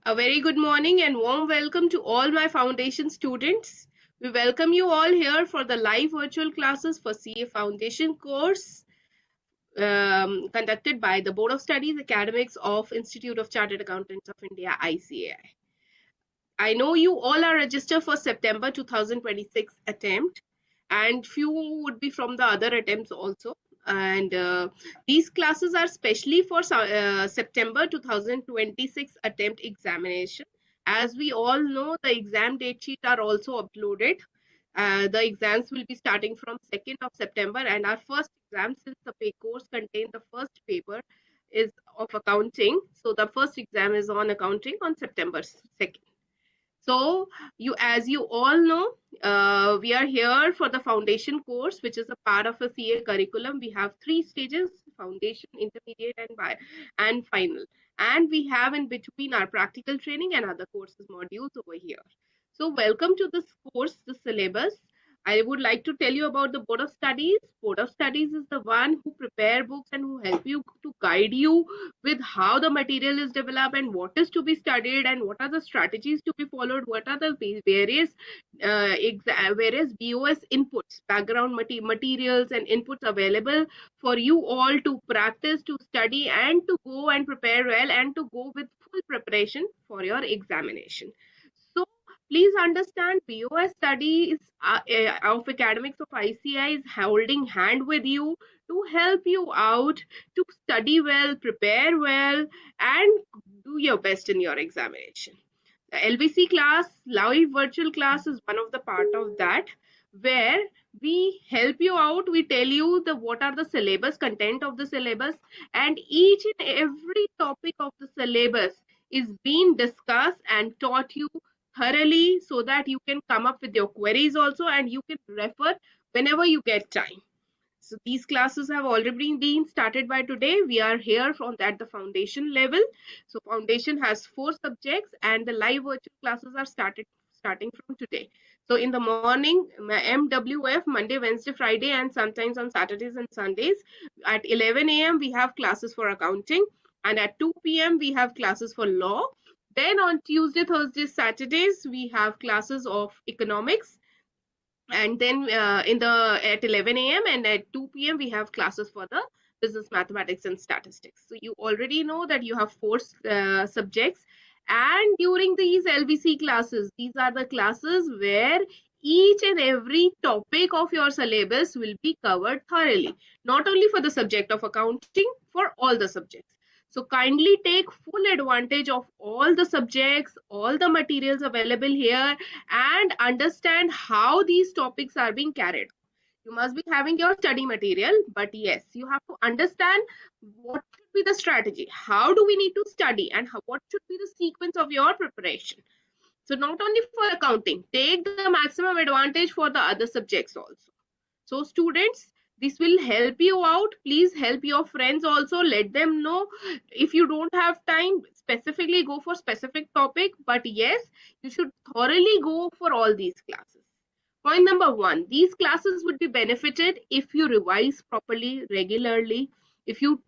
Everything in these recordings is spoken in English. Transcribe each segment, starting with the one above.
A very good morning and warm welcome to all my foundation students. We welcome you all here for the live virtual classes for CA Foundation course conducted by the Board of Studies Academics of Institute of Chartered Accountants of India, ICAI. I know you all are registered for September 2026 attempt, and few would be from the other attempts also. And these classes are specially for September 2026 attempt examination. As we all know, the exam date sheet are also uploaded. The exams will be starting from 2nd of September, and our first exam, since the course contains the first paper, is of accounting. So the first exam is on accounting on September 2nd. So as you all know, we are here for the foundation course, which is a part of a CA curriculum. We have three stages: foundation, intermediate, and final. And we have in between our practical training and other courses modules over here. So welcome to this course, the syllabus. I would like to tell you about the Board of Studies. Board of Studies is the one who prepare books and who help you to guide you with how the material is developed and what is to be studied and what are the strategies to be followed, what are the various BOS inputs, background materials and inputs available for you all to practice, to study, and to go and prepare well and to go with full preparation for your examination. So please understand, BOS studies of academics of ICI is holding hand with you to help you out to study well, prepare well, and do your best in your examination. The LVC class, live virtual class, is one of the part of that, where we help you out. We tell you the what are the syllabus, content of the syllabus, and each and every topic of the syllabus is being discussed and taught you thoroughly so that you can come up with your queries also and you can refer whenever you get time. So these classes have already been started by today. We are here from at the foundation level. So foundation has 4 subjects and the live virtual classes are starting from today. So in the morning, MWF, Monday, Wednesday, Friday, and sometimes on Saturdays and Sundays. At 11 a.m. we have classes for accounting, and at 2 p.m. we have classes for law. Then on Tuesday, Thursdays, Saturdays, we have classes of economics, and then in the at 11 a.m. and at 2 p.m. we have classes for the business mathematics and statistics. So you already know that you have 4 subjects, and during these LVC classes, these are the classes where each and every topic of your syllabus will be covered thoroughly, not only for the subject of accounting, for all the subjects. So kindly take full advantage of all the subjects, all the materials available here, and understand how these topics are being carried. You must be having your study material, but yes, you have to understand what should be the strategy, how do we need to study, and what should be the sequence of your preparation. So not only for accounting, take the maximum advantage for the other subjects also. So students, this will help you out. Please help your friends also. Let them know. If you don't have time, specifically go for specific topic. But yes, you should thoroughly go for all these classes. Point number one, these classes would be benefited if you revise properly, regularly, if you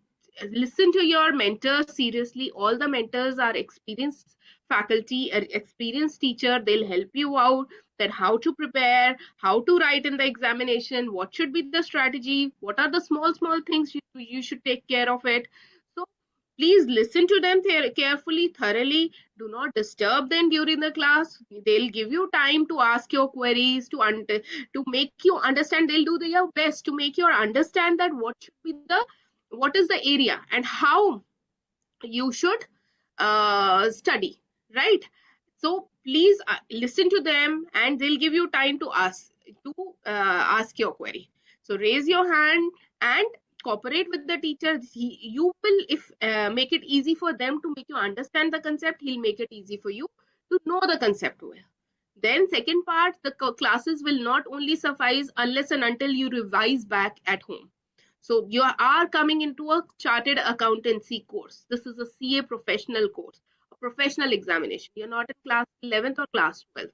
listen to your mentors seriously. All the mentors are experienced faculty, experienced teacher. They'll help you out that how to prepare, how to write in the examination, what should be the strategy, what are the small things you should take care of it. So please listen to them carefully, thoroughly. Do not disturb them during the class. They'll give you time to ask your queries, to make you understand. They'll do their best to make you understand that what is the area and how you should study, right? So please listen to them, and they'll give you time to ask your query. So raise your hand and cooperate with the teacher. You will, if make it easy for them to make you understand the concept, he'll make it easy for you to know the concept well. Then second part, the classes will not only suffice unless and until you revise back at home. So you are coming into a chartered accountancy course. This is a CA professional course, a professional examination. You're not in class 11th or class 12th.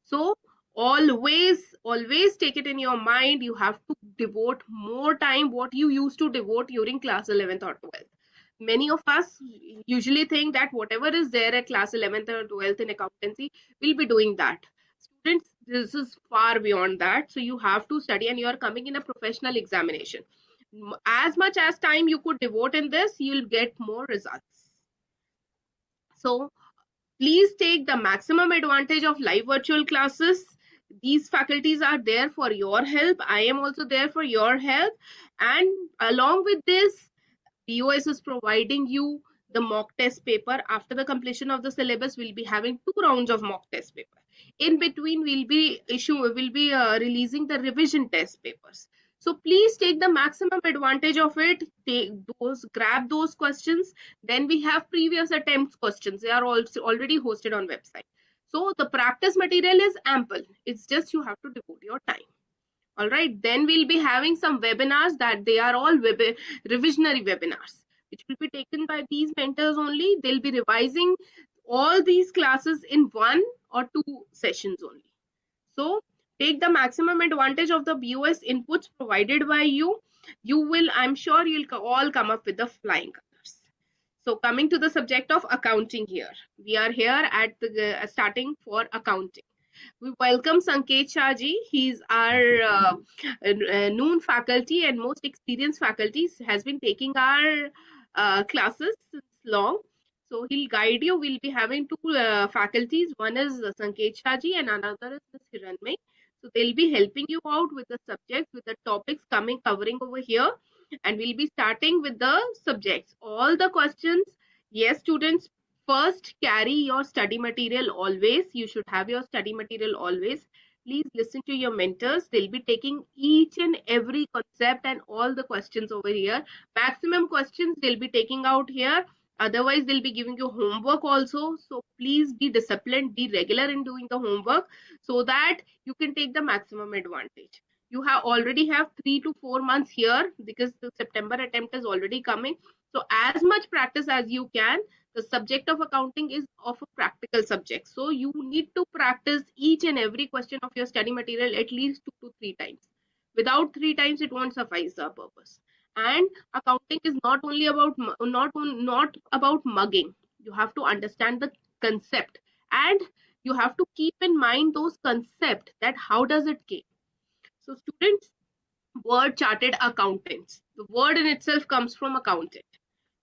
So always take it in your mind. You have to devote more time what you used to devote during class 11th or 12th. Many of us usually think that whatever is there at class 11th or 12th in accountancy, we'll be doing that. Students, this is far beyond that. So you have to study, and you are coming in a professional examination. As much as time you could devote in this, you'll get more results. So please take the maximum advantage of live virtual classes. These faculties are there for your help. I am also there for your help. And along with this, BOS is providing you the mock test paper. After the completion of the syllabus, we'll be having 2 rounds of mock test paper. In between, we'll be releasing the revision test papers. So please take the maximum advantage of it. Grab those questions. Then we have previous attempts questions. They are also already hosted on website. So the practice material is ample. It's just you have to devote your time. All right, then we'll be having some webinars that they are all revisionary webinars, which will be taken by these mentors only. They'll be revising all these classes in 1 or 2 sessions only. So take the maximum advantage of the BOS inputs provided by you. You will, I'm sure you'll all come up with the flying colors. So coming to the subject of accounting here. We are here at the starting for accounting. We welcome Sanket Shah ji. He's our known faculty and most experienced faculty. Has been taking our classes since long. So he'll guide you. We'll be having 2 faculties. One is Sanket Shah ji and another is Ms. Hiranmay. So they'll be helping you out with the subjects, with the topics covering over here. And we'll be starting with the subjects. All the questions, yes, students, first carry your study material always. You should have your study material always. Please listen to your mentors. They'll be taking each and every concept and all the questions over here. Maximum questions they'll be taking out here. Otherwise, they'll be giving you homework also. So please be disciplined, be regular in doing the homework so that you can take the maximum advantage. You have already have 3 to 4 months here because the September attempt is already coming. So as much practice as you can. The subject of accounting is of a practical subject. So you need to practice each and every question of your study material at least 2 to 3 times. Without 3 times, it won't suffice the purpose. And accounting is not only about not about mugging. You have to understand the concept, and you have to keep in mind those concepts that how does it came. So students, word chartered accountants. The word in itself comes from accountant.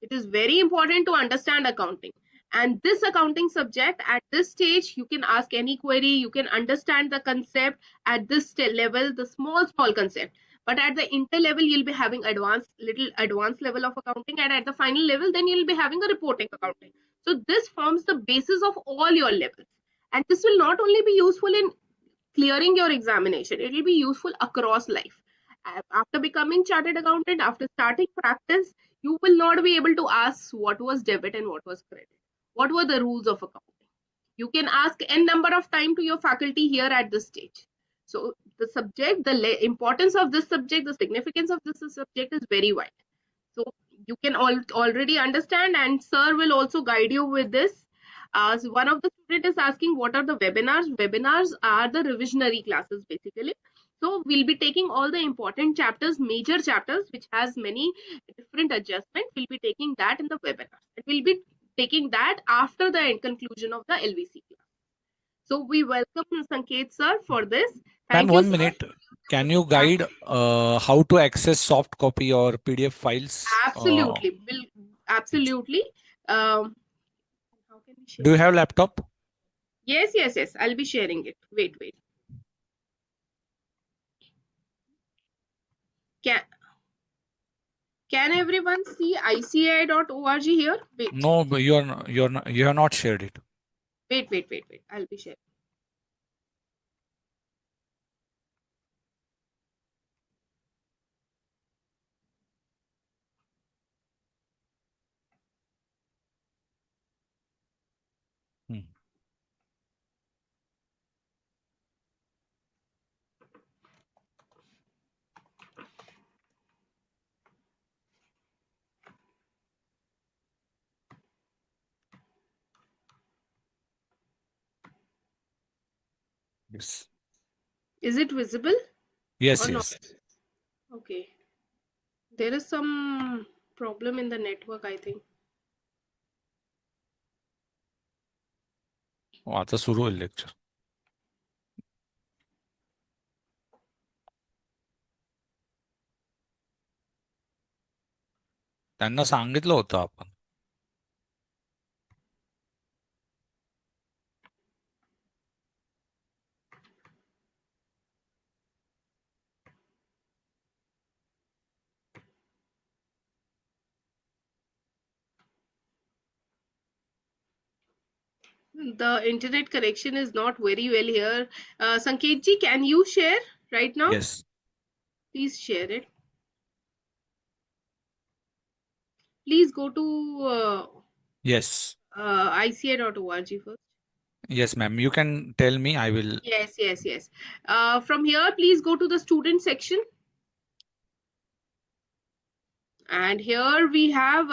It is very important to understand accounting. And this accounting subject at this stage, you can ask any query, you can understand the concept at this level, the small concept. But at the inter level, you'll be having little advanced level of accounting. And at the final level, then you'll be having a reporting accounting. So this forms the basis of all your levels. And this will not only be useful in clearing your examination, it will be useful across life. After becoming chartered accountant, after starting practice, you will not be able to ask what was debit and what was credit. What were the rules of accounting? You can ask n number of time to your faculty here at this stage. So the subject, the importance of this subject, the significance of this subject is very wide. So you can already understand, and sir will also guide you with this. So one of the student is asking what are the webinars. Webinars are the revisionary classes basically. So we'll be taking all the important chapters, major chapters, which has many different adjustments. We'll be taking that in the webinars. And we'll be taking that after the conclusion of the LVC class. So we welcome Sanket sir for this. Ma'am, Thank you, one sir. minute. Can you guide how to access soft copy or PDF files? Absolutely. Absolutely. Um, how can we share Do you it? have laptop? Yes. I'll be sharing it. Wait. Can can everyone see ICAI.org here? Wait. No, but you have not shared it. Wait. I'll be sharing. Hmm. Yes. Is it visible Yes, or not? yes. Okay. There is some problem in the network, I think. आता सुरू होईल lecture. त्यांना सांगितलं होतं आपण. The internet connection is not very well here. Sanketji, can you share right now? Yes. Please share it. Please go to yes. ICAI.org first. Yes, ma'am. You can tell me. I will. Yes, yes, yes. From here, please go to the student section. And here we have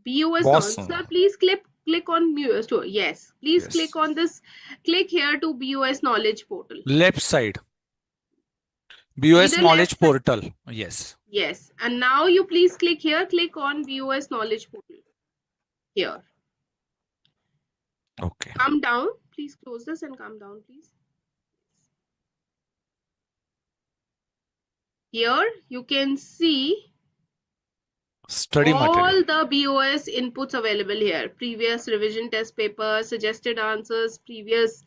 BOS Boss. knowledge. Sir, please click on yes. Please click Yes. on this. Click here to BOS knowledge portal. Left side. BOS Either knowledge left side. portal. Yes. Yes. And now you please click here. Click on BOS knowledge portal. Here. Okay. Come down. Please close this and come down, please. Here you can see Study all material. the BOS inputs available here. Previous revision test paper, suggested answers, previous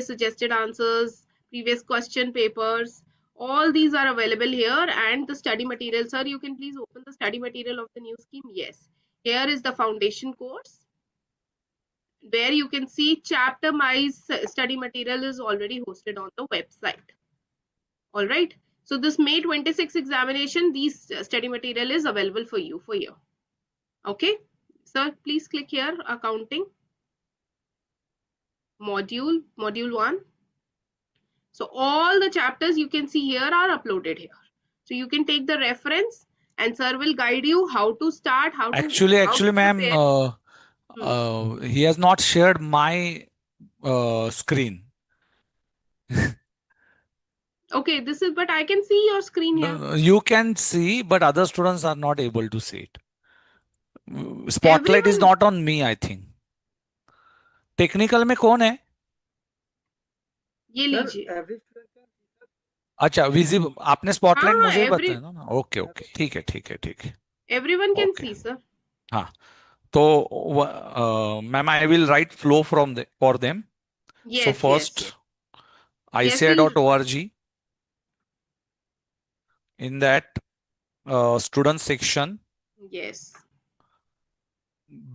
suggested answers, previous question papers. All these are available here, and the study material. Sir, you can please open the study material of the new scheme. Yes. Here is the foundation course. Where you can see chapter wise study material is already hosted on the website. All right. So this May 26 examination, these study material is available for you for here. Okay. Sir, please click here, accounting, module 1. So all the chapters you can see here are uploaded here. So you can take the reference and sir will guide you how to start, how Actually, to ma'am, prepare. he has not shared my screen. Okay, this is, but I can see your screen here. No, you can see, but other students are not able to see it. Spotlight is Everyone, not on me, I think. Technical में कौन है? ये लीजिए. अच्छा, visible. आपने spotlight हाँ, मुझे ही बताया ना. ओके ओके, ठीक है ठीक है ठीक है. everyone can okay. see, sir. हाँ. तो ma'am, I will write flow from for them. So Yes, yes, first yes. Yes, please. ICAI.org. In that student section, Yes.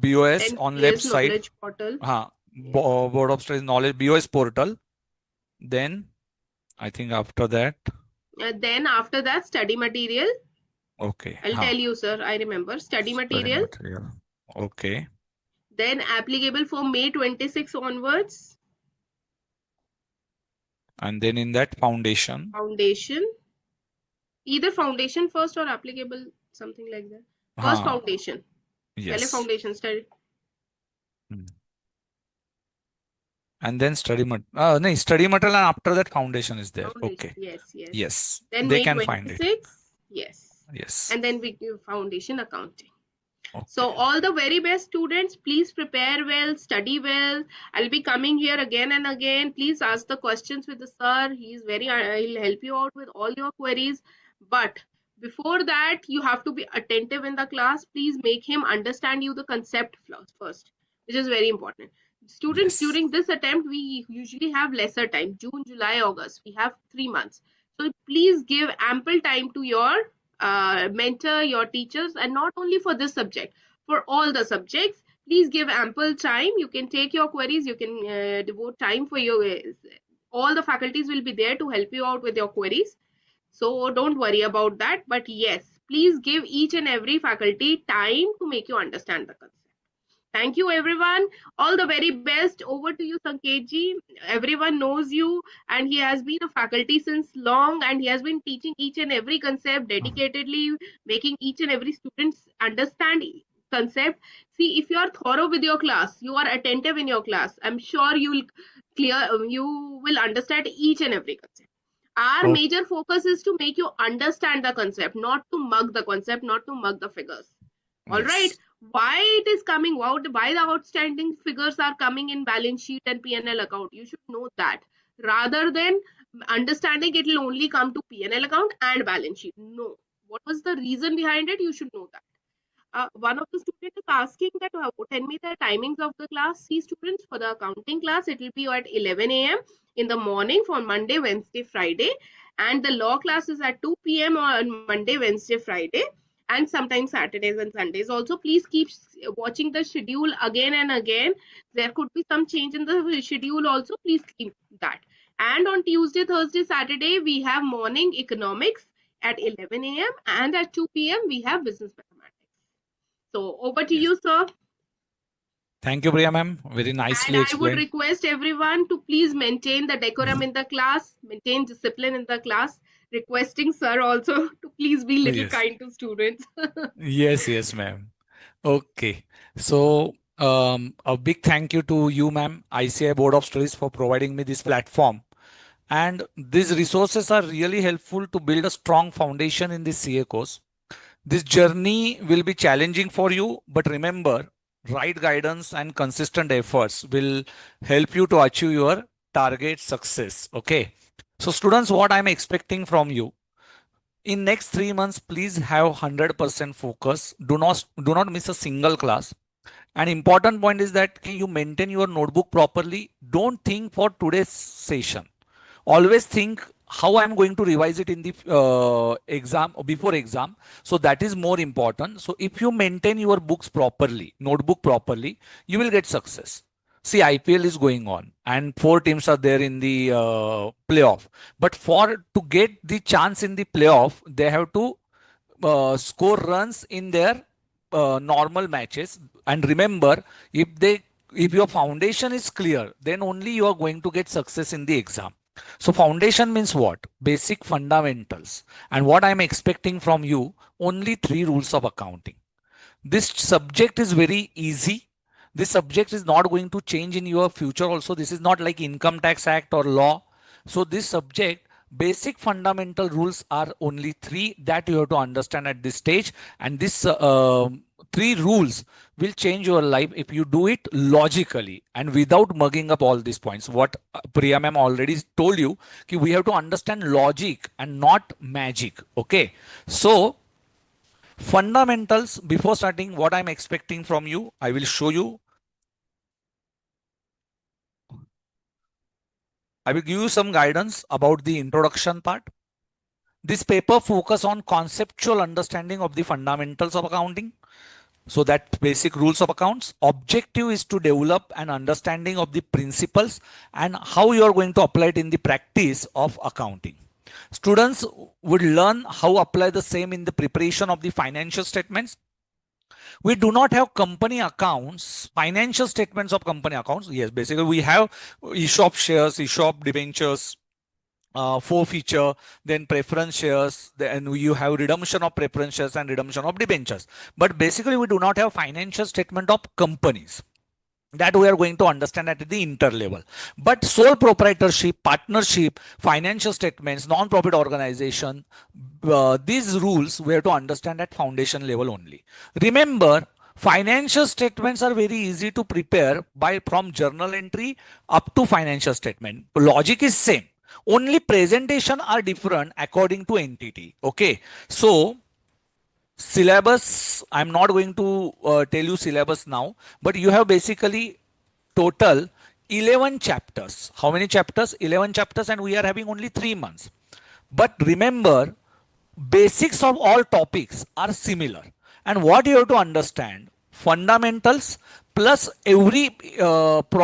BOS Then on left BS side. knowledge portal. हाँ, Yes. Board of Studies Knowledge BOS portal. Then I think after that. Then after that, study material. Okay. I'll हाँ. tell you, sir. I remember study Study material. material. Okay. Then applicable for May 26 onwards. And then in that foundation. Foundation. Either foundation first or applicable, something like that. First हाँ. foundation. पहले Yes. foundation study. And then study material. No, study material, and after that foundation is there. Foundation. Okay. Yes, yes. Yes. Then They May can find it. 26. Yes. Yes. And then we do foundation accounting. So Okay. all the very best students, please prepare well, study well. I'll be coming here again and again. Please ask the questions with the sir. He's very, he'll help you out with all your queries. But before that, you have to be attentive in the class. Please make him understand you the concept first, which is very important. Students, Yes. during this attempt, we usually have lesser time. June, July, August. We have 3 months. So please give ample time to your mentor, your teachers, and not only for this subject, for all the subjects. Please give ample time. You can take your queries, you can devote time for your, all the faculties will be there to help you out with your queries. So don't worry about that. But yes, please give each and every faculty time to make you understand the concept. Thank you, everyone. All the very best. Over to you, Sanketji. Everyone knows you, and he has been a faculty since long, and he has been teaching each and every concept dedicatedly, making each and every student understand concept. See, if you are thorough with your class, you are attentive in your class, I'm sure you will understand each and every concept. Our Okay. major focus is to make you understand the concept, not to mug the concept, not to mug the figures. All right. Yes. why it is coming out, why the outstanding figures are coming in balance sheet and P&L account. You should know that, rather than understanding it will only come to P&L account and balance sheet. No, what was the reason behind it, you should know that. One of the students is asking that, tell me the timings of the class. See students, for the accounting class, it will be at 11 a.m. in the morning for Monday, Wednesday, Friday. And the law class is at 2 p.m. on Monday, Wednesday, Friday. And sometimes Saturdays and Sundays. Also, please keep watching the schedule again and again. There could be some change in the schedule also. Please keep that. And on Tuesday, Thursday, Saturday, we have morning economics at 11 a.m. and at 2 p.m. we have business mathematics. So over to Yes. you, sir. Thank you, Priya ma'am. Very And nicely I would explained. request everyone to please maintain the decorum in the class, maintain discipline in the class. Requesting sir also to please be little Yes. kind to students. Yes, yes, ma'am. Okay. So, a big thank you to you, ma'am, ICI Board of Studies, for providing me this platform. And these resources are really helpful to build a strong foundation in this CA course. This journey will be challenging for you, but remember, right guidance and consistent efforts will help you to achieve your target success. Okay. So, students, what I'm expecting from you in next 3 months, please have 100% focus. Do not miss a single class. An important point is that can you maintain your notebook properly? Don't think for today's session. Always think how I'm going to revise it in the exam or before exam. So that is more important. So if you maintain your books properly, notebook properly, you will get success. See, IPL is going on and four teams are there in the playoff. But for to get the chance in the playoff, they have to score runs in their normal matches. And remember, if they if your foundation is clear, then only you are going to get success in the exam. So foundation means what? Basic fundamentals. And what I'm expecting from you, only three rules of accounting. This subject is very easy. This subject is not going to change in your future also. This is not like income tax act or law. So this subject, basic fundamental rules are only three that you have to understand at this stage. And this three rules will change your life if you do it logically and without mugging up all these points. What Priya ma'am already told you, we have to understand logic and not magic. Okay. So fundamentals, before starting, what I'm expecting from you, I will show you. I will give you some guidance about the introduction part. This paper focus on conceptual understanding of the fundamentals of accounting. So that basic rules of accounts. Objective is to develop an understanding of the principles and how you are going to apply it in the practice of accounting. Students would learn how apply the same in the preparation of the financial statements. We do not have company accounts, financial statements of company accounts. Yes, basically we have ESOP shares, ESOP debentures, forfeiture, then preference shares, then you have redemption of preference shares and redemption of debentures. But basically we do not have financial statement of companies. That we are going to understand at the inter level. But sole proprietorship, partnership, financial statements, non-profit organization, these rules we have to understand at foundation level only. Remember, financial statements are very easy to prepare by from journal entry up to financial statement. Logic is same. Only presentation are different according to entity. Okay. So syllabus, I'm not going to tell you syllabus now, but you have basically total 11 chapters. How many chapters? 11 chapters, and we are having only 3 months. But remember, basics of all topics are similar. And what you have to understand, fundamentals plus every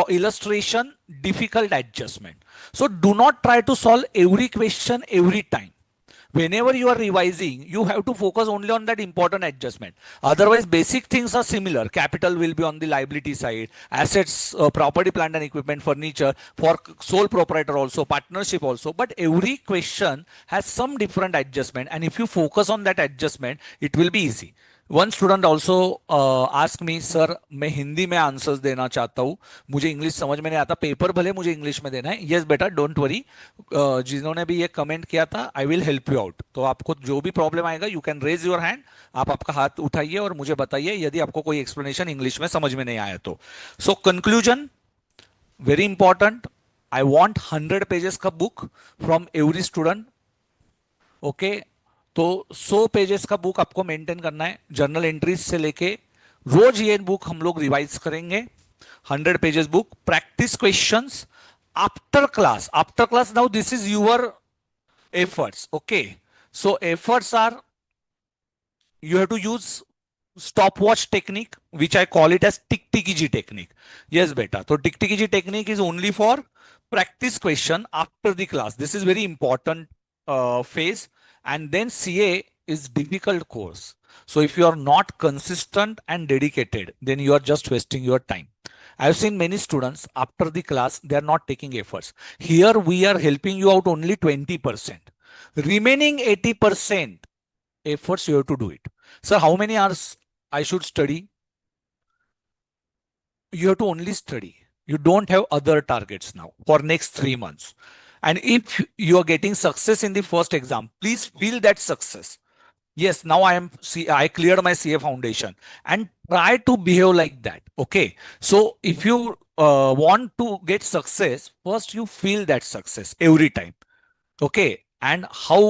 illustration, difficult adjustment. So do not try to solve every question every time. Whenever you are revising, you have to focus only on that important adjustment. Otherwise, basic things are similar. Capital will be on the liability side, assets, property, plant and equipment, furniture, for sole proprietor also, partnership also. But every question has some different adjustment. And if you focus on that adjustment, it will be easy. One student also ask me, sir मैं हिंदी में answers देना चाहता हूँ, मुझे English समझ में नहीं आता, पेपर भले मुझे इंग्लिश में देना है। यस बेटा, डोंट वरी, जिन्होंने भी ये कमेंट किया था, I will help you out. तो आपको जो भी प्रॉब्लम आएगा, you can raise your hand, आप आपका हाथ उठाइए और मुझे बताइए यदि आपको कोई एक्सप्लेनेशन इंग्लिश में समझ में नहीं आया तो। So conclusion, very important, I want 100 pages का book from every student. Okay, तो 100 पेजेस का बुक आपको मेंटेन करना है, जर्नल एंट्रीज से लेके। रोज ये बुक हम लोग रिवाइज करेंगे, 100 pages book, practice questions after class. Now this is your efforts. Okay, so efforts are, you have to use stopwatch technique, which I call it as tick ticky g technique. Yes beta, so tick ticky g technique is only for practice question after the class. This is very important phase. And then CA is difficult course, so if you are not consistent and dedicated, then you are just wasting your time. I have seen many students after the class, they are not taking efforts. Here we are helping you out only 20%. Remaining 80% efforts you have to do it. So how many hours I should study? You have to only study. You don't have other targets now for next 3 months. And if you are getting success in the first exam, please feel that success. Yes, now I cleared my CA foundation, and try to behave like that. Okay. So if you want to get success, first you feel that success every time. Okay. And how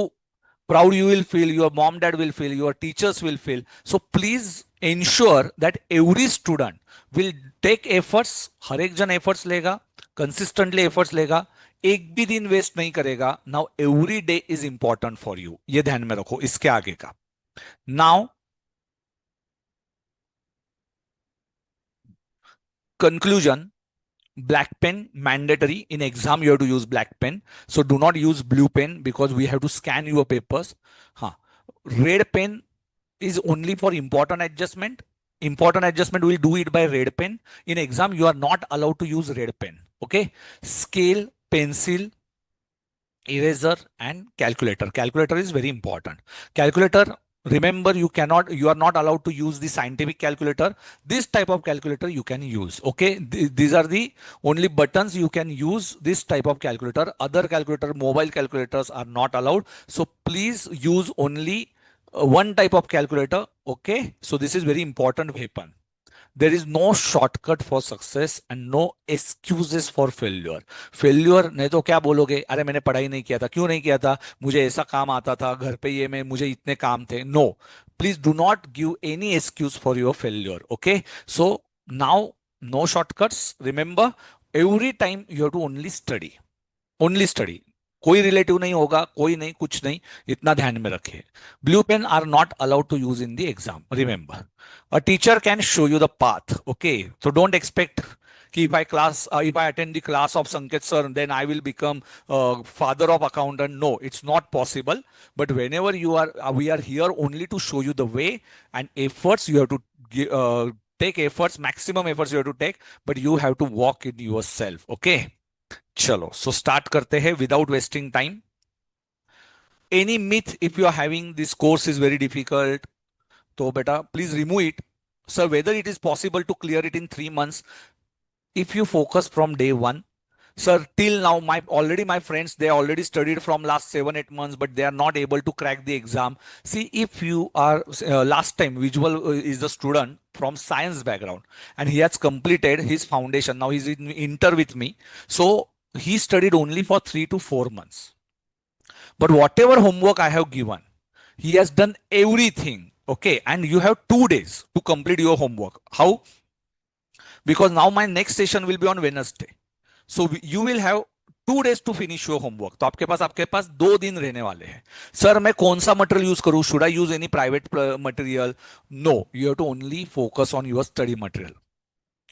proud you will feel, your mom, dad will feel, your teachers will feel. So please ensure that every student will take efforts, हर एक जन efforts लेगा, consistently efforts लेगा, एक भी दिन waste नहीं करेगा। Now every day is important for you, ये ध्यान में रखो इसके आगे का। Now conclusion, black pen mandatory in exam, you have to use black pen, so do not use blue pen because we have to scan your papers. Huh. Red pen is only for important adjustment. Important adjustment will do it by red pen. In exam you are not allowed to use red pen. Okay, scale, pencil, eraser and calculator is very important. Calculator, remember, you are not allowed to use the scientific calculator. This type of calculator you can use. Okay, these are the only buttons you can use, this type of calculator. Other calculator, mobile calculators are not allowed, so please use only one type of calculator. Okay, so this is very important weapon. There is no shortcut for success and no excuses for failure. Failure नहीं तो क्या बोलोगे, अरे मैंने पढ़ाई नहीं किया था, क्यों नहीं किया था, मुझे ऐसा काम आता था घर पे, ये मैं मुझे इतने काम थे। No, please do not give any excuse for your failure. Okay, so now no shortcuts. Remember, every time you have to only study, only study. कोई रिलेटिव नहीं होगा, कोई नहीं, कुछ नहीं, इतना ध्यान में रखिए। Blue pen are not allowed to use in the exam, remember. A teacher can show you the path. Okay, so don't expect कि if I attend the class of Sanket sir, then I will become father of accountant. No, it's not possible. But whenever we are here only to show you the way, and efforts you have to take efforts, maximum efforts you have to take, but you have to walk in yourself. Okay, चलो, सो start करते हैं without wasting time. Any myth if you are having this course is very difficult, तो बेटा please remove it. Sir, whether it is possible to clear it in 3 months, if you focus from day one. Sir, till now my friends, they already studied from last 7-8 months, but they are not able to crack the exam. See, if you are last time visual is the student from science background, and he has completed his foundation, now he's in inter with me, so he studied only for 3 to 4 months, but whatever homework I have given, he has done everything. Okay, and you have 2 days to complete your homework. How? Because now my next session will be on Wednesday, so you will have 2 days to finish your homework. तो आपके पास 2 दिन रहने वाले हैं। Sir, मैं कौन सा material use करूं? Should I use any private material? No, you have to only focus on your study material.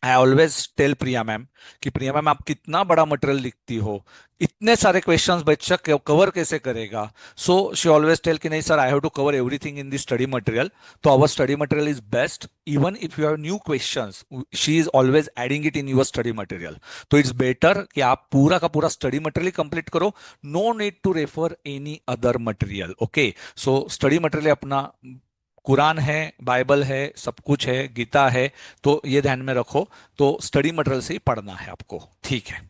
I always tell Priya ma'am कि प्रिया मैम, आप कितना बड़ा मटेरियल लिखती हो, इतने सारे क्वेश्चंस बच्चा कवर कैसे करेगा? सो शी ऑलवेज टेल कि नहीं sir, I have to cover everything in the study material. तो our study material is best, even if you have new questions, she is always adding it in your study material. तो it's better कि आप पूरा का पूरा study material complete करो, no need to refer any other material. Okay, so study material अपना कुरान है, बाइबल है, सब कुछ है, गीता है, तो ये ध्यान में रखो। तो स्टडी मटेरियल से ही पढ़ना है आपको, ठीक है।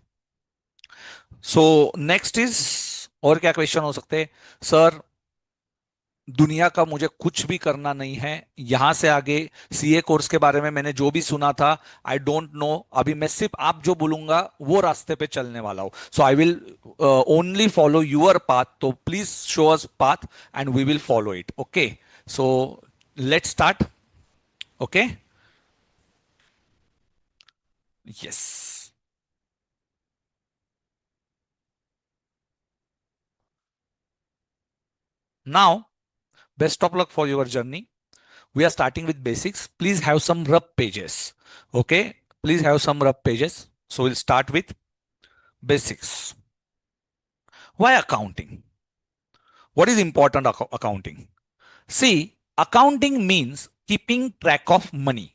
सो नेक्स्ट इज, और क्या क्वेश्चन हो सकते हैं? सर, दुनिया का मुझे कुछ भी करना नहीं है, यहां से आगे सीए कोर्स के बारे में मैंने जो भी सुना था, आई डोंट नो, अभी मैं सिर्फ आप जो बोलूंगा वो रास्ते पे चलने वाला हूं। So I will only follow your path, तो please show us path and we will follow it, okay? So let's start, okay? Yes. Now, best of luck for your journey. We are starting with basics. Please have some rough pages. Okay. Please have some rough pages. So we'll start with basics. Why accounting? What is important accounting? See, accounting means keeping track of money.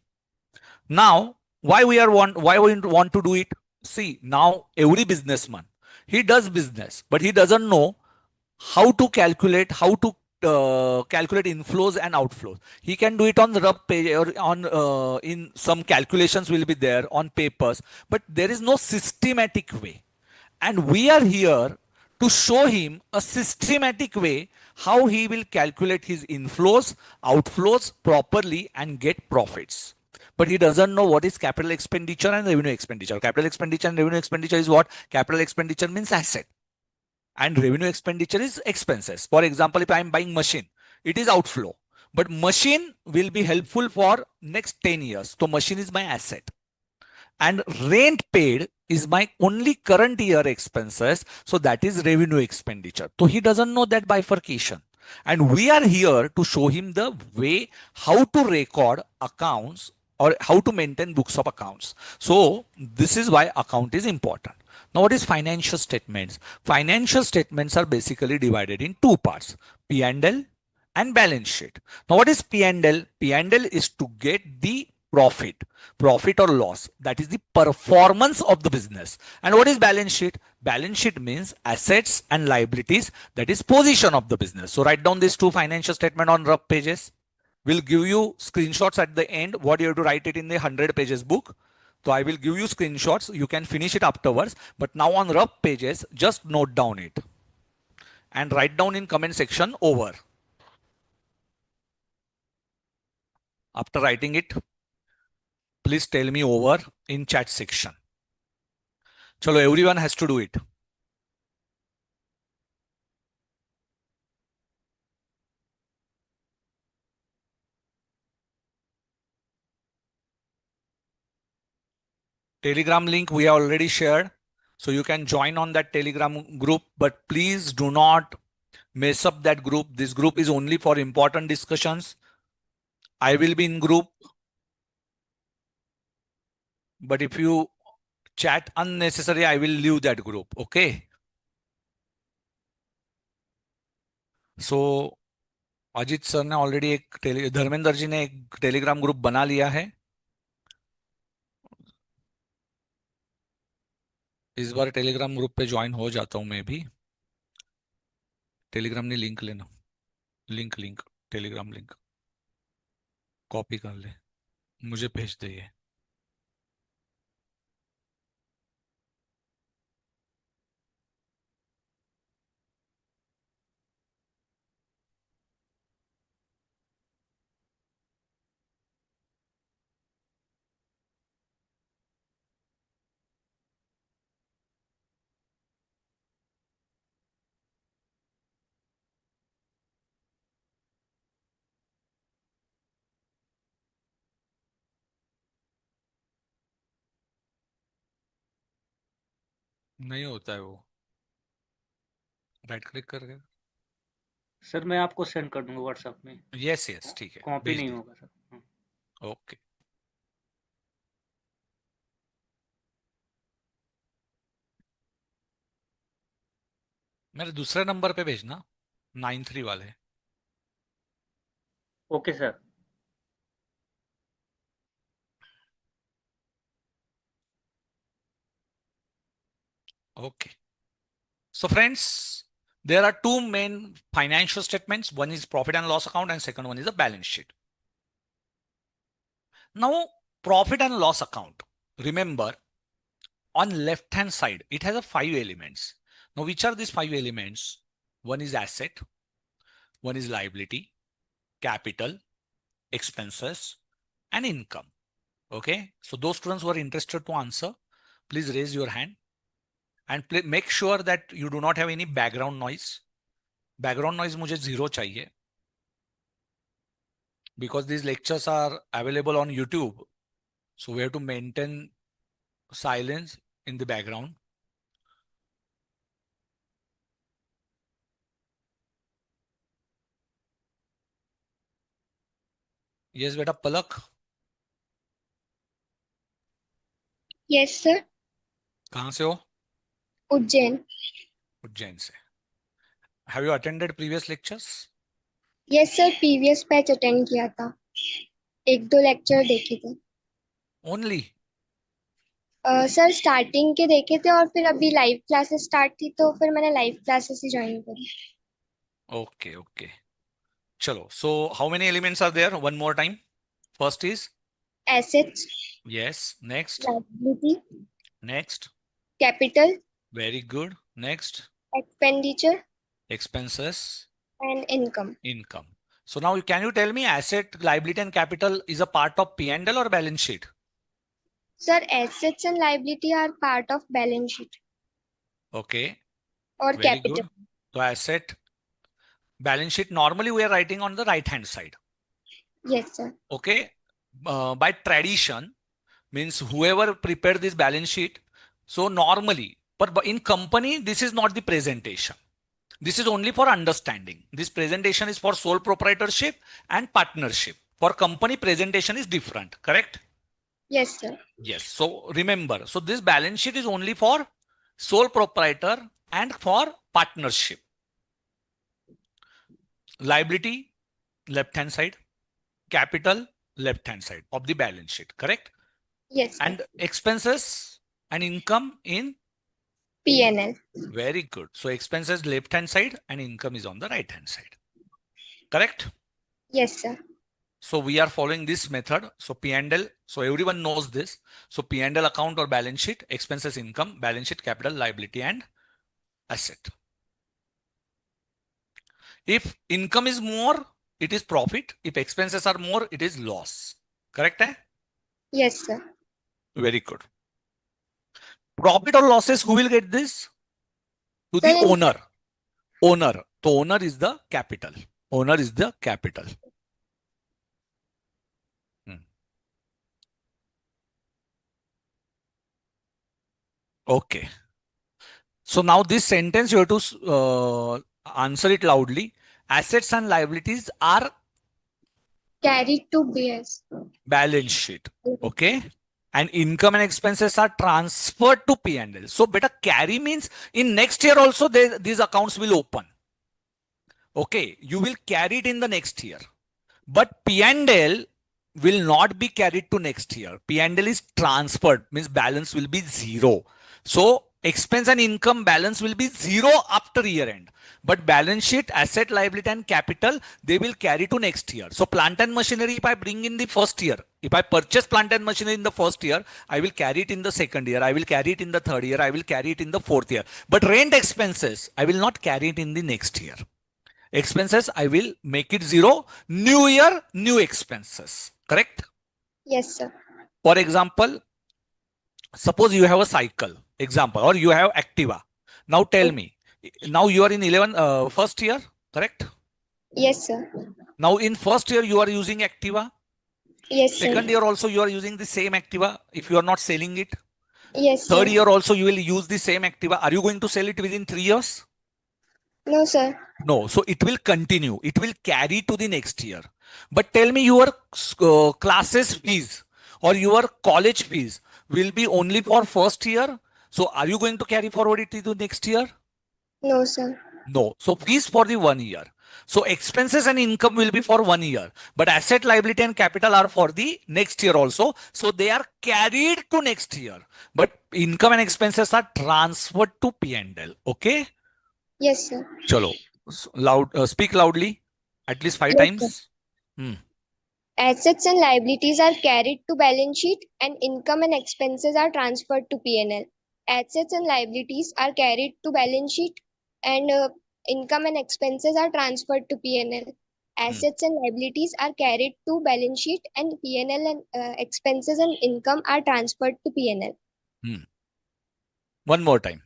Now, why we want to do it? See, now every businessman, he does business, but he doesn't know how to calculate inflows and outflows. He can do it on the rough page, or on in some calculations will be there on papers, but there is no systematic way. And we are here to show him a systematic way how he will calculate his inflows, outflows properly and get profits. But he doesn't know what is capital expenditure and revenue expenditure. Capital expenditure and revenue expenditure is what? Capital expenditure means asset, and revenue expenditure is expenses. For example, if I am buying machine, it is outflow, but machine will be helpful for next 10 years. So machine is my asset, and rent paid is my only current year expenses, so that is revenue expenditure. So he doesn't know that bifurcation, and we are here to show him the way how to record accounts or how to maintain books of accounts. So this is why account is important. Now, what is financial statements? Financial statements are basically divided in two parts: P&L and balance sheet. Now, what is P&L? P&L is to get the profit or loss, that is the performance of the business. And what is balance sheet? Balance sheet means assets and liabilities, that is position of the business. So write down these two financial statement on rough pages. We'll give you screenshots at the end, what you have to write it in the 100 pages book. So I will give you screenshots, you can finish it afterwards, but now on rough pages just note down it and write down in comment section over. After writing it, please tell me over in chat section. Chalo, everyone has to do it. Telegram link we have already shared. So you can join on that Telegram group, but please do not mess up that group. This group is only for important discussions. I will be in group, but if you chat unnecessary, I will leave that group. Okay. So Ajit sir ने already एक धर्मेंद्र जी ने एक Telegram group बना लिया है। इस बार Telegram group पे join हो जाता हूं मैं भी। टेलीग्राम ने लिंक लेना, लिंक टेलीग्राम लिंक कॉपी कर ले, मुझे भेज दे ये। नहीं होता है वो, राइट क्लिक करके। सर मैं आपको सेंड कर दूंगा व्हाट्सएप में। यस यस, ठीक है, कॉपी भेज नहीं दीजिए। होगा सर। हाँ। ओके। मेरे दूसरे नंबर पे भेजना, 93 वाले। Okay sir. Okay. So friends, There are two main financial statements. One is profit and loss account and second one is a balance sheet. Now, profit and loss account. Remember, on left hand side, it has a 5 elements. Now, which are these 5 elements? One is asset, one is liability, capital, expenses, and income. Okay. So those students who are interested to answer, please raise your hand and make sure that you do not have any background noise. Background noise मुझे 0 चाहिए. Because these lectures are available on YouTube. So we have to maintain silence in the background. Yes, beta Palak. Yes sir कहाँ से हो? उज्जैन उज्जैन से. Have you attended previous lectures? Yes sir previous batch attend किया था एक दो lecture देखे थे Only. सर स्टार्टिंग के देखे थे और फिर अभी लाइव क्लासेस स्टार्ट थी तो फिर मैंने लाइव क्लासेस ही ज्वाइन करी Okay, okay. Chalo. So how many elements are there? One more time. First is? Assets Yes. Next. Liability Next. Capital Very good. Next. Expenditure Expenses. And income Income. So now can you tell me asset, liability and capital is a part of P&L or balance sheet? Sir assets and liability are part of balance sheet Okay. और Very capital good. So asset, balance sheet normally we are writing on the right hand side. Yes sir Okay. By tradition means whoever prepared this balance sheet. So normally, but in company, this is not the presentation. This is only for understanding. This presentation is for sole proprietorship and partnership. For company, presentation is different, correct? Yes sir Yes. So remember, so this balance sheet is only for sole proprietor and for partnership. Liability, left hand side. Capital, left hand side of the balance sheet, correct? Yes sir And expenses and income in? PNL Very good. So expenses left hand side and income is on the right hand side, correct? Yes sir So we are following this method. So P&L, so everyone knows this. So P&L account or balance sheet, expenses, income, balance sheet, capital, liability, and asset. If income is more, it is profit. If expenses are more, it is loss. Correct? Eh? Yes sir Very good. Profit or losses, who will get this? To the Sir, owner. Owner. So owner is the capital. Owner is the capital. Okay. So now this sentence you have to answer it loudly. Assets and liabilities are carried to BS. balance sheet. Okay. And income and expenses are transferred to P&L. So better carry means in next year also these accounts will open. Okay. You will carry it in the next year. But P&L will not be carried to next year. P&L is transferred, means balance will be zero. So expense and income balance will be zero after year end. But balance sheet, asset, liability and capital, they will carry to next year. So plant and machinery, if I bring in the first year, if I purchase plant and machinery in the first year, I will carry it in the second year. I will carry it in the third year. I will carry it in the fourth year. But rent expenses, I will not carry it in the next year. Expenses, I will make it zero. New year, new expenses. Correct? Yes, sir. For example, suppose you have a cycle, example, or you have Activa. Now tell me, now you are in first year, correct? Yes, sir. Now in first year, you are using Activa. Yes, sir. Second year also, you are using the same Activa if you are not selling it. Yes, Third sir. year also, you will use the same Activa. Are you going to sell it within 3 years? No, sir. No, so it will continue. It will carry to the next year. But tell me your classes fees or your college fees will be only for first year. So are you going to carry forward it to the next year? No, sir. No. So fees for the 1 year. So expenses and income will be for 1 year. But asset, liability and capital are for the next year also. So they are carried to next year. But income and expenses are transferred to P&L. Okay? Yes, sir. चलो, loud, speak loudly, at least 5 Yes, sir. times. Hmm. Assets and liabilities are carried to balance sheet and income and expenses are transferred to P&L. Assets and liabilities are carried to balance sheet and income and expenses are transferred to P&L. Hmm. Assets and liabilities are carried to balance sheet and P&L and expenses and income are transferred to P&L. Hmm. One more time.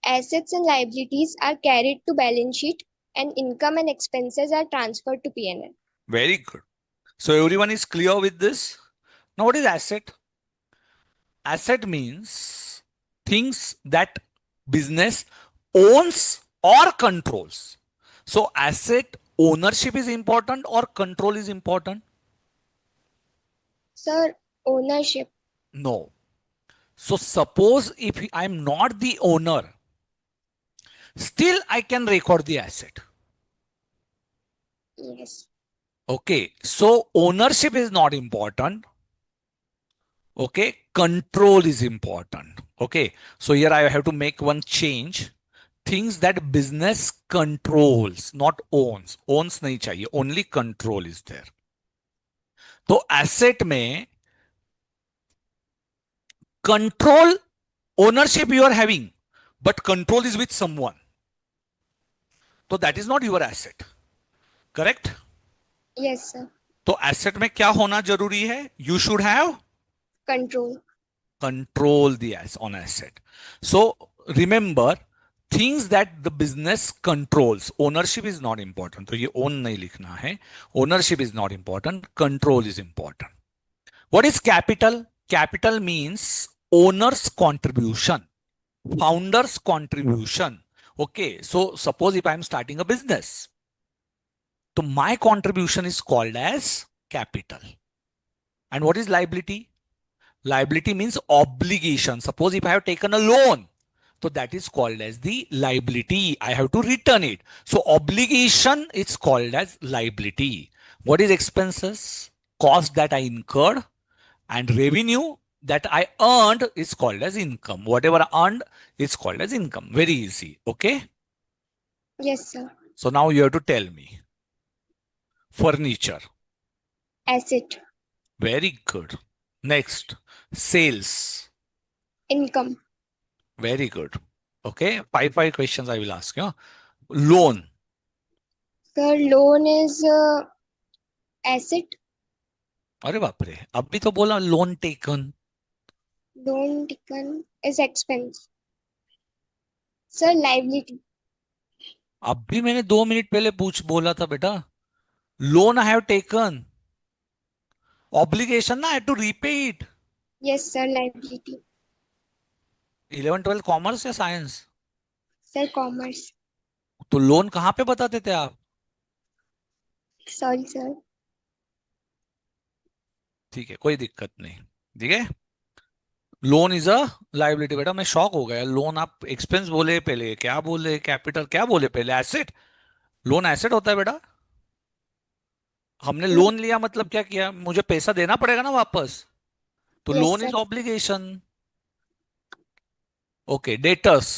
Assets and liabilities are carried to balance sheet and income and expenses are transferred to P&L. Very good. So everyone is clear with this. Now, what is asset? Asset means things that business owns or controls. So asset ownership is important or control is important? Sir, ownership. No. So suppose if I'm not the owner, still I can record the asset. Yes. Okay. So ownership is not important. Okay. Control is important. Okay. So here I have to make one change. Things that business controls, not owns. Owns नहीं चाहिए. Only control is there. तो asset में control, ownership you are having, but control is with someone. So that is not your asset. Correct? Yes, sir. तो asset में क्या होना जरूरी है? You should have Control. Control the on asset. So remember things that the business controls. Ownership is not important, तो ये own नहीं लिखना है. Ownership is not important, control is important. What is capital? Capital means owners contribution, founders contribution. Okay, so suppose if I am starting a business, so my contribution is called as capital. And what is liability? Liability means obligation. Suppose if I have taken a loan, so that is called as the liability. I have to return it. So obligation is called as liability. What is expenses? Cost that I incurred, and revenue that I earned is called as income. Whatever I earned is called as income. Very easy. Okay. Yes, sir. So now you have to tell me. Furniture. Asset. Very good. Next, sales. Income. Very good. Okay, five questions I will ask you. Loan. Sir, loan is asset. अरे बाप रे, अब भी तो बोला loan taken. Loan taken is expense. Sir, liability. अब भी मैंने 2 मिनट पहले बोला था बेटा. Loan I have taken. Obligation ना, I have to repay it. Yes, sir, liability. 11 12 commerce या साइंस? Sir, commerce. तो लोन कहाँ पे बताते थे आप? Sorry, sir. ठीक है, कोई दिक्कत नहीं. ठीक है. Loan is a liability. बेटा मैं शॉक हो गया. लोन आप एक्सपेंस बोले पहले, क्या बोले कैपिटल, क्या बोले पहले एसेट. लोन एसेट होता है बेटा. हमने No. लोन लिया मतलब क्या किया? मुझे पैसा देना पड़ेगा ना वापस. तो Yes, loan sir. Is obligation. Okay. Debtors.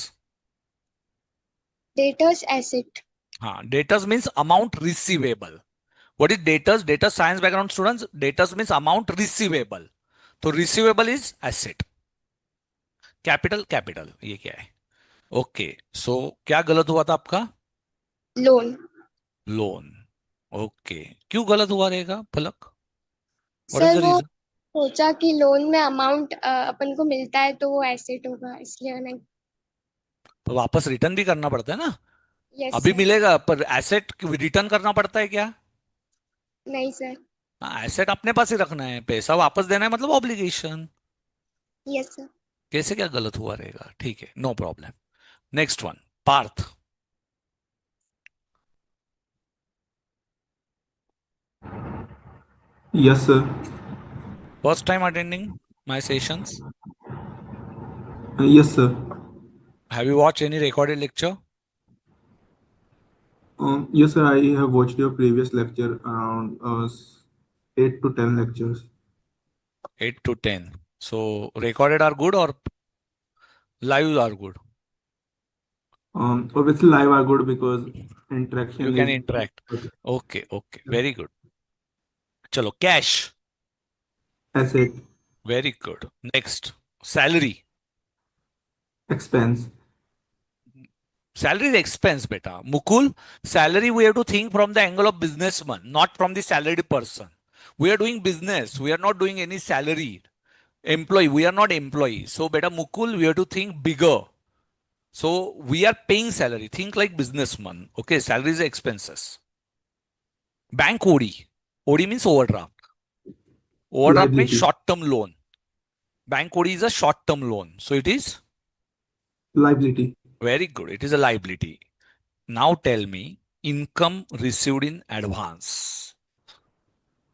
Debtors asset. हाँ, debtors means amount receivable. What is debtors? Debtors science background students, debtors means amount receivable. तो receivable is asset. Capital, capital ये क्या है? ओके. सो क्या गलत हुआ था आपका? Loan. लोन. ओके. क्यों गलत हुआ रहेगा पलक? व्हाट इज सर द वो रीजन? सोचा कि लोन में अमाउंट अपन को मिलता है तो वो एसेट होगा इसलिए मैंने. तो वापस रिटर्न भी करना पड़ता है ना. यस अभी सर. मिलेगा पर एसेट रिटर्न करना पड़ता है क्या? नहीं सर. हाँ, एसेट अपने पास ही रखना है. पैसा वापस देना है मतलब ऑब्लिगेशन. Yes sir. कैसे क्या गलत हुआ रहेगा? ठीक है, no problem. Next one, Parth. Yes, sir. First time attending my sessions. Yes, sir. Have you watch any recorded lecture? Yes, sir. I have watched your previous lecture around 8 to 10 lectures. 8 to 10. So recorded are good or live are good? Obviously, live are good because You interaction can is interact. okay. Okay, okay. Very good. Chalo, cash. Asset, Very good. Next, salary. expense, Salary is expense, beta. Mukul, salary we have to think from the angle of businessman, not from the salaried person. We are doing business. We are not doing any salary. Employee. We are not employee. So, beta Mukul, we have to think bigger. So, we are paying salary. Think like businessman. Okay, salary is expenses. Bank OD. OD means overdraft. Overdraft means liability, short-term loan. Bank OD is a short-term loan. So, it is liability, very good. It is a liability. Now tell me, income received in advance.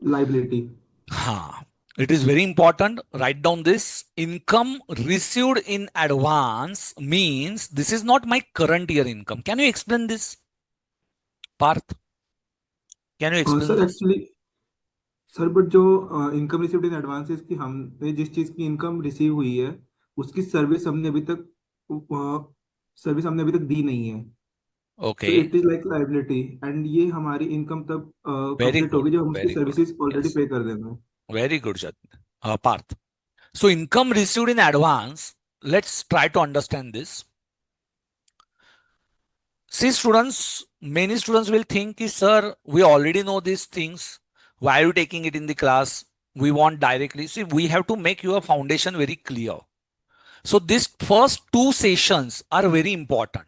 liability, Ha. It is very important. Write down this. Income received in advance means this is not my current year income. Can you explain this, Parth? Can you explain sir this? Actually sir but जो income received in advances की हमने जिस चीज की income receive हुई है उसकी service हमने अभी तक दी नहीं है. सो Okay. It is like liability and ये हमारी इनकम तब Very कंप्लीट good. होगी जब हम उसकी Very good. Services already Yes. पे कर देंगे. Very good, Parth. So income received in advance. Let's try to understand this. See, students, many students will think, sir, we already know these things. Why are you taking it in the class? We want directly. See, we have to make your foundation very clear. So these first two sessions are very important.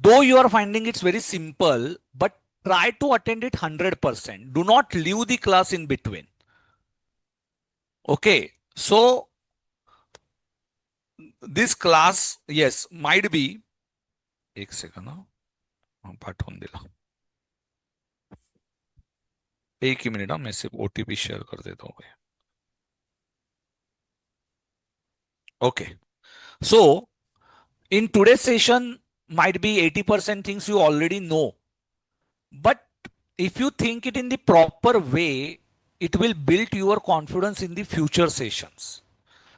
Though you are finding it's very simple, but try to attend it 100%. Do not leave the class in between. Okay. So this class, yes, might be. एक second पाठवून दिला एक ही minute मैं सिर्फ OTP share कर देता हूँ okay so in today's session might be 80% things you already know, but if you think it in the proper way, it will build your confidence in the future sessions.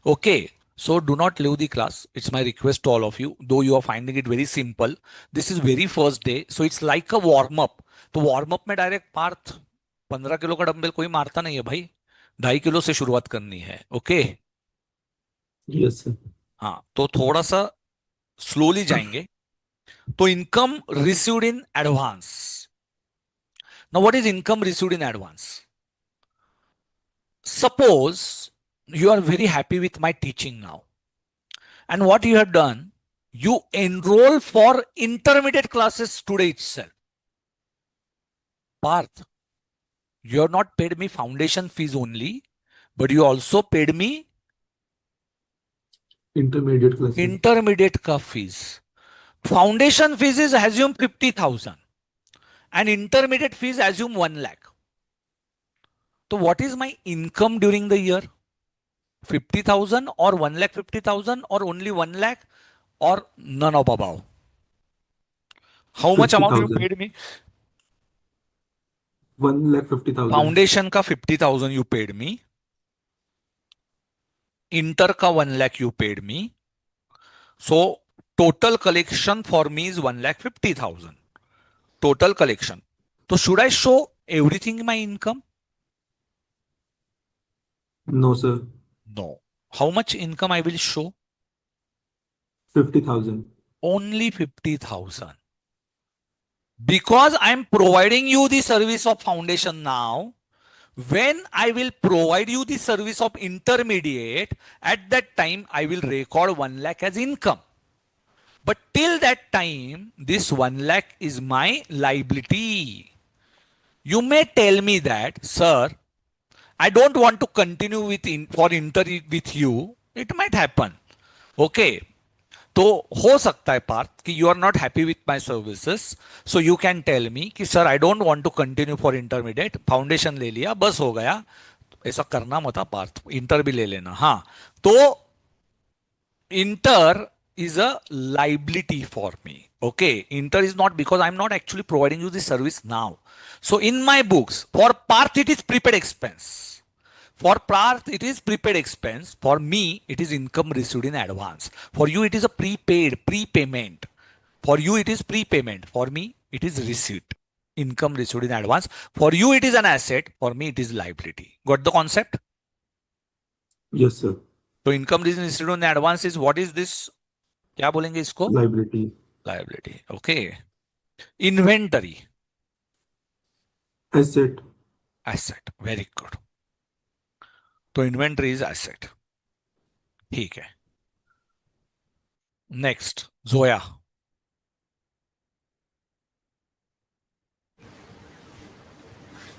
Okay, so do not leave the class. It's my request to all of you, though you are finding it very simple. This is very first day, so it's like a warm up. तो warm up में direct Partha 15 kilo का dumbbell कोई मारता नहीं है भाई 2.5 kilo से शुरुआत करनी है ओके यस सर. हाँ तो थोड़ा सा स्लोली जाएंगे तो income received in advance now what is income received in advance suppose you are very happy with my teaching now and what you have done you enroll for intermediate classes today itself Parth you have not paid me foundation fees only but you also paid me intermediate classes. intermediate ka fees foundation fees is assume 50,000 and intermediate fees assume 1 lakh so what is my income during the year 50,000 or 1,50,000 or only 1 lakh or none of above how much amount you 50,000. paid me 1,50,000. foundation ka 50,000 you paid me inter ka 1 lakh you paid me so total collection for me is 1,50,000 total collection so should I show everything in my income no sir. no how much income I will show 50,000. only 50,000 because I am providing you the service of foundation now when I will provide you the service of intermediate at that time I will record 1 lakh as income but till that time this 1 lakh is my liability you may tell me that sir I don't want to continue with for inter with you it might happen okay तो हो सकता है पार्थ कि you are not happy with my services so you can tell me कि sir I don't want to continue for intermediate foundation ले लिया बस हो गया ऐसा करना मत पार्थ इंटर भी ले लेना हाँ तो inter is a liability for me okay inter is not because I'm not actually providing you the service now so in my books for Parth it is prepaid expense for Parth it is prepaid expense for me it is income received in advance for you it is a prepayment For you, it is prepayment. For me, it is receipt. Income received in advance. For you, it is an asset. For me, it is liability. Got the concept? Yes, sir. So income received in advance is what is this? क्या बोलेंगे इसको? Liability. Liability. Okay. Inventory. Asset. Asset. Very good. तो inventory is asset. ठीक है. Next Zoya.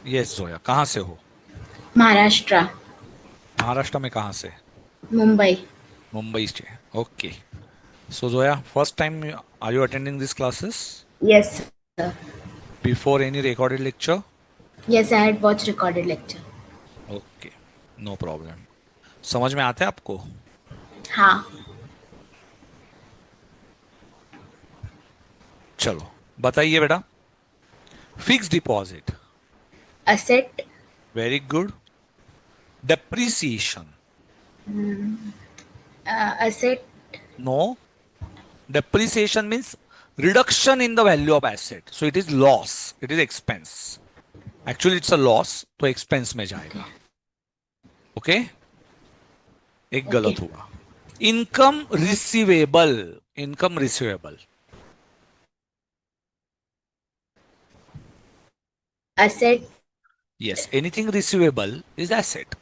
Yes Zoya, कहां से हो? महाराष्ट्र. महाराष्ट्र में कहां से? मुंबई. मुंबई से. Okay. So Zoya, first time are you attending this classes? Yes, sir. Before any recorded lecture? Yes, I had watched recorded lecture. Okay, no problem. समझ में आता है आपको? हाँ. चलो बताइए बेटा. Fix deposit. Asset. Very good. Depreciation. Asset. No. Depreciation means reduction in the value of asset. So it is loss. It is expense. Actually, it's a loss. तो expense में जाएगा. Okay? एक गलत हुआ. Income receivable. Income receivable. Asset. Yes. Anything receivable is asset.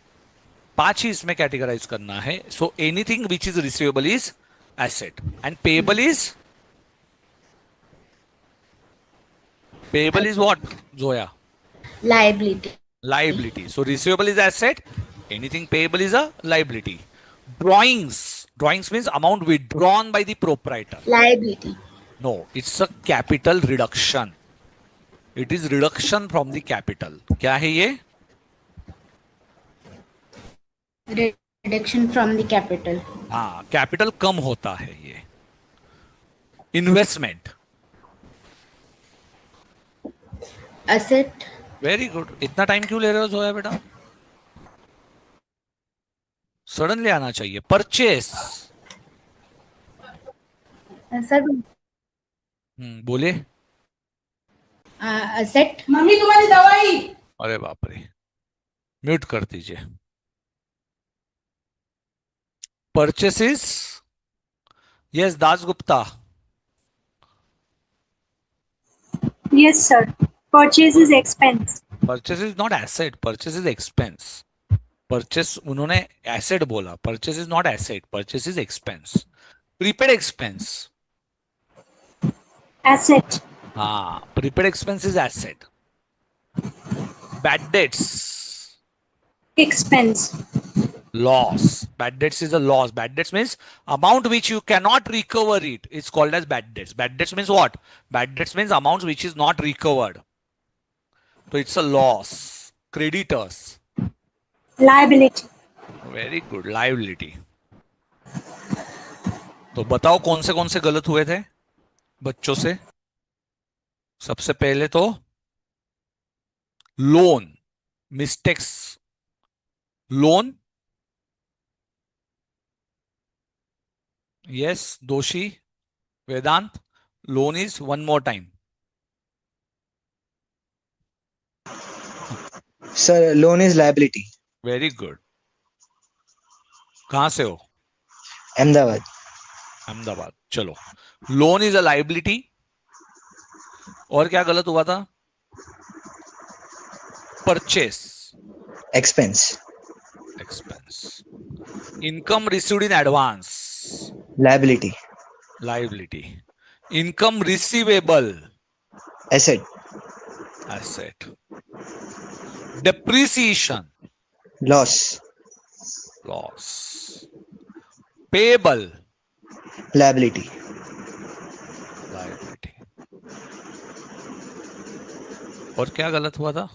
5 ही इसमें categorise करना है. So anything which is receivable is asset. And payable is? Payable is what, Zoya? Liability. Liability. So receivable is asset. Anything payable is a liability. Drawings. Drawings means amount withdrawn by the proprietor. Liability. No, it's a capital reduction. It is reduction from the capital. क्या है ये? Reduction from the capital. हाँ, capital कम होता है ये. Investment. Asset. Very good. इतना time क्यों ले रहे हो जोया बेटा? सडनली आना चाहिए. परचेस. Sir. बोले. Asset. मम्मी तुम्हारी दवाई. अरे बाप रे, म्यूट कर दीजिए. Purchases. Yes Das Gupta. Yes, sir. Purchase is expense. Purchase is not asset. Purchase is expense. Purchase उन्होंने एसेट बोला. Purchase is not asset. Purchase is expense. Prepaid expense. Asset. हाँ, prepaid expense is asset. Bad debts. Expense. Loss. Bad debts is a loss. Bad debts means amount which you cannot recover it. It's called as bad debts. Bad debts means what? Bad debts means amounts which is not recovered. So it's a loss. Creditors. Liability. Very good. Liability. तो बताओ कौन से गलत हुए थे बच्चों से? सबसे पहले तो loan. Mistakes. Loan. Yes, Doshi, Vedant. Loan is one more time. Sir, loan is liability. Very good. कहां से हो? Ahmedabad. अहमदाबाद. चलो. Loan is a liability. और क्या गलत हुआ था? Purchase. Expense. Expense. Income received in advance. Liability. Liability. Income receivable. Asset. Asset. Depreciation. Loss. Loss. Payable. Liability. Liability. और क्या गलत हुआ था?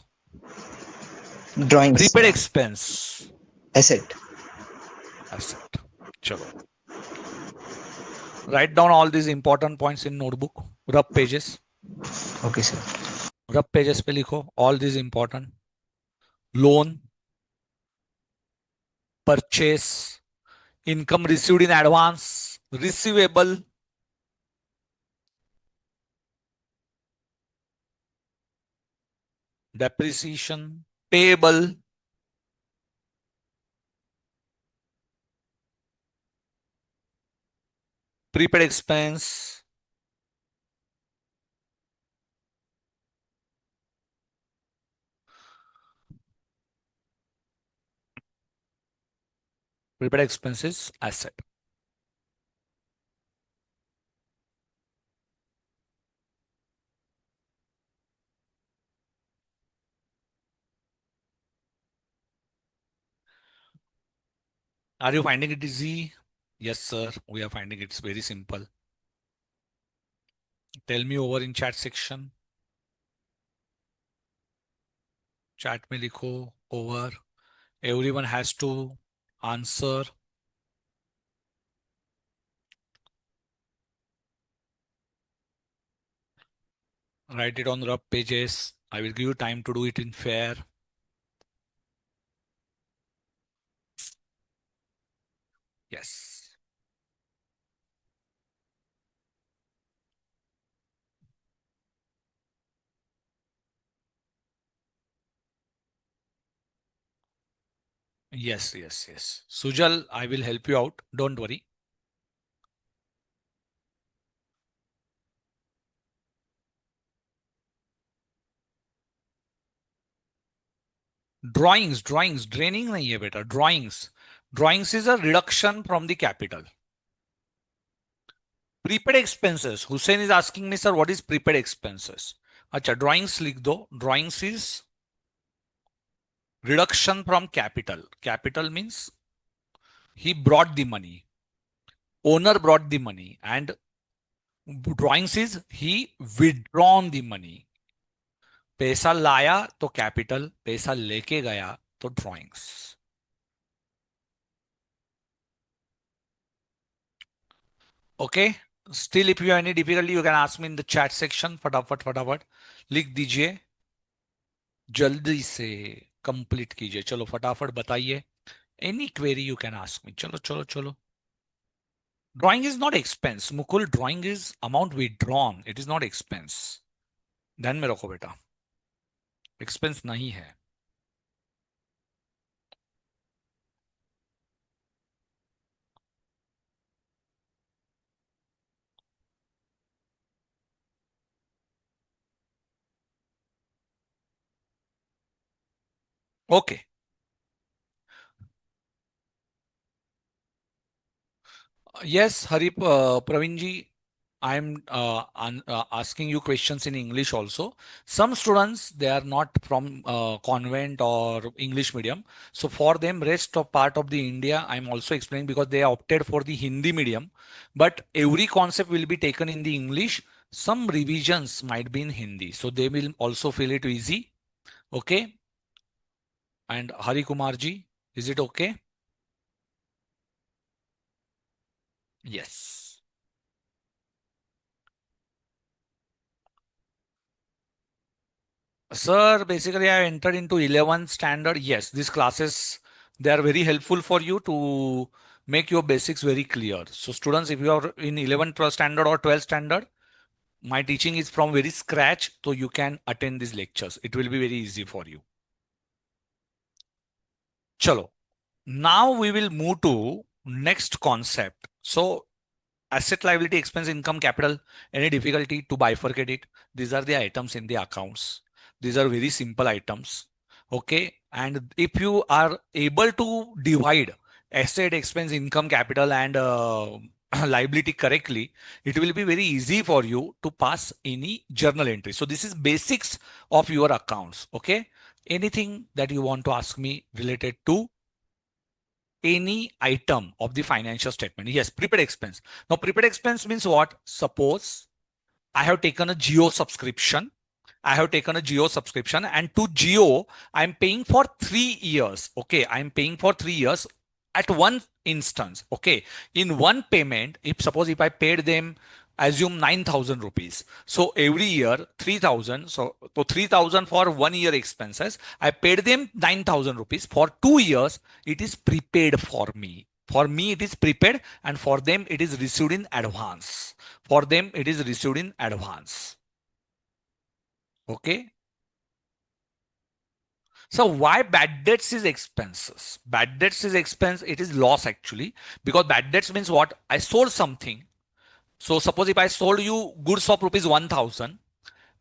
Drawings. Prepaid expense. Asset. Asset. चलो. Write down all these important points in notebook. Rough pages. Okay, sir. Rough pages पे लिखो. All these important. Loan. Purchase. Income received in advance. Receivable. depreciation, payable, prepaid expense, prepaid expenses, asset. Are you finding it easy? Yes, sir. We are finding it's very simple. Tell me over in chat section. Chat में लिखो over. Everyone has to answer. Write it on rough pages. I will give you time to do it in fair. Yes. Yes, yes, yes. Sujal, I will help you out. Don't worry. Drawings, draining nahi hai beta. Drawings is a reduction from the capital. Prepaid expenses. Hussein is asking me, sir, what is prepaid expenses? Acha, drawings लिख दो. Drawings is reduction from capital. Capital means he brought the money. Owner brought the money, and drawings is he withdrawn the money. पैसा लाया तो capital, पैसा लेके गया तो drawings. Okay. Still, if you have any difficulty, you can ask me in the chat section. फटाफट लिख दीजिए, जल्दी से कंप्लीट कीजिए. चलो फटाफट बताइए. Any query you can ask me. चलो. Drawing is not expense. Mukul, drawing is amount withdrawn. It is not expense. ध्यान में रखो बेटा, expense नहीं है. Okay. Yes, Praveen ji, I am asking you questions in English also. Some students, they are not from convent or English medium. So for them, rest of part of the India, I am also explaining because they opted for the Hindi medium. But every concept will be taken in the English. Some revisions might be in Hindi. So they will also feel it easy. Okay. And Hari Kumar ji, is it okay? Yes. Sir, basically I entered into 11th standard. Yes, these classes, they are very helpful for you to make your basics very clear. So students, if you are in 11th, 12th standard or 12th standard, my teaching is from very scratch, so you can attend these lectures. It will be very easy for you. Chalo. Now we will move to next concept. So asset, liability, expense, income, capital, any difficulty to bifurcate it? These are the items in the accounts. These are very simple items. Okay. And if you are able to divide asset, expense, income, capital, and liability correctly, it will be very easy for you to pass any journal entry. So this is basics of your accounts. Okay. Anything that you want to ask me related to any item of the financial statement? Yes, prepaid expense. Now, prepaid expense means what? Suppose I have taken a Geo subscription. And to Geo, I'm paying for 3 years. Okay, I'm paying for 3 years at one instance. Okay, in one payment, if I paid them, assume 9,000 rupees. So every year 3,000. So 3,000 for 1 year expenses. I paid them 9,000 rupees. For 2 years, it is prepaid for me. For me, it is prepaid, and for them, it is received in advance. Okay. So why bad debts is expenses? Bad debts is expense. It is loss actually, because bad debts means what? I sold something. So suppose if I sold you goods of rupees 1000,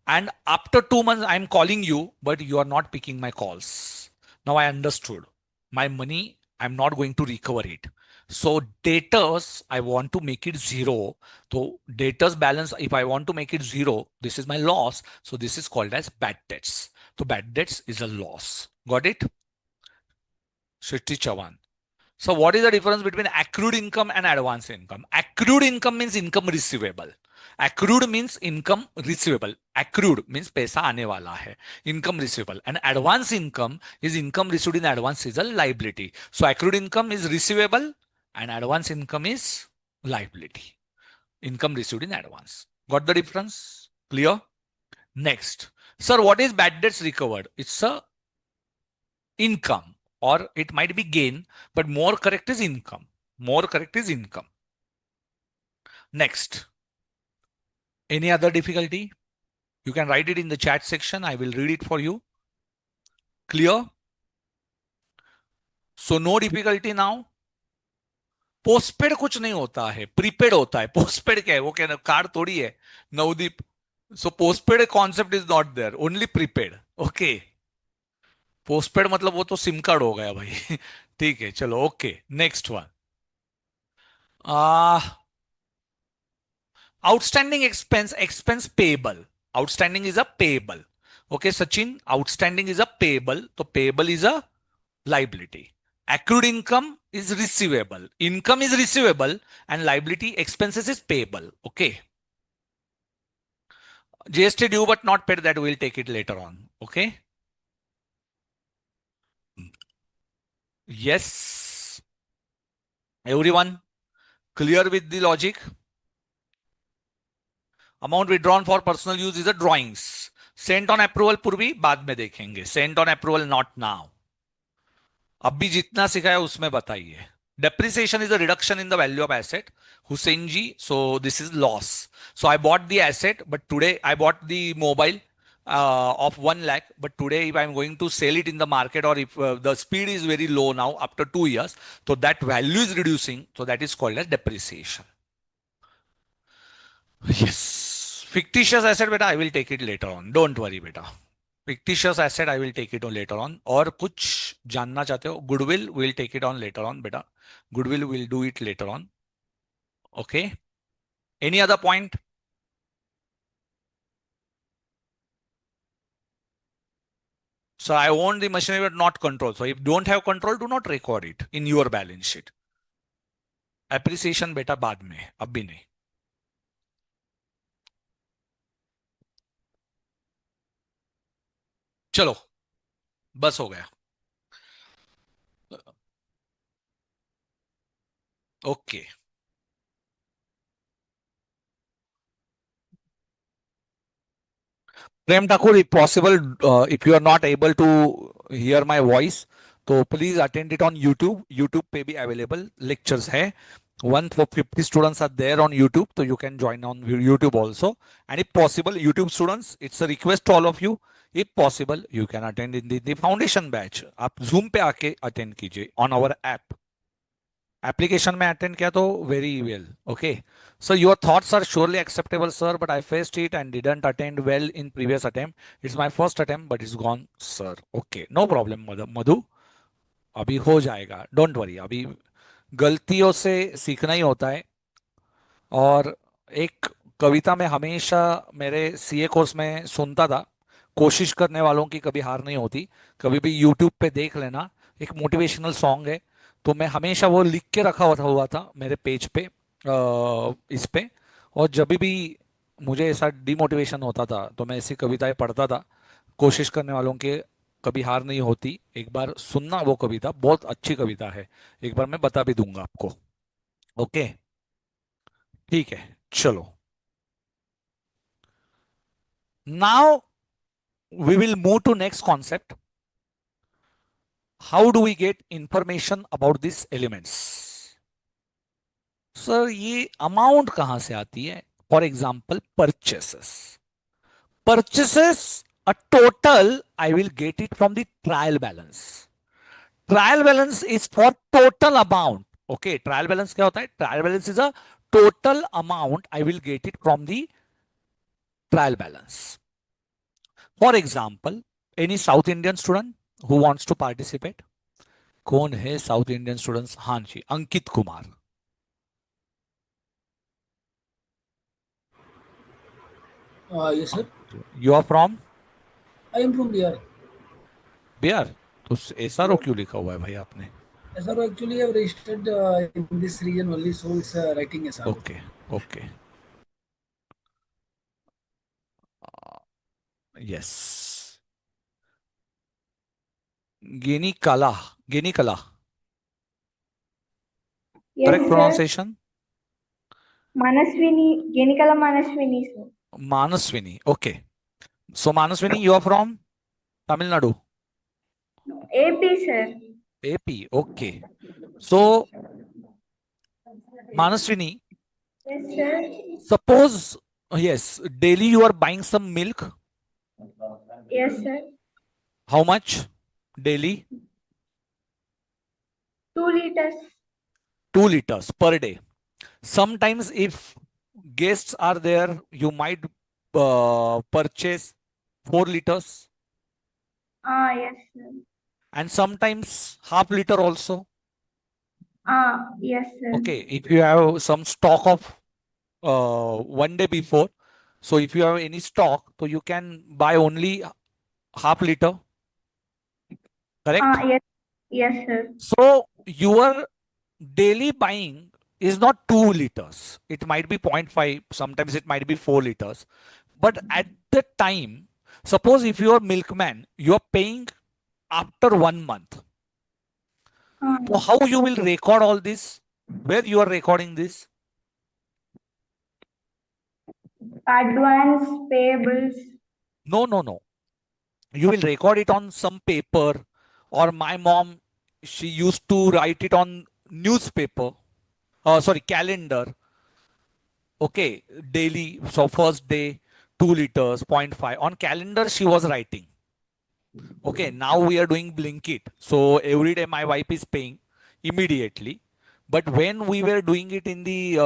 and after 2 months I'm calling you, but you are not picking my calls. Now I understood. My money, I'm not going to recover it. So debtors, I want to make it zero. So debtors balance, if I want to make it zero, this is my loss. So this is called as bad debts. So bad debts is a loss. Got it? Shriti Chavan. So what is the difference between accrued income and advance income? Accrued income means income receivable. Accrued means income receivable. Accrued means पैसा आने वाला है. Income receivable. And advance income is income received in advance is a liability. So accrued income is receivable and advance income is liability. Income received in advance. Got the difference? Clear? Next. Sir, what is bad debts recovered? It's a income, or it might be gain, but more correct is income. More correct is income. Next. Any other difficulty? You can write it in the chat section. I will read it for you. Clear? So no difficulty now. Postpaid कुछ नहीं होता है, prepaid होता है. Postpaid क्या है? वो क्या कार्ड थोड़ी है Navdeep. So postpaid concept is not there, only prepaid. Okay, postpaid मतलब वो तो सिम कार्ड हो गया भाई. ठीक है, चलो okay. Next one. Outstanding expense, expense payable. Outstanding is a payable. Okay, Sachin, outstanding is a payable. So payable is a liability. Accrued income is receivable. Income is receivable and liability expenses is payable. Okay. GST due but not paid, that we'll take it later on. Okay. Yes. Everyone clear with the logic? Amount withdrawn for personal use is a drawings. Saint on approval पूर्वी बाद में देखेंगे. Saint on approval not now. अभी जितना सिखाया उसमें बताइए. Depreciation is a reduction in the value of asset. Hussein ji, so this is loss. So I bought the asset, but today I bought the mobile of 1 lakh. But today, if I'm going to sell it in the market, or if the speed is very low now after 2 years, so that value is reducing. So that is called as depreciation. Yes. Fictitious asset, beta, I will take it later on. Don't worry, beta. Fictitious asset, I will take it on later on. और कुछ जानना चाहते हो? Goodwill, we'll take it on later on, beta. Goodwill, we'll do it later on. Okay. Any other point? So I own the machinery but not control. So if don't have control, do not record it in your balance sheet. Appreciation beta बाद में, अभी नहीं. चलो, बस हो गया. Okay. Prem Thakur, if possible, if you are not able to hear my voice, तो please attend it on YouTube. YouTube पे भी available lectures है. 150 students are there on YouTube, so you can join on YouTube also. And if possible, YouTube students, it's a request to all of you. If possible, you can attend in the foundation batch. आप Zoom पे आके attend कीजिए on our app. Application में attend किया तो very well. Okay. So your thoughts are surely acceptable, sir, but I faced it and didn't attend well in previous attempt. It's my first attempt, but it's gone, sir. Okay, no problem, Madhu. अभी हो जाएगा. Don't worry. अभी गलतियों से सीखना ही होता है. और एक कविता में हमेशा मेरे सीए कोर्स में सुनता था, कोशिश करने वालों की कभी हार नहीं होती. कभी भी यूट्यूब पे देख लेना, एक मोटिवेशनल सॉन्ग है. तो मैं हमेशा वो लिख के रखा हुआ था मेरे पेज पे, इस पे. और जब भी मुझे ऐसा डिमोटिवेशन होता था तो मैं ऐसी कविताएं पढ़ता था. कोशिश करने वालों के कभी हार नहीं होती. एक बार सुनना वो कविता, बहुत अच्छी कविता है. एक बार मैं बता भी दूंगा आपको. ओके, ठीक है, चलो. Now we will move to next concept. How do we get information about these elements? Sir ये अमाउंट कहां से आती है? For example purchases. Purchases a total, I will get it from the trial balance. Trial balance is for total amount. Okay, trial balance क्या होता है? Trial balance is a total amount. I will get it from the trial balance. For example, any South Indian student who wants to participate? कौन है South Indian students? हाँ जी, Ankit Kumar. Yes, sir. You are from I am from Bihar. Bihar? तो SRO क्यों लिखा हुआ है भाई आपने? SRO actually have registered in this region only, so it's writing SRO. Okay, okay. Yes. Genikala. Genikala. Yes, Correct sir. pronunciation? Manaswini, Genikala Manaswini, sir. Manaswini. Okay. So Manaswini, you are from Tamil Nadu. AP, sir. AP. Okay. So Manaswini, Yes, sir. suppose, yes, daily you are buying some milk. Yes, sir. How much daily? 2 liters. 2 liters per day. Sometimes if guests are there, you might purchase 4 liters. Yes, sir. And sometimes half liter also. Yes, sir. Okay, if you have some stock of one day before, so if you have any stock, so you can buy only half liter. Correct? Yes, yes, sir. So your daily buying is not 2 liters. It might be 0.5, sometimes it might be 4 liters. But at the time, suppose if you are milkman, you are paying after 1 month. So how you will record all this? Where you are recording this? Advance payables. No. You will record it on some paper, or my mom, she used to write it on newspaper. Sorry, calendar. Okay, daily. So first day, 2 liters, 0.5. On calendar, she was writing. Okay, now we are doing Blinkit. So every day my wife is paying immediately. But when we were doing it in the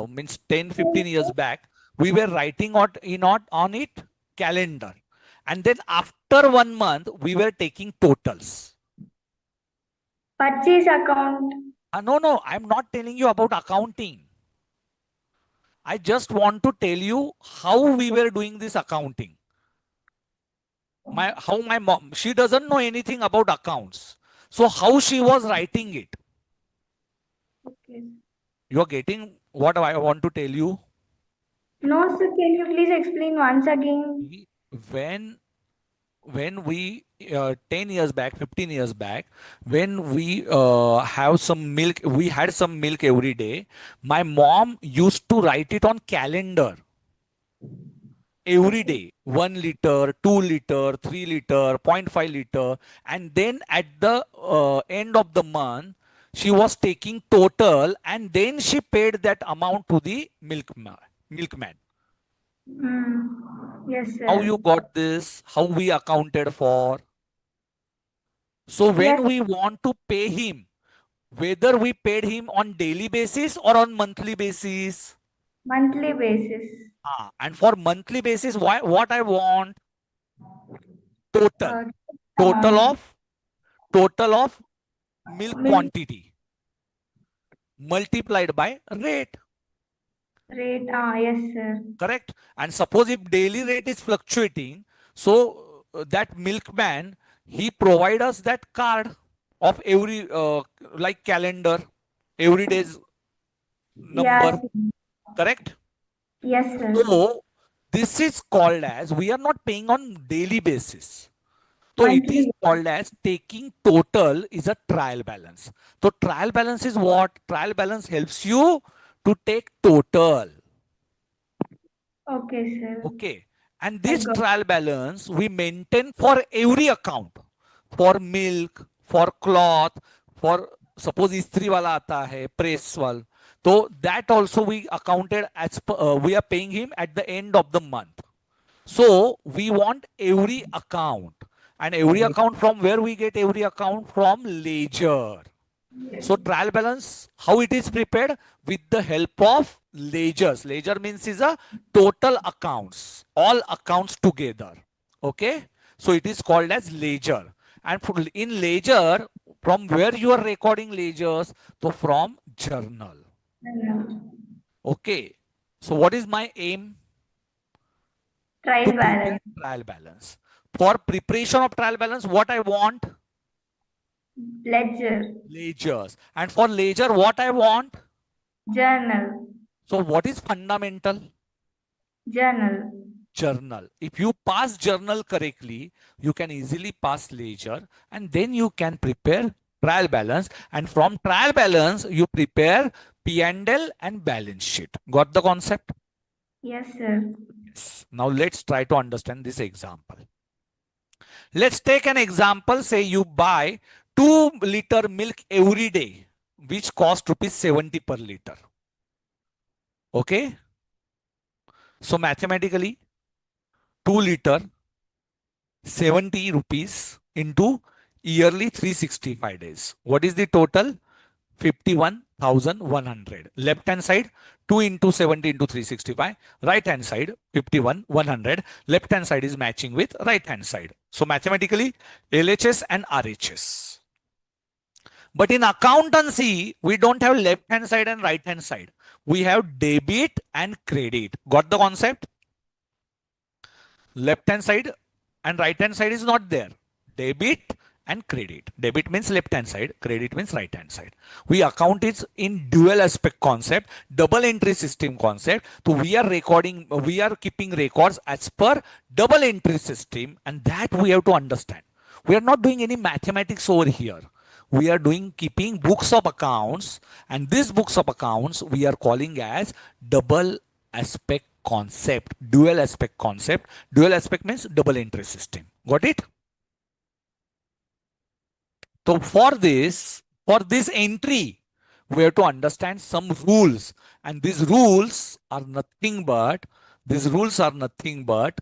means 10, 15 years back, we were writing on it calendar. And then after 1 month, we were taking totals. Purchase account. No, I'm not telling you about accounting. I just want to tell you how we were doing this accounting. How my mom, she doesn't know anything about accounts. So how she was writing it. Okay. You are getting what I want to tell you? No, sir. Can you please explain once again? When we 10 years back, 15 years back, when we have some milk, we had some milk every day. My mom used to write it on calendar. Every day, 1 liter, 2 liter, 3 liter, 0.5 liter. And then at the end of the month, she was taking total, and then she paid that amount to the milkman. Yes, sir. How you got this? How we accounted for? So when we want to pay him, whether we paid him on daily basis or on monthly basis? Monthly basis. And for monthly basis, what I want? Total. Total of milk quantity multiplied by rate. Rate, yes, sir. Correct. And suppose if daily rate is fluctuating, so that milkman, he provide us that card of every like calendar, every day's number. Yes. Correct. Yes, sir. So this is called as, we are not paying on daily basis. So it is called as taking total is a trial balance. So trial balance is what? Trial balance helps you to take total. Okay, sir. Okay. And this trial balance we maintain for every account. For milk, for cloth, for suppose istri wala aata hai, press wal. So that also we accounted as we are paying him at the end of the month. So we want every account, and every account, from where we get every account? From ledger. So trial balance, how it is prepared? With the help of ledgers. Ledger means is a total accounts, all accounts together. Okay. So it is called as ledger. And in ledger, from where you are recording ledgers? So from journal. Okay. So what is my aim? To Trial prepare balance. trial balance. For preparation of trial balance, what I want? Ledger. Ledgers. And for ledger, what I want? Journal. So what is fundamental? Journal. Journal. If you pass journal correctly, you can easily pass ledger, and then you can prepare trial balance. And from trial balance, you prepare P&L and balance sheet. Got the concept? Yes, sir. Yes. Now let's try to understand this example. Let's take an example. Say you buy 2 liter milk every day, which cost rupees 70 per liter. Okay. So mathematically, 2 liter 70 rupees into yearly 365 days. What is the total? 51,100. Left hand side 2 into 70 into 365. Right hand side 51,100. Left hand side is matching with right hand side. So mathematically LHS and RHS. But in accountancy, we don't have left hand side and right hand side. We have debit and credit. Got the concept? Left hand side and right hand side is not there. Debit and credit. Debit means left hand side, credit means right hand side. We account it in dual aspect concept, double entry system concept. So we are keeping records as per double entry system, and that we have to understand. We are not doing any mathematics over here. We are keeping books of accounts, and these books of accounts we are calling as double aspect concept, dual aspect concept. Dual aspect means double entry system. Got it? So for this entry, we have to understand some rules, and these rules are nothing but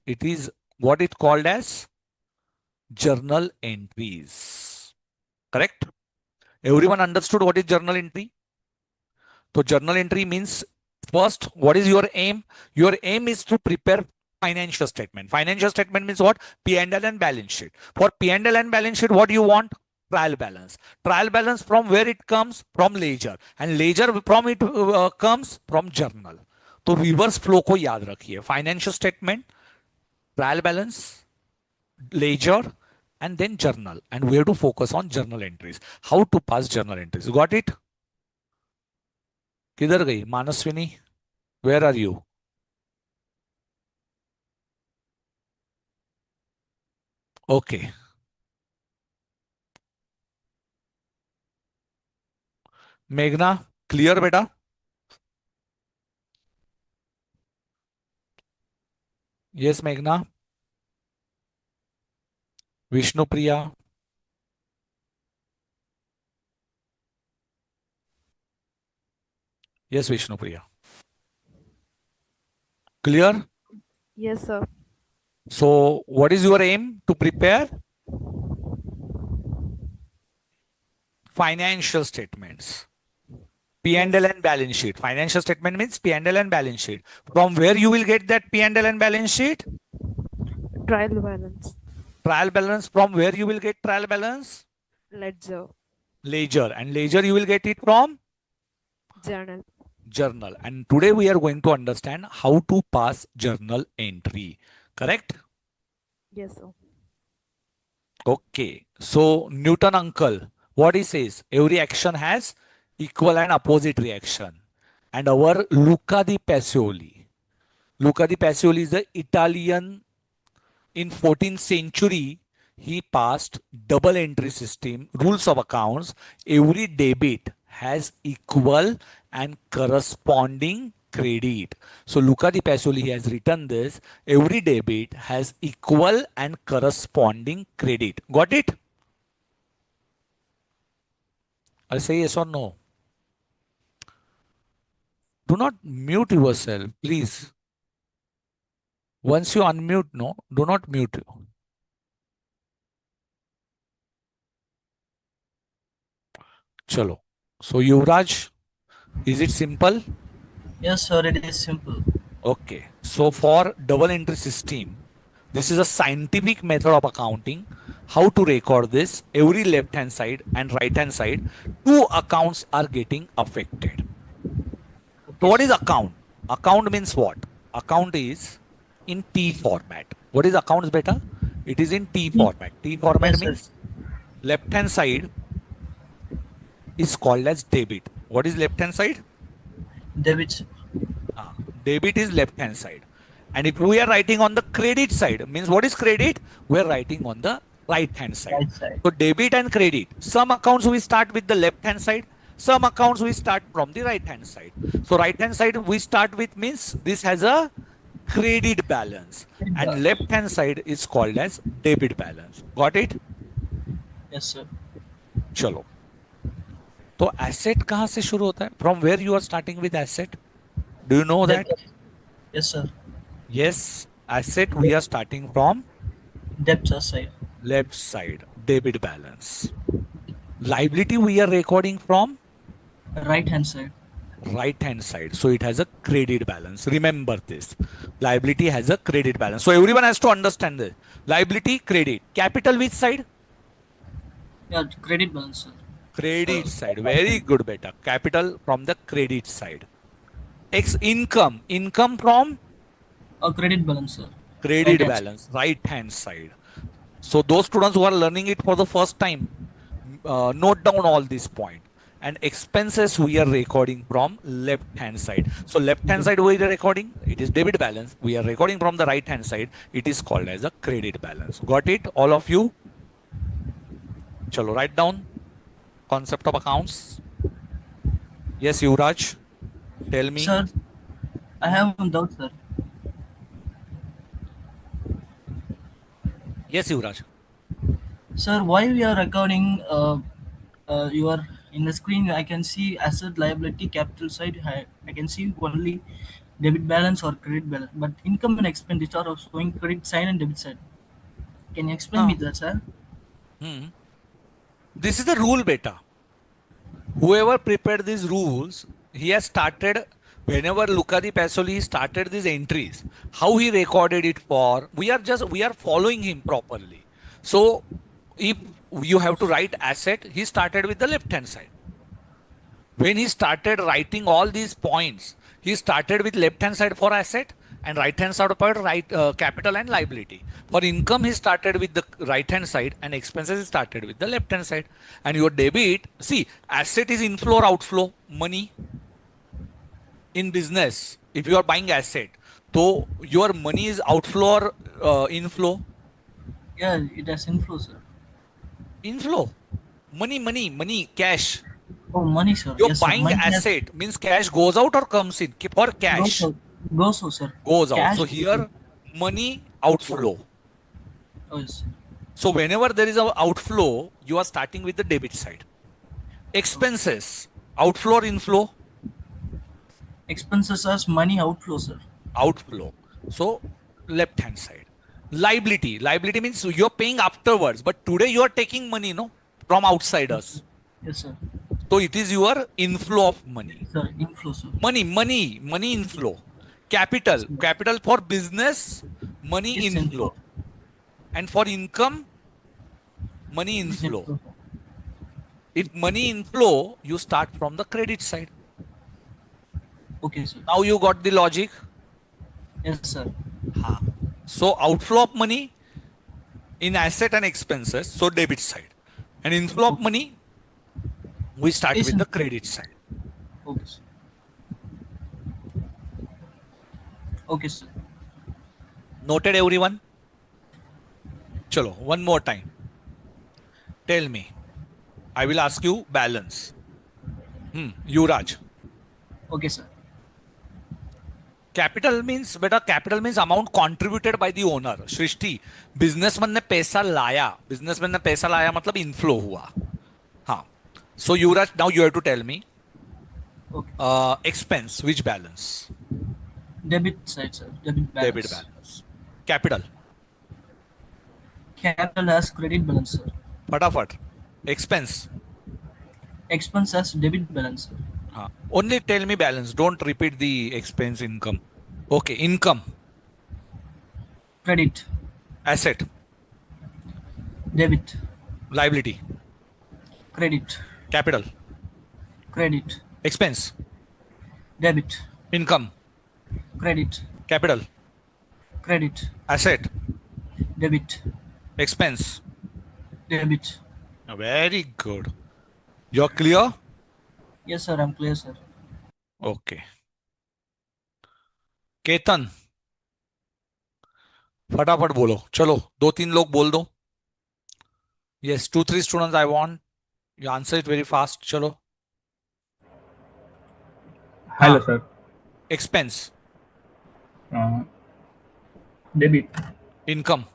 it is what it called as journal entries. Correct? Everyone understood what is journal entry? So journal entry means, first, what is your aim? Your aim is to prepare financial statement. Financial statement means what? P&L and balance sheet. For P&L and balance sheet, what do you want? Trial balance. Trial balance from where it comes? From ledger. And ledger from it comes from journal. तो reverse flow को याद रखिए. Financial statement, trial balance, ledger, and then journal. And we have to focus on journal entries. How to pass journal entries. Got it? किधर गई मानसविनी? Where are you? Okay. मेघना, clear बेटा? Yes, मेघना. Vishnupriya. Yes, Vishnupriya. Clear? Yes, sir. So, what is your aim? To prepare financial statements. P&L and balance sheet. Financial statement means P&L and balance sheet. From where you will get that P&L and balance sheet? Trial balance. Trial balance. From where you will get trial balance? Ledger. Ledger. And ledger you will get it from? Journal. Journal. And today we are going to understand how to pass journal entry. Correct? Yes, sir. Okay. So Newton uncle, what he says, every action has equal and opposite reaction. And our Luca di Pacioli. Luca di Pacioli is the Italian. In 14th century, he passed double entry system, rules of accounts. Every debit has equal and corresponding credit. So Luca di Pacioli has written this. Every debit has equal and corresponding credit. Got it? I'll say yes or no. Do not mute yourself, please. Once you unmute, no, do not mute. Chalo. So Yuvraj, is it simple? Yes, sir, it is simple. Okay. So for double entry system, this is a scientific method of accounting. How to record this? Every left hand side and right hand side, two accounts are getting affected. So Okay, what is sir. account? Account means what? Account is in T format. What is accounts beta? It is in T format. T format Yes, sir. means left hand side is called as debit. What is left hand side? Debit, sir. Debit is left hand side. And if we are writing on the credit side, means what is credit? We are writing on the right hand side. Right side. So debit and credit. Some accounts we start with the left hand side. Some accounts we start from the right hand side. So right hand side we start with means this has a credit balance. And left hand side is called as debit balance. Got it? Yes, sir. चलो तो asset कहां से शुरू होता है? From where you are starting with asset? Do you know that? Yes, sir. Yes, asset we are starting from Debtor side. left side, debit balance. Liability we are recording from Right hand side. right hand side. So it has a credit balance. Remember this. Liability has a credit balance. So everyone has to understand this. Liability, credit. Capital which side? Yeah, credit balance, sir. Credit side. Very good, beta. Capital from the credit side. X income. Income from Credit balance, sir. credit Right-hand balance. Right hand side. So those students who are learning it for the first time, note down all these points. And expenses we are recording from left hand side. So left hand side we are recording, it is debit balance. We are recording from the right hand side, it is called as a credit balance. Got it, all of you? Chalo, write down concept of accounts. Yes, Yuvraj, tell me. Sir, I have one doubt, sir. Yes, Yuvraj. Sir, why we are recording you are in the screen, I can see asset, liability, capital side. I can see only debit balance or credit balance, but income and expenditure are showing credit side and debit side. Can you explain me that, sir? This is the rule, beta. Whoever prepared these rules, he has started, whenever Luca di Pasoli started these entries, how he recorded it for, we are following him properly. So if you have to write asset, he started with the left hand side. When he started writing all these points, he started with left hand side for asset and right hand side for capital and liability. For income, he started with the right hand side and expenses he started with the left hand side. And your debit, see, asset is inflow or outflow, money. In business, if you are buying asset, so your money is outflow or inflow? Yeah, it has inflow, sir. Inflow. Money, cash. Oh, money, sir. You're Yes, sir. buying Money asset, means cash goes out or comes in? For cash. Goes out, sir. Goes out. Cash So here, money outflow. Oh, yes. So whenever there is an outflow, you are starting with the debit side. Expenses, outflow or inflow? Expenses as money outflow, sir. Outflow. So left hand side. Liability. Liability means you're paying afterwards, but today you are taking money, no, from outsiders. Yes, sir. So it is your inflow of money. Sir, inflow, sir. Money inflow. Capital for business, money It's inflow. And for income, money inflow. If money inflow, you start from the credit side. Okay, sir. Now you got the logic? Yes, sir. So outflow of money in asset and expenses, so debit side. And inflow of money, we start with the credit side. Okay, sir. Okay, sir. Noted, everyone? Chalo, one more time. Tell me. I will ask you balance. Yuvraj. Okay, sir. Capital means amount contributed by the owner. Shrishti, businessman ने पैसा लाया मतलब inflow हुआ. हाँ. So Yuvraj, now you have to tell me. Okay. Expense, which balance? Debit side, sir. Debit balance. Debit balance. Capital. Capital has credit balance, sir. फटाफट. Expense. Expense has debit balance, sir. हाँ. Only tell me balance. Don't repeat the expense income. Okay. Income. Credit. Asset. Debit. Liability. Credit. Capital. Credit. Expense. Debit. Income. Credit. Capital. Credit. Asset. Debit. Expense. Debit. Very good. You're clear? Yes, sir. I'm clear, sir. Okay. Ketan फटाफट बोलो. चलो 2-3 लोग बोल दो. Yes, 2-3 students I want. You answer it very fast. चलो. Hello, हाँ. sir. Expense. Debit, Income.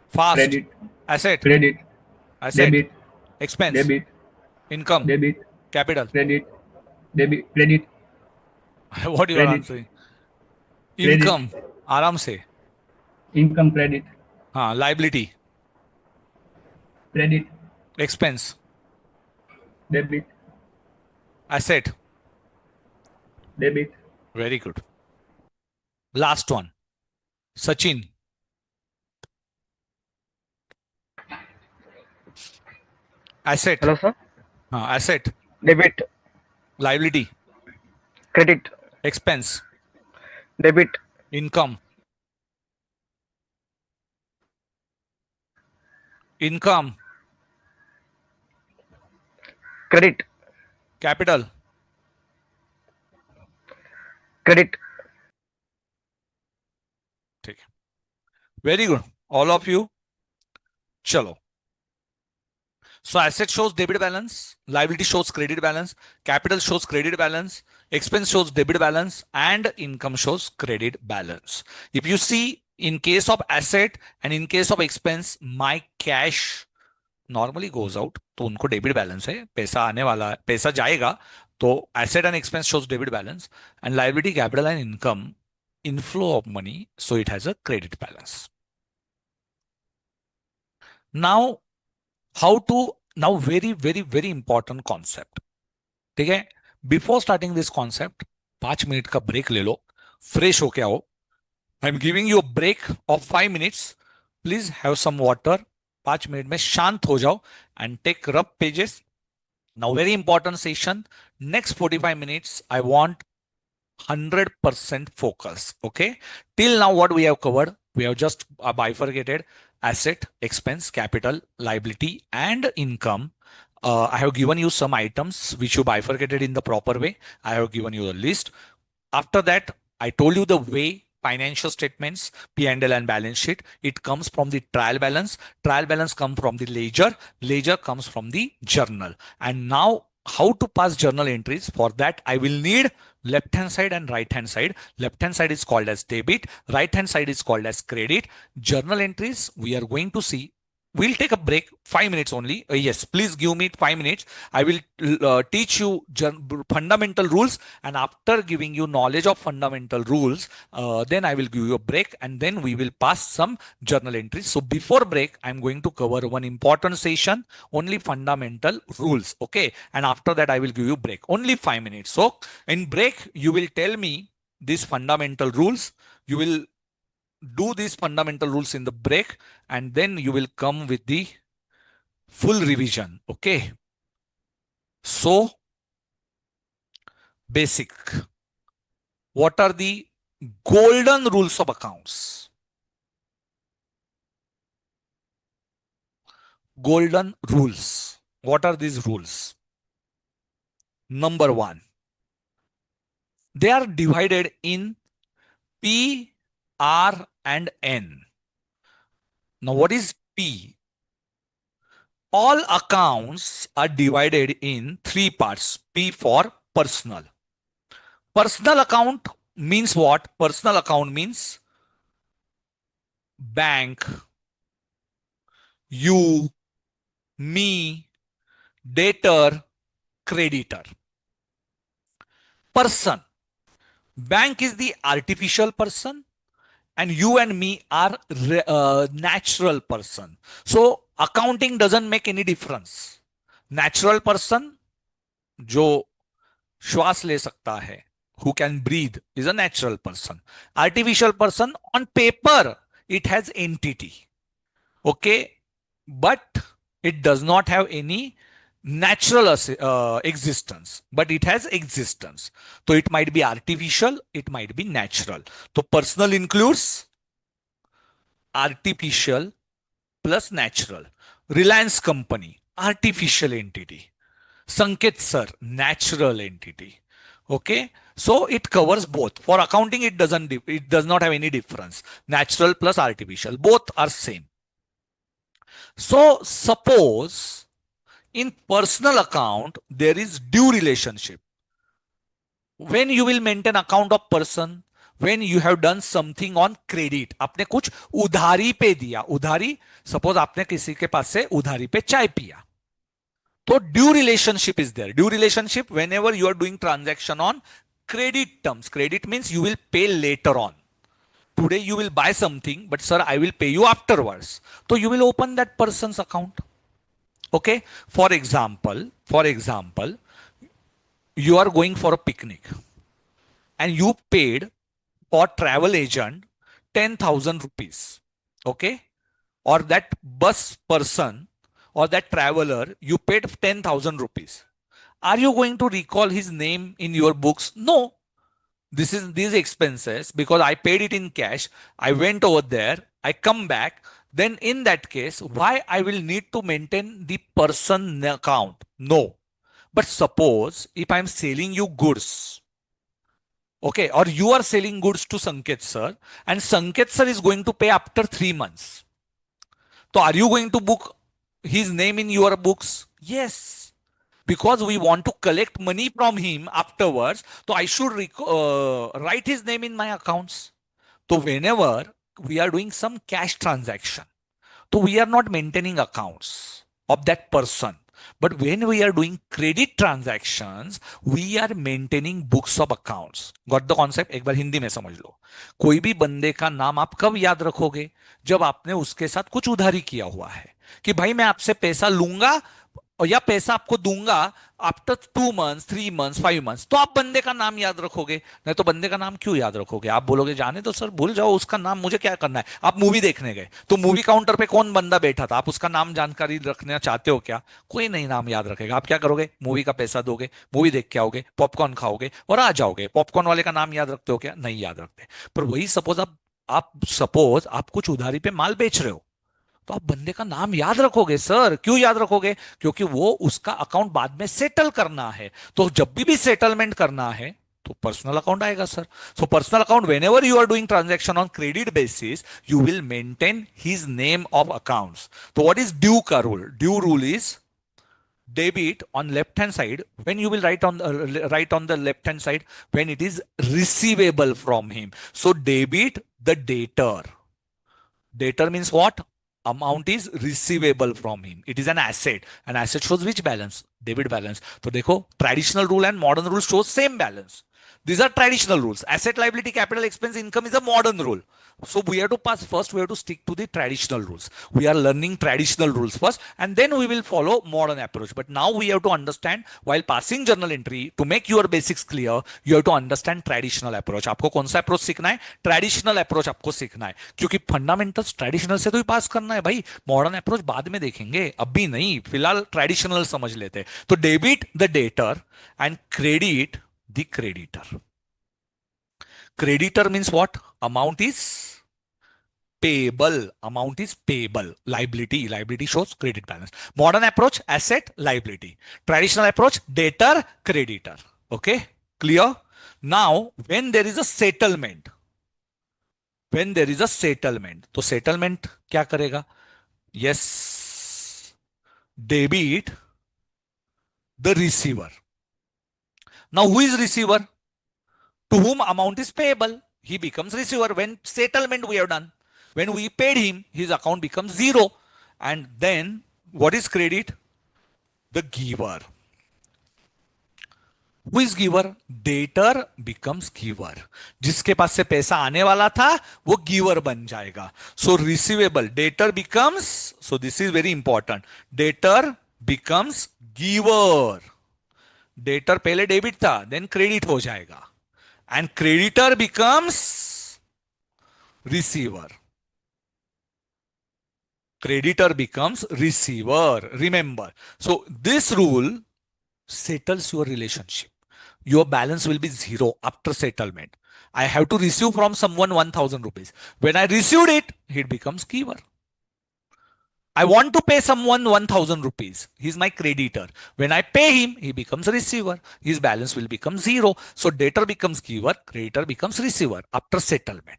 Fast. credit, Asset. credit, Asset. debit, Expense. debit, Income. debit, Capital. credit, debit, credit, What you are credit, answering? credit, Income. आराम से. income, credit, हाँ. Liability. credit, Expense. debit, Asset. debit, Very good. Last one. Sachin. Asset. Hello, sir. Asset. Debit, Liability. credit, Expense. debit, Income. Income. credit, Capital. credit. ठीक है. Very good. All of you. चलो. So asset shows debit balance, liability shows credit balance, capital shows credit balance, expense shows debit balance, and income shows credit balance. If you see in case of asset and in case of expense, my cash normally goes out. तो उनको debit balance है, पैसा आने वाला है, पैसा जाएगा. तो asset and expense shows debit balance, and liability, capital, and income inflow of money, so it has a credit balance. Now how to now very important concept. ठीक है. Before starting this concept 5 minute का break ले लो, fresh होके आओ. I am giving you a break of 5 minutes. Please have some water. 5 minute में शांत हो जाओ and take rough pages. Now very important session. Next 45 minutes I want 100% focus. Okay. Till now, what we have covered, we have just bifurcated asset, expense, capital, liability, and income. I have given you some items which you bifurcated in the proper way. I have given you a list. After that, I told you the way financial statements, P&L and balance sheet, it comes from the trial balance. Trial balance comes from the ledger. Ledger comes from the journal. And now how to pass journal entries? For that, I will need left hand side and right hand side. Left hand side is called as debit. Right hand side is called as credit. Journal entries, we are going to see. We'll take a break, 5 minutes only. Yes, please give me 5 minutes. I will teach you fundamental rules, and after giving you knowledge of fundamental rules, then I will give you a break, and then we will pass some journal entries. So before break, I'm going to cover one important session, only fundamental rules. Okay. And after that, I will give you break, only 5 minutes. So in break, you will tell me these fundamental rules. You will do these fundamental rules in the break, and then you will come with the full revision. Okay. So basic. What are the golden rules of accounts? Golden rules. What are these rules? Number one, they are divided in P, R, and N. Now, what is P? All accounts are divided in 3 parts. P for personal. Personal account means what? Personal account means bank, you, me, debtor, creditor. Person. Bank is the artificial person and you and me are natural person. So accounting doesn't make any difference. Natural person जो श्वास ले सकता है, who can breathe, is a natural person. Artificial person, on paper it has entity, okay, but it does not have any natural existence, but it has existence. So it might be artificial, it might be natural. So personal includes artificial plus natural. Reliance company, artificial entity. Sanket sir, natural entity. Okay, so it covers both. For accounting, it does not have any difference. Natural plus artificial, both are same. So suppose in personal account there is due relationship. When you will maintain account of person, when you have done something on credit, आपने कुछ उधारी पे दिया, उधारी, suppose आपने किसी के पास से उधारी पे चाय पिया, तो due relationship is there. Due relationship whenever you are doing transaction on credit terms. Credit means you will pay later on. Today you will buy something, but sir, I will pay you afterwards. So you will open that person's account. Okay. For example, you are going for a picnic and you paid for travel agent 10,000 rupees. Okay. Or that bus person or that traveler, you paid 10,000 rupees. Are you going to recall his name in your books? No. This is these expenses because I paid it in cash. I went over there. I come back. Then in that case, why I will need to maintain the person account? No. But suppose if I'm selling you goods, okay, or you are selling goods to Sanket sir, and Sanket sir is going to pay after 3 months. So are you going to book his name in your books? Yes. Because we want to collect money from him afterwards, so I should write his name in my accounts. So whenever we are doing some cash transaction, so we are not maintaining accounts of that person. But when we are doing credit transactions, we are maintaining books of accounts. Got the concept? एक बार हिंदी में समझ लो. कोई भी बंदे का नाम आप कब याद रखोगे? जब आपने उसके साथ कुछ उधारी किया हुआ है कि भाई मैं आपसे पैसा लूंगा और या पैसा आपको दूंगा आफ्टर 2 मंथ्स 3 मंथ्स 5 मंथ्स, तो आप बंदे का नाम याद रखोगे. नहीं तो बंदे का नाम क्यों याद रखोगे? आप बोलोगे जाने तो सर भूल जाओ उसका नाम, मुझे क्या करना है. आप मूवी देखने गए तो मूवी काउंटर पे कौन बंदा बैठा था, आप उसका नाम जानकारी रखना चाहते हो क्या? कोई नहीं नाम याद रखेगा. आप क्या करोगे? मूवी का पैसा दोगे, मूवी देख के आओगे, पॉपकॉर्न खाओगे और आ जाओगे. पॉपकॉर्न वाले का नाम याद रखते हो क्या? नहीं याद रखते. पर वही सपोज आप कुछ उधारी पे माल बेच रहे हो, तो आप बंदे का नाम याद रखोगे. सर क्यों याद रखोगे? क्योंकि वो उसका अकाउंट बाद में सेटल करना है. तो जब भी सेटलमेंट करना है तो पर्सनल अकाउंट आएगा sir. So personal account whenever you are doing transaction on credit basis, you will maintain his name of accounts. तो व्हाट इज ड्यू का rule? Due rule is debit on left hand side when you will write on the left hand side when it is receivable from him. So debit the debtor. Debtor means what? Amount is receivable from him. It is an asset. An asset shows which balance? Debit balance. तो देखो traditional rule and modern rule shows same balance. These are traditional rules. Asset, liability, capital, expense, income is a modern rule. So we have to pass first, we have to stick to the traditional rules. We are learning traditional rules first and then we will follow modern approach. But now we have to understand while passing journal entry, to make your basics clear, you have to understand traditional approach. आपको कौन सा approach सीखना है? Traditional approach आपको सीखना है. क्योंकि fundamentals traditional से तो ही पास करना है भाई. Modern approach बाद में देखेंगे, अभी नहीं. फिलहाल traditional समझ लेते. तो debit the debtor and credit the creditor. Creditor means what? Amount is payable. Amount is payable. Liability. Liability shows credit balance. Modern approach, asset, liability. Traditional approach, debtor, creditor. Okay? Clear? Now, when there is a settlement, तो settlement क्या करेगा? Yes, debit the receiver. Now, who is receiver? To whom amount is payable, he becomes receiver. When settlement we have done, when we paid him, his account becomes zero. And then what is credit? The giver. Who is giver? Debtor becomes giver. जिसके पास से पैसा आने वाला था वो giver बन जाएगा. So receivable, debtor becomes, so this is very important. Debtor becomes giver. Debtor पहले डेबिट था, देन क्रेडिट हो जाएगा. And creditor becomes receiver. Creditor becomes receiver. Remember. So this rule settles your relationship. Your balance will be zero after settlement. I have to receive from someone 1000 rupees. When I received it, he becomes giver. I want to pay someone 1000 rupees. He's my creditor. When I pay him, he becomes receiver. His balance will become zero. So debtor becomes giver, creditor becomes receiver after settlement.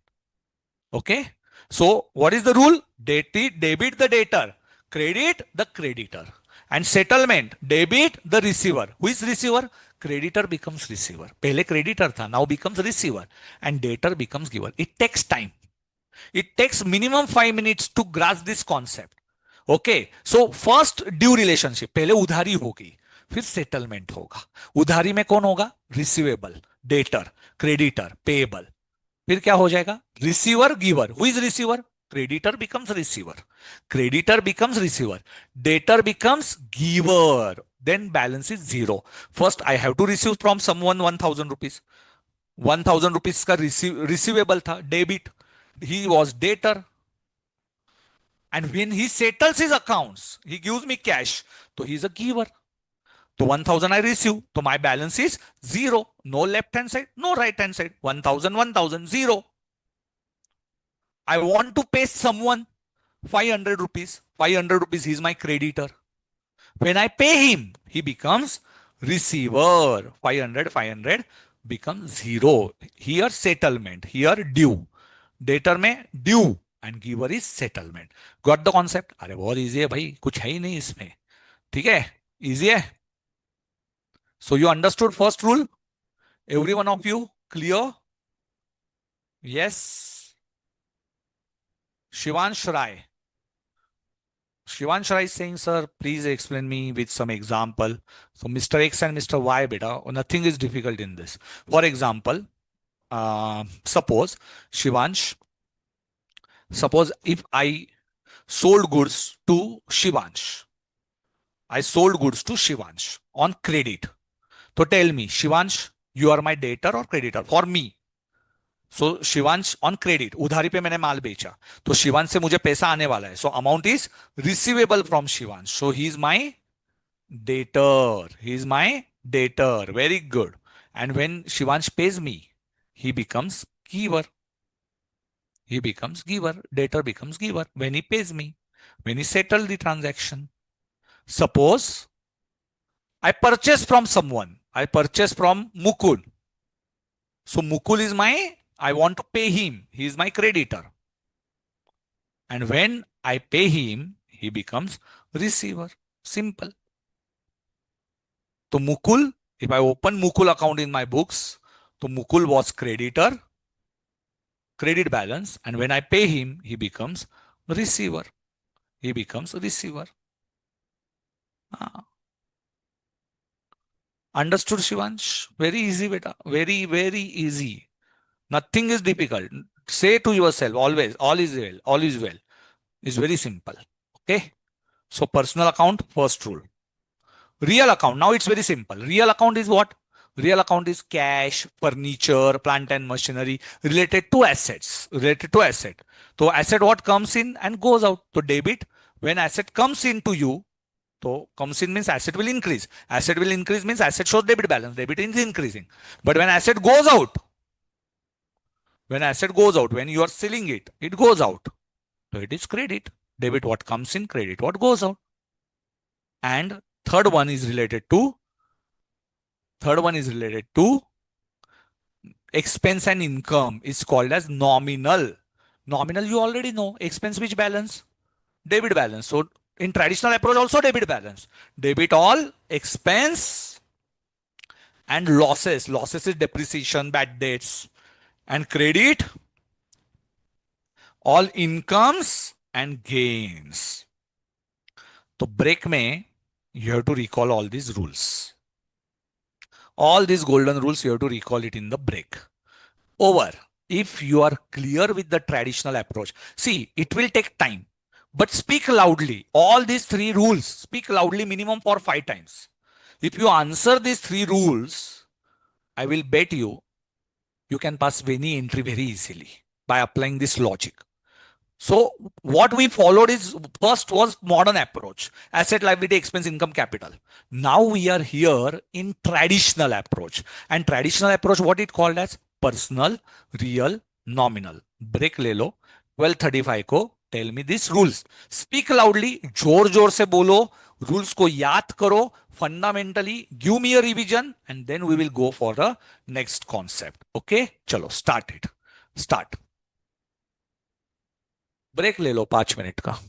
Okay. So what is the rule? Debit the debtor, credit the creditor. And settlement, debit the receiver. Who is receiver? Creditor becomes receiver. पहले creditor था, now becomes receiver. And debtor becomes giver. It takes time. It takes minimum 5 minutes to grasp this concept. Okay. So first due relationship, पहले उधारी होगी, फिर settlement होगा. उधारी में कौन होगा? Receivable, debtor, creditor, payable. फिर क्या हो जाएगा? Receiver giver. Who is receiver? Creditor becomes receiver, creditor becomes receiver, debtor becomes giver. Then balance is zero. First I have to receive from someone 1000 rupees. 1000 rupees का receivable था, debit. He was debtor. And when he settles his accounts, he gives me cash, तो he is a giver. तो 1000 I receive, तो my balance is zero. No left hand side, no right hand side. 1000, 1000, zero. I want to pay someone 500 rupees. 500 rupees, he is my creditor. When I pay him, he becomes receiver. 500, 500 becomes zero. Here settlement, here due. Debtor में due and giver is settlement. Got the concept? अरे बहुत easy है भाई, कुछ है ही नहीं इसमें. ठीक है, easy है. So you understood first rule? Every one of you clear? Yes. Shivansh Rai. Shivansh Rai is saying, sir, please explain me with some example. So Mr. X and Mr. Y, beta, nothing is difficult in this. For example, suppose Shivansh, suppose if I sold goods to Shivansh, I sold goods to Shivansh on credit. So tell me, Shivansh, you are my debtor or creditor for me? So Shivansh on credit, उधारी पे मैंने माल बेचा, तो शिवांश से मुझे पैसा आने वाला है. So amount is receivable from Shivansh. So he is my debtor. He is my debtor. Very good. And when Shivansh page me, he becomes giver. He becomes giver. Debtor becomes giver when he pays me, when he settled the transaction. Suppose I purchase from someone. I purchase from Mukul. So Mukul is my, I want to pay him. He is my creditor. And when I pay him, he becomes receiver. Simple. So Mukul, if I open Mukul account in my books, so Mukul was creditor, credit balance, and when I pay him, he becomes receiver. He becomes receiver. Understood, Shivansh? Very easy, beta. Very, very easy. Nothing is difficult. Say to yourself always, all is well, all is well. It's very simple. Okay. So personal account, first rule. Real account. Now it's very simple. Real account is what? Real account is cash, furniture, plant and machinery related to assets. Related to asset. So asset what comes in and goes out. So debit, when asset comes into you, so comes in means asset will increase. Asset will increase means asset shows debit balance. Debit is increasing. But when asset goes out, when asset goes out, when you are selling it, it goes out. So it is credit. Debit what comes in, credit what goes out. And third one is related to expense and income. Is called as nominal. Nominal you already know. Expense which balance? Debit balance. So in traditional approach also debit balance. Debit all expense and losses. Losses is depreciation, bad debts. And credit all incomes and gains. तो break में you have to recall all these rules. All these golden rules, you have to recall it in the break. Over. If you are clear with the traditional approach, see, it will take time, but speak loudly. All these three rules, speak loudly minimum for 5 times. If you answer these three rules, I will bet you, you can pass any entry very easily by applying this logic. So what we followed is first was modern approach, asset, liability, expense, income, capital. Now we are here in traditional approach, and traditional approach, what it called as personal, real, nominal. Break ले लो 1235 को. Tell me these rules. Speak loudly, जोर जोर से बोलो, rules को याद करो, fundamentally give me a revision, and then we will go for the next concept. Okay, चलो start it. Start. ब्रेक ले लो 5 मिनट का.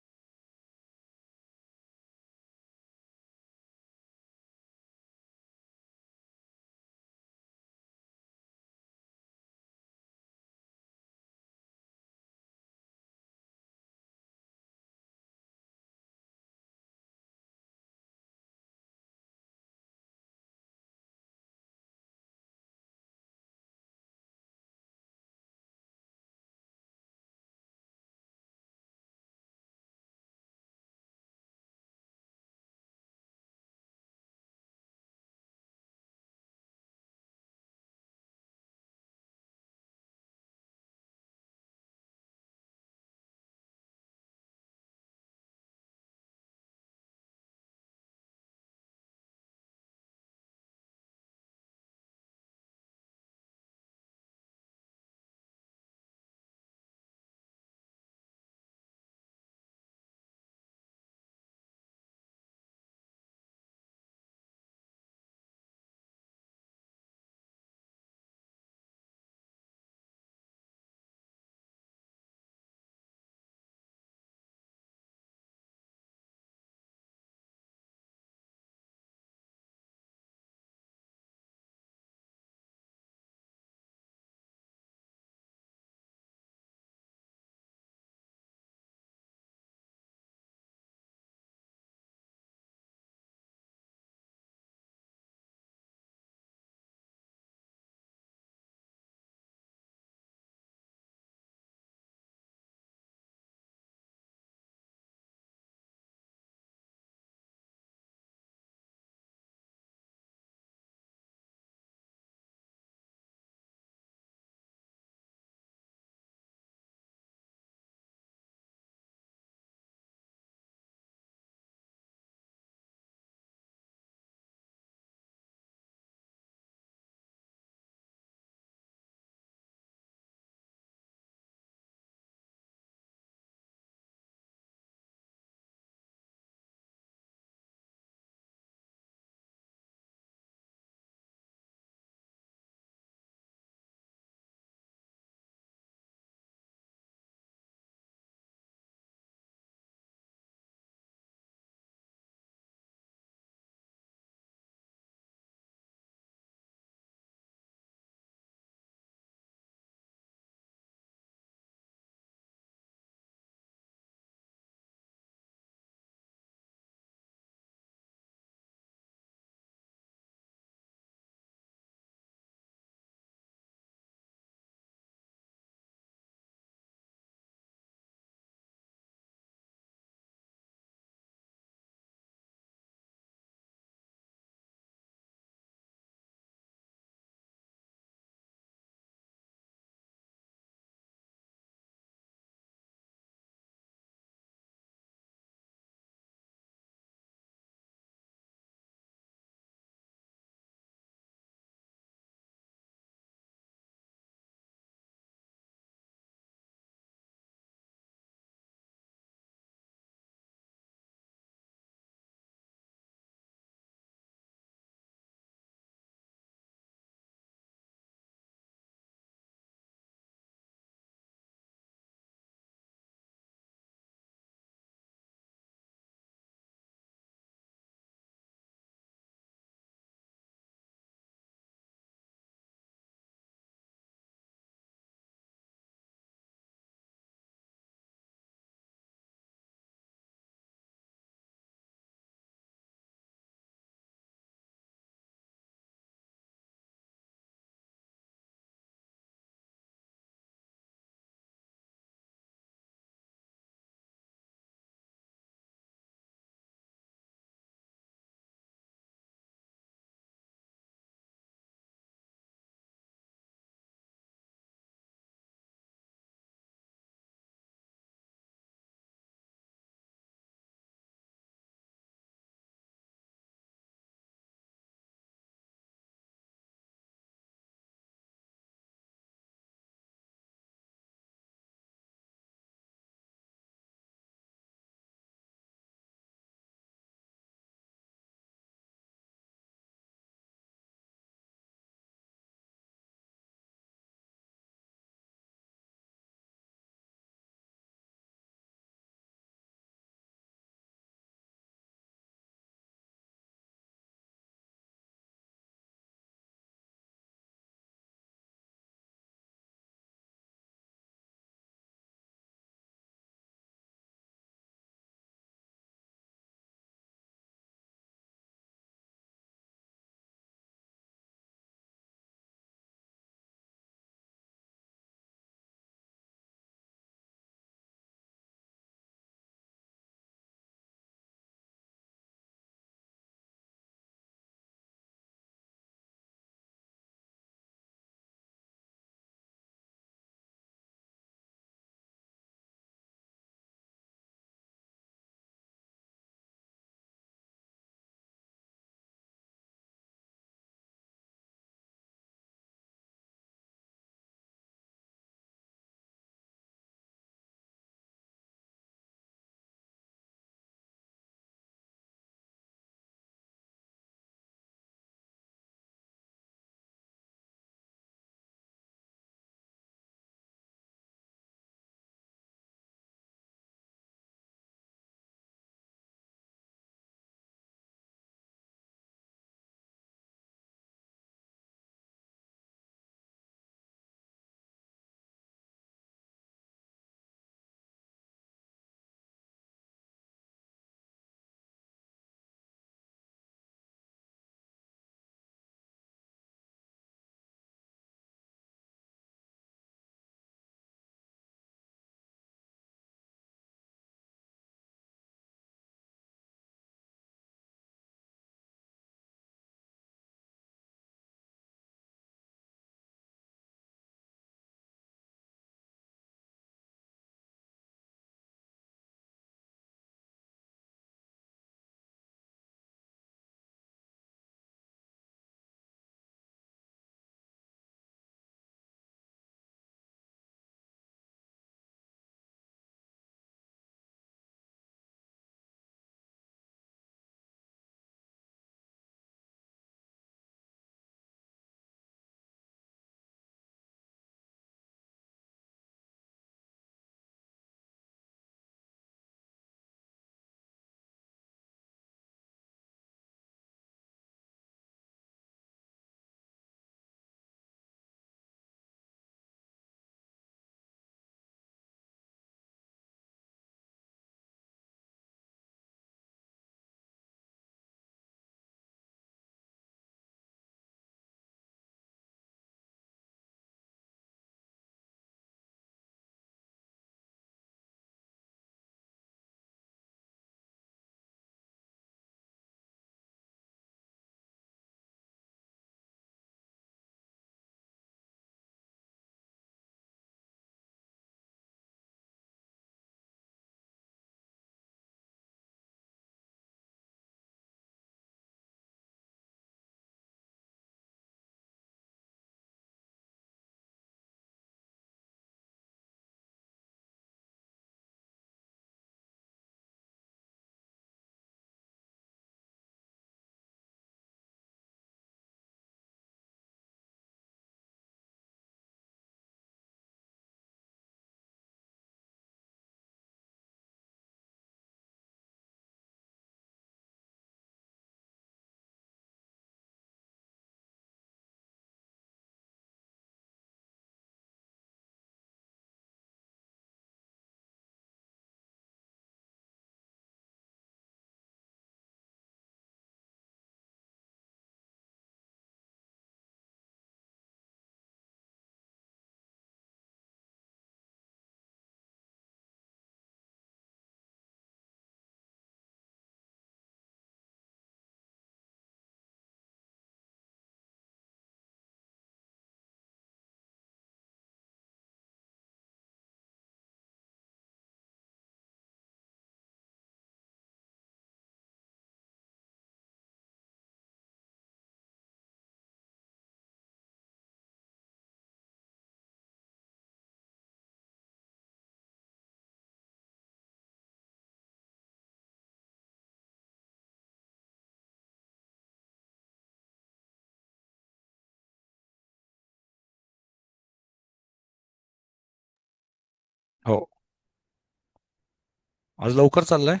आज लवकर चाललंय.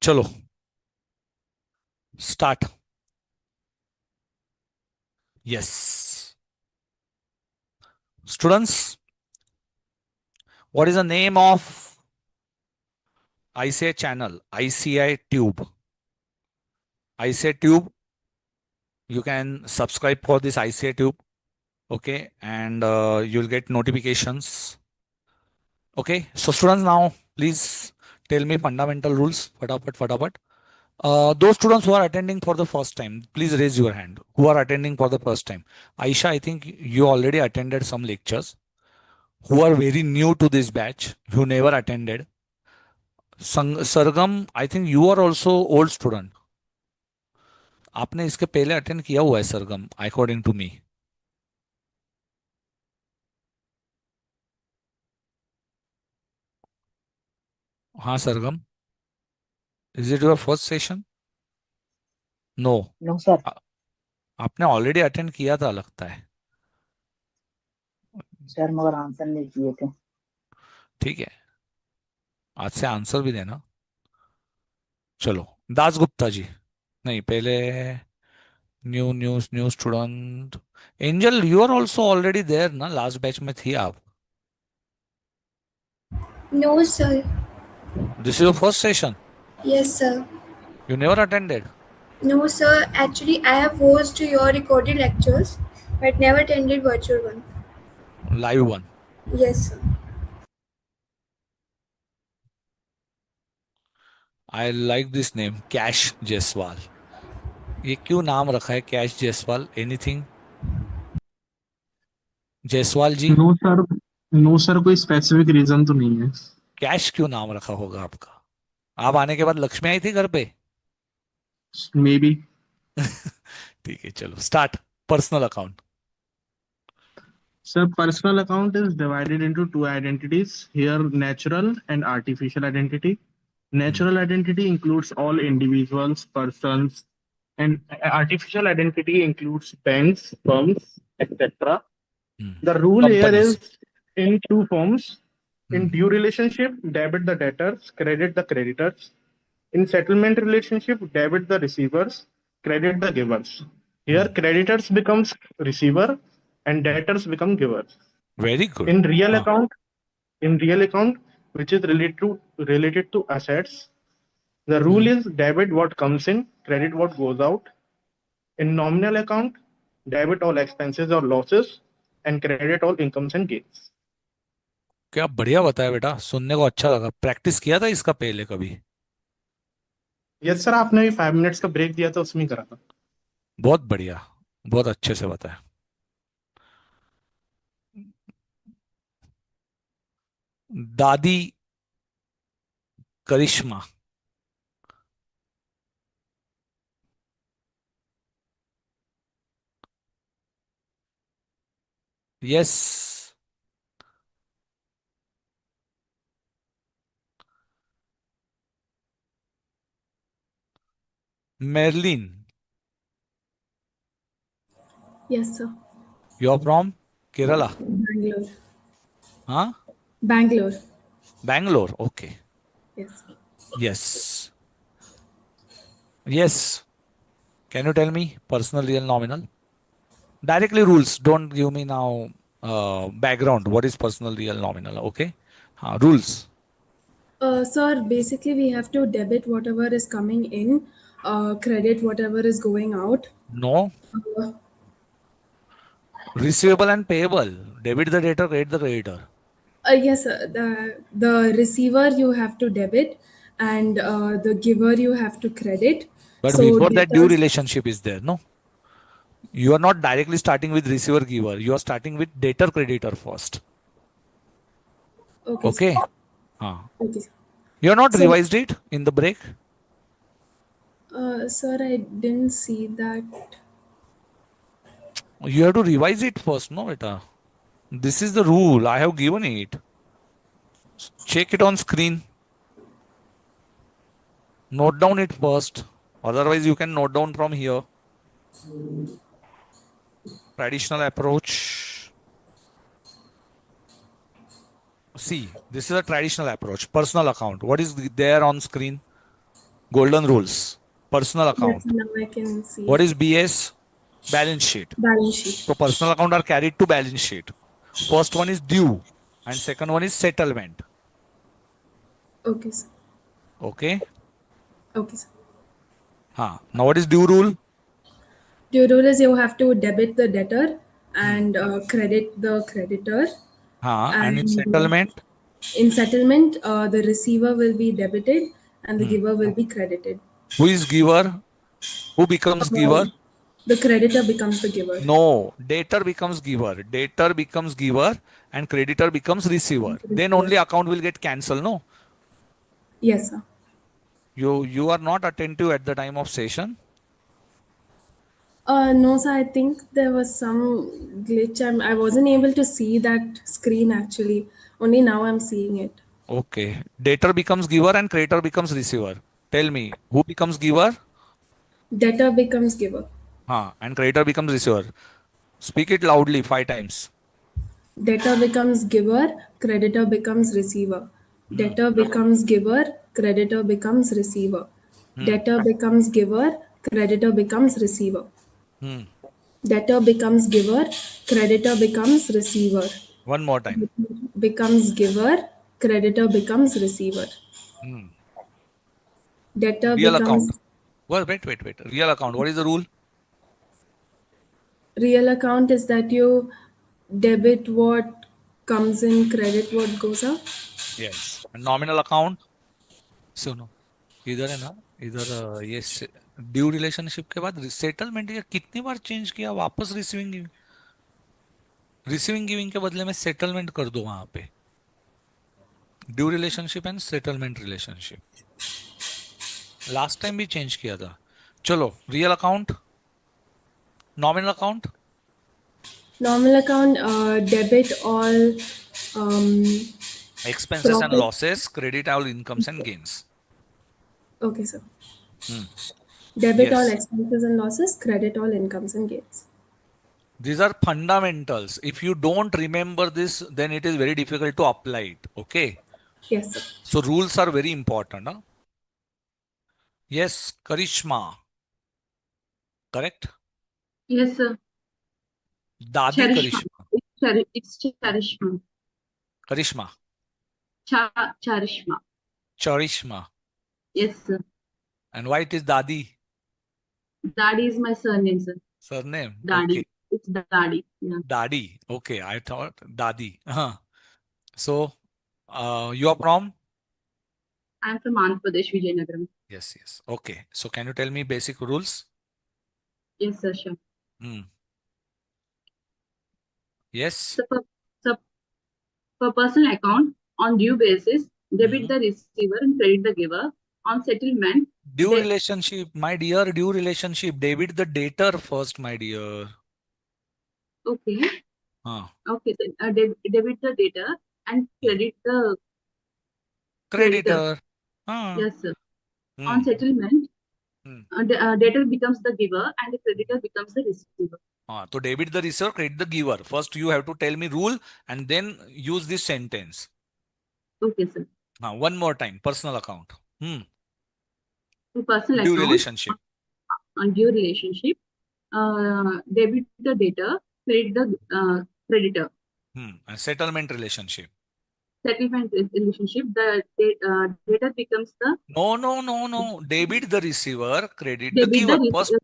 चलो start. Yes. Students, what is the name of ICAI channel? ICAI Tube. ICAI Tube. You can subscribe for this ICAI Tube. Okay. And you'll get notifications. Okay. So students, now please tell me fundamental rules. Fatapat. Those students who are attending for the first time, please raise your hand. Who are attending for the first time? Aisha, I think you already attended some lectures. Who are very new to this batch, who never attended. Sargam, I think you are also old student. आपने इसके पहले attend किया हुआ है सरगम, according to me. हाँ Sargam, is it your first session? No. No sir. आपने already attend किया था लगता है. सर मगर आंसर नहीं किए थे. ठीक है, आज से आंसर भी देना. चलो दास गुप्ता जी. नहीं, पहले new student. Angel, you are also already there ना, लास्ट बैच में थी आप. No, sir. This is your first session? Yes, sir. You never attended? No, sir. Actually, I have watched your recorded lectures, but never attended virtual one. Live one? Yes, sir. I like this name, cash Jaiswal. ये क्यों नाम रखा है cash Jaiswal? Anything Jaiswal जी? No sir, no sir, कोई specific reason तो नहीं है. Cash क्यों नाम रखा होगा आपका? आप आने के बाद लक्ष्मी आई थी घर पे? May be. ठीक है, चलो start. Personal account. Sir, personal account is divided into two identities here: natural and artificial identity. Natural identity includes all individuals, persons, and artificial identity includes banks, firms, etc. The rule here is in two forms. In due relationship, debit the debtors, credit the creditors. In settlement relationship, debit the receivers, credit the givers. Here, creditors becomes receiver and debtors become givers. Very good. In real account, which is related to assets, the rule is debit what comes in, credit what goes out. In nominal account, debit all expenses or losses and credit all incomes and gains. क्या बढ़िया बताया बेटा, सुनने को अच्छा लगा. Practice किया था इसका पहले कभी? यस सर, आपने भी 5 मिनट्स का ब्रेक दिया था, उसमें करा था. बहुत बढ़िया, बहुत अच्छे से बताया. दादी Karishma. Yes. Merlin. Yes, sir. You are from Kerala? Bangalore. हाँ, Bangalore. Bangalore. Okay. Yes. Yes. Yes. Can you tell me personal, real, nominal? Directly rules. Don't give me now background. What is personal, real, nominal? Okay. Rules. Sir, basically we have to debit whatever is coming in, credit whatever is going out. No. Receivable and payable. Debit the debtor, credit the creditor. Yes, sir. The receiver you have to debit, and the giver you have to credit. But So before that, due debtors- relationship is there. No. You are not directly starting with receiver giver. You are starting with debtor creditor first. Okay. Okay. Sir. Okay. Sir. You are not So- revised it in the break? Sir, I didn't see that. You have to revise it first, no, beta. This is the rule. I have given it. Check it on screen. Note down it first. Otherwise, you can note down from here. Traditional approach. See, this is a traditional approach. Personal account. What is there on screen? Golden rules. Personal Yes, account. now I can see What is BS? Balance sheet. balance sheet. So personal account are carried to balance sheet. First one is due and second one is settlement. Okay, sir. Okay. Okay, sir. Now what is due rule? Due rule is you have to debit the debtor and credit the creditor. And in And settlement, in settlement, the receiver will be debited and the hmm. giver will be credited. Who is giver? Who becomes giver? The creditor becomes the giver. No, debtor becomes giver. Debtor becomes giver and creditor becomes receiver. Then only account will get cancelled. No, Yes, sir. you are not attentive at the time of session. No, sir. I think there was some glitch. I wasn't able to see that screen actually. Only now I'm seeing it. Okay. Debtor becomes giver and creditor becomes receiver. Tell me, who becomes giver? Debtor becomes giver. And creditor becomes receiver. Speak it loudly 5 times. Debtor becomes giver, creditor becomes receiver. Hmm. Debtor becomes giver, creditor becomes receiver. Hmm. Debtor becomes giver, creditor becomes receiver. Hmm. Debtor becomes giver, creditor becomes receiver. One more time. Becomes giver, creditor becomes receiver. Hmm. Debtor Real account. becomes Well, wait. Real account. What is the rule? real account is that you debit what comes in, credit what goes out. Yes. And nominal account. सुनो इधर है ना इधर ये due relationship के बाद settlement ये कितनी बार चेंज किया वापस रिसीविंग गिविंग के बदले में सेटलमेंट कर दो वहां पे due relationship and settlement relationship last time भी चेंज किया था चलो real account nominal account Normal account, debit all expenses and profit. losses credit all incomes and gains Okay, sir. Hmm. Debit all Yes, expenses and losses, credit all incomes and gains. these are fundamentals. If you don't remember this, then it is very difficult to apply it. Okay, Yes, sir. so rules are very important. Huh? Yes, Karishma. Correct? Yes, sir. Dadi Charishma. Karishma. It's Charishma. Karishma. Charishma. Charishma. Yes, sir. And why it is Dadi? Daddy is my surname, sir. Surname. Daddy. Okay. It's Daddy. Yeah. Dadi. Okay, I thought Dadi. So, you are from? I'm from Andhra Pradesh, Vijayanagaram. Yes. Okay. So, can you tell me basic rules? Yes, sir, sure. Yes. So for personal account, on due basis, debit the receiver and credit the giver. On settlement, Due relationship, my dear, due relationship. Debit the debtor first, my dear. okay. Okay, so debit the debtor and credit the creditor. Yes, sir. On settlement, debtor becomes the giver and the creditor becomes the receiver. So debit the receiver, credit the giver. First, you have to tell me rule and then use this sentence. Okay, sir. One more time. Personal account. So personal Due account, relationship. on due relationship, debit the debtor, credit the creditor. And settlement relationship. Settlement relationship, the debtor becomes the No. Debit the receiver, credit the debit giver. First,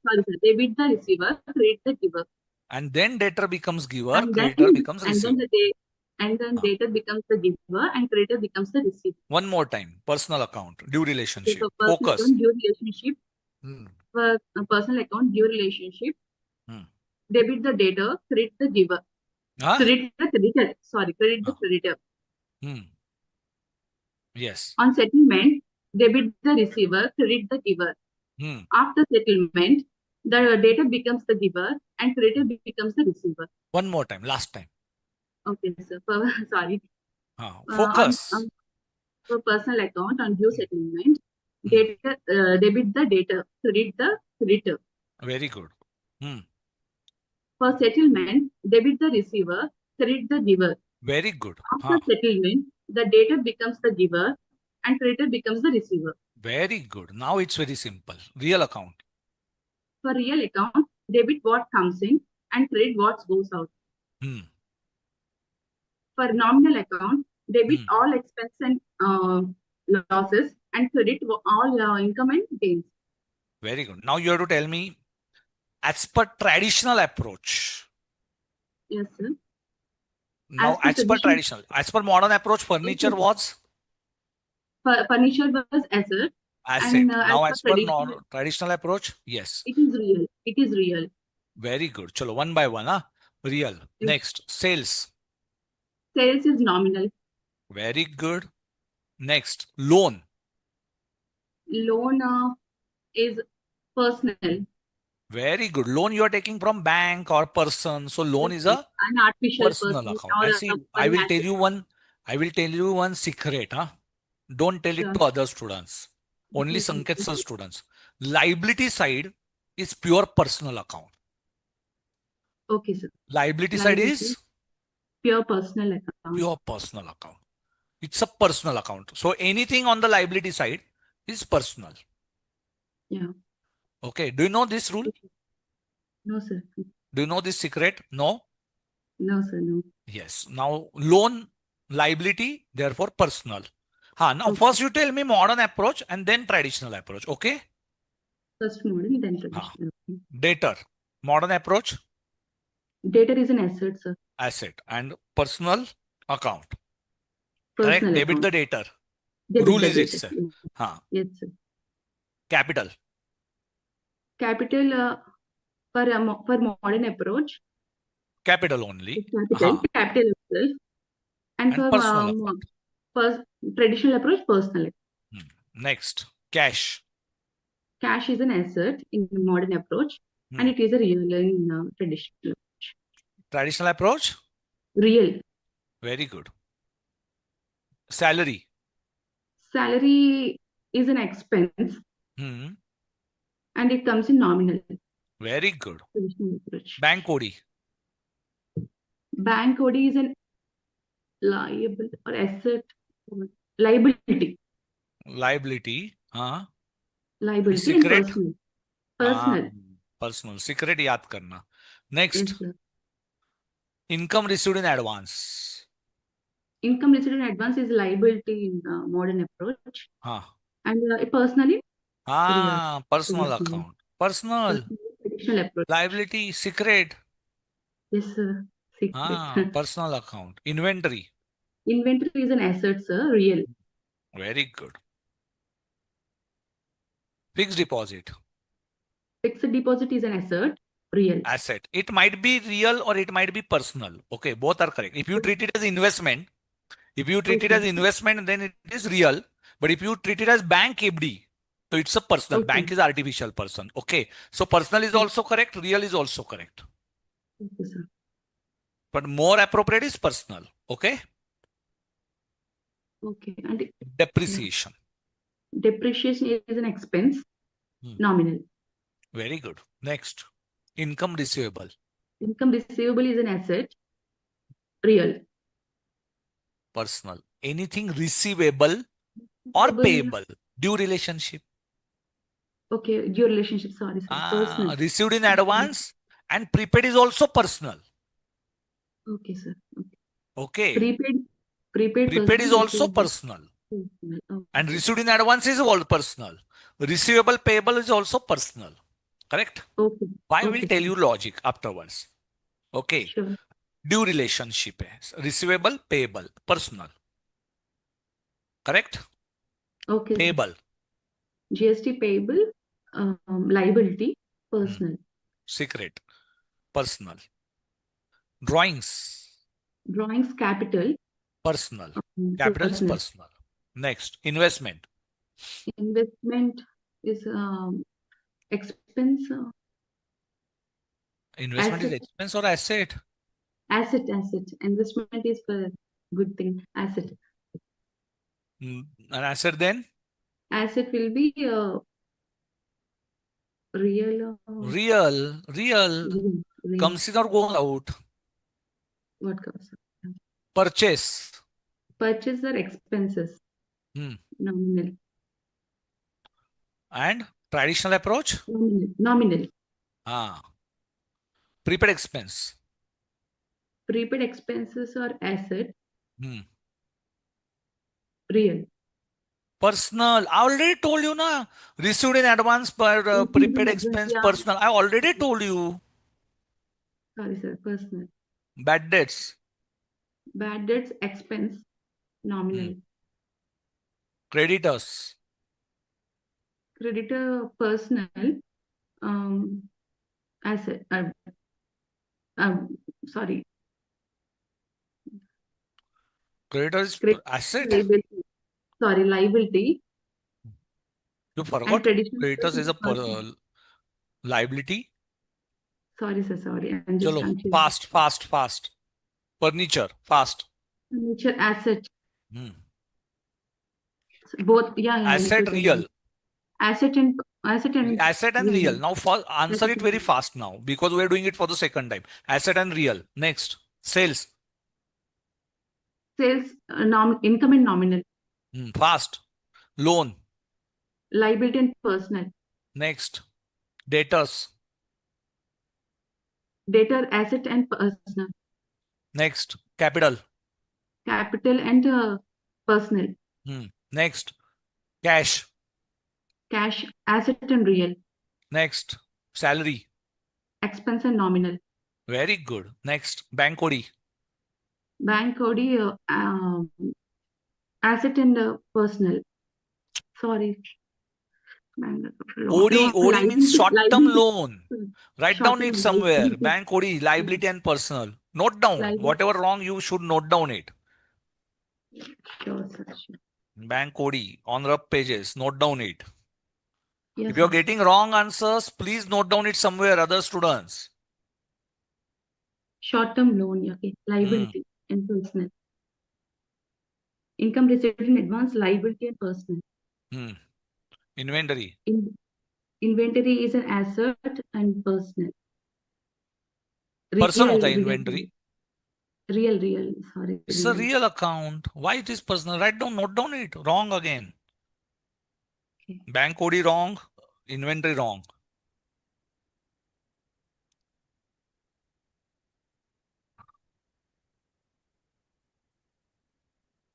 debit the receiver, credit the giver. and then debtor becomes giver, And creditor becomes then receiver. debtor becomes the giver and creditor becomes the receiver. One more time. Personal account. Due relationship. So personal Focus. account, due relationship. For a personal account, due relationship. Debit the debtor, credit the giver. Credit the creditor. Credit the creditor. Yes. On settlement, debit the receiver, credit the giver. After settlement, the debtor becomes the giver and creditor becomes the receiver. One more time. Last time. Okay, sir. Sorry. Focus. For personal account on due settlement, Debit the debtor, credit the creditor. Very good. For settlement, debit the receiver, credit the giver. Very good. After settlement, the debtor becomes the giver and creditor becomes the receiver. Very good. Now it's very simple. Real account. For real account, debit what comes in and credit what goes out. For nominal account, debit all expense and losses and credit all income and gains. Very good. Now you have to tell me, as per traditional approach. Yes, sir. Now, as per traditional, as per modern approach, furniture was? Furniture was asset. Asset. And, now, as per traditional approach, yes. It is real. It is real. Very good. Chalo, one by one. Real. Yes. Next, sales. Sales is nominal. Very good. Next, loan. Loan is personal. Very good. Loan you are taking from bank or person. So loan is a an artificial personal account. I see. I will tell you one secret. Don't tell it to other students. Only Sanket sir students. Liability side is pure personal account. Okay, sir. Liability side is pure personal account. Pure personal account. It's a personal account. So anything on the liability side is personal. Yeah. Okay. Do you know this rule? No, sir. Do you know this secret? No? No, sir. No. Yes. Now, loan, liability, therefore personal. Now, first you tell me modern approach and then traditional approach. Okay? First modern, then traditional. Debtor. Modern approach? Debtor is an asset, sir. Asset. And personal account. Personal correct? Debit account. the debtor. Debit Rule the is debtor. itself. Yes, sir. Capital. Capital for modern approach. Capital only. Capital itself. And for traditional approach, personal. Next, cash. Cash is an asset in modern approach, and it is a real in traditional approach. Traditional approach? Real. Very good. Salary. Salary is an expense, and it comes in nominal. Very good. Bank OD. Bank OD is an liable or asset. Liability. Liability. Liability Secret. and personal. Personal. Secret याद करना. Next. Yes, income received in advance. Income received in advance is liability in modern approach. And personally? Personal account. Personal. Traditional approach. Liability. Secret. Yes, sir. Secret. Personal account. Inventory. Inventory is an asset, sir. Real. Very good. Fixed deposit. Fixed deposit is an asset. Real. Asset. It might be real or it might be personal. Okay, both are correct. If you treat it as investment, then it is real. But if you treat it as bank FD, so it's a personal. Bank is artificial person. Okay. So personal is also correct. Real is also correct. Okay, sir. But more appropriate is personal. Okay. Okay. And depreciation. Depreciation is an expense. Nominal. Very good. Next. Income receivable. Income receivable is an asset. Real. Personal. Anything receivable or payable. Due relationship. Okay. Due relationship. Sorry, sir. Personal. Received in advance and prepaid is also personal. Okay, sir. Okay. Prepaid is also personal. And received in advance is all personal. Receivable, payable is also personal. Correct? Okay. I will tell you logic afterwards. Okay. Sure. Due relationship. Receivable, payable, personal. Correct? Okay. Payable. GST payable, liability, personal. Secret, personal. Drawings. Drawings, capital. Personal. Capital is personal. Next, investment. Investment is expense. Investment is expense or asset? Asset. Investment is for good thing. Asset. An asset then? Asset will be real. Real. Real. Comes in or goes out. What comes? Purchase. Purchase or expenses. Nominal. And traditional approach? Nominal. Prepaid expense. Prepaid expenses or asset. Real. Personal. I already told you na. Received in advance per prepaid expense. Yeah. Personal. I already told you. Sorry, sir. Personal. Bad debts. Bad debts expense. Nominal. Creditors. Creditor personal. Asset. Sorry. Creditors asset. Liability. Sorry, liability. You forgot. Traditional Creditors is a personal. liability. Sorry, sir. Sorry. I'm just Chalo, confused. fast. Furniture, fast. Furniture asset. Both. Yeah. Asset real. Asset and real. Now answer it very fast now because we are doing it for the second time. Asset and real. Next. Sales. Sales. Income and nominal. Fast. Loan. Liability and personal. Next. Debtors. Debtor, asset and personal. Next. Capital. Capital and personal. Next. Cash. Cash, asset and real. Next. Salary. Expense and nominal. Very good. Next. Bank OD. Bank OD, asset and personal. Sorry. OD means short-term loan. Write down it somewhere. Liability. Bank OD, liability and personal. Note down. Whatever wrong, you should note down it. Sure, sir. Bank OD on rough pages. Note down it. Yes, if you're sir. getting wrong answers, please note down it somewhere, other students. Short-term loan, okay. Liability and personal. Income received in advance, liability and personal. Inventory. Inventory is an asset and personal. Person hota hai inventory. Real. Sorry. It's a real account. Why it is personal? Write down, note down it. Wrong again. Okay. Bank OD wrong. Inventory wrong.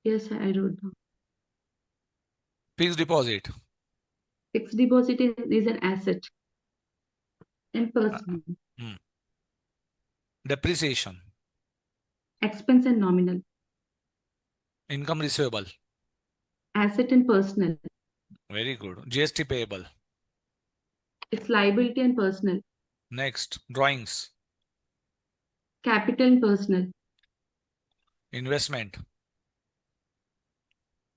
Yes, I wrote down. Fixed deposit. Fixed deposit is an asset and personal. Depreciation. Expense and nominal. Income receivable. Asset and personal. Very good. GST payable. It's liability and personal. Next. Drawings. Capital and personal. Investment.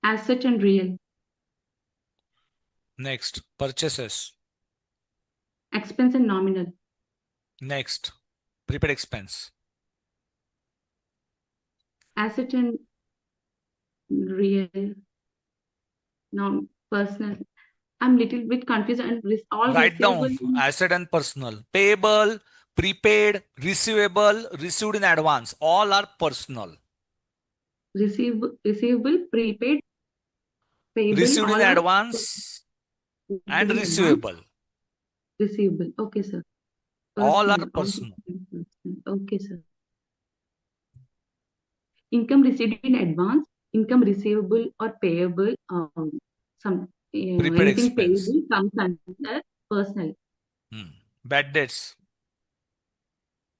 Asset and real. Next. Purchases. Expense and nominal. Next. Prepaid expense. Asset and real. Now, personal. I'm little bit confused and all Write receivable. down asset and personal. Payable, prepaid, receivable, received in advance. All are personal. Receivable, prepaid, payable. Received in all are advance and receivable. Receivable. Okay, sir. All are personal. Okay, sir. Income received in advance, income receivable or payable, Prepaid anything expense. payable comes under personal. Bad debts.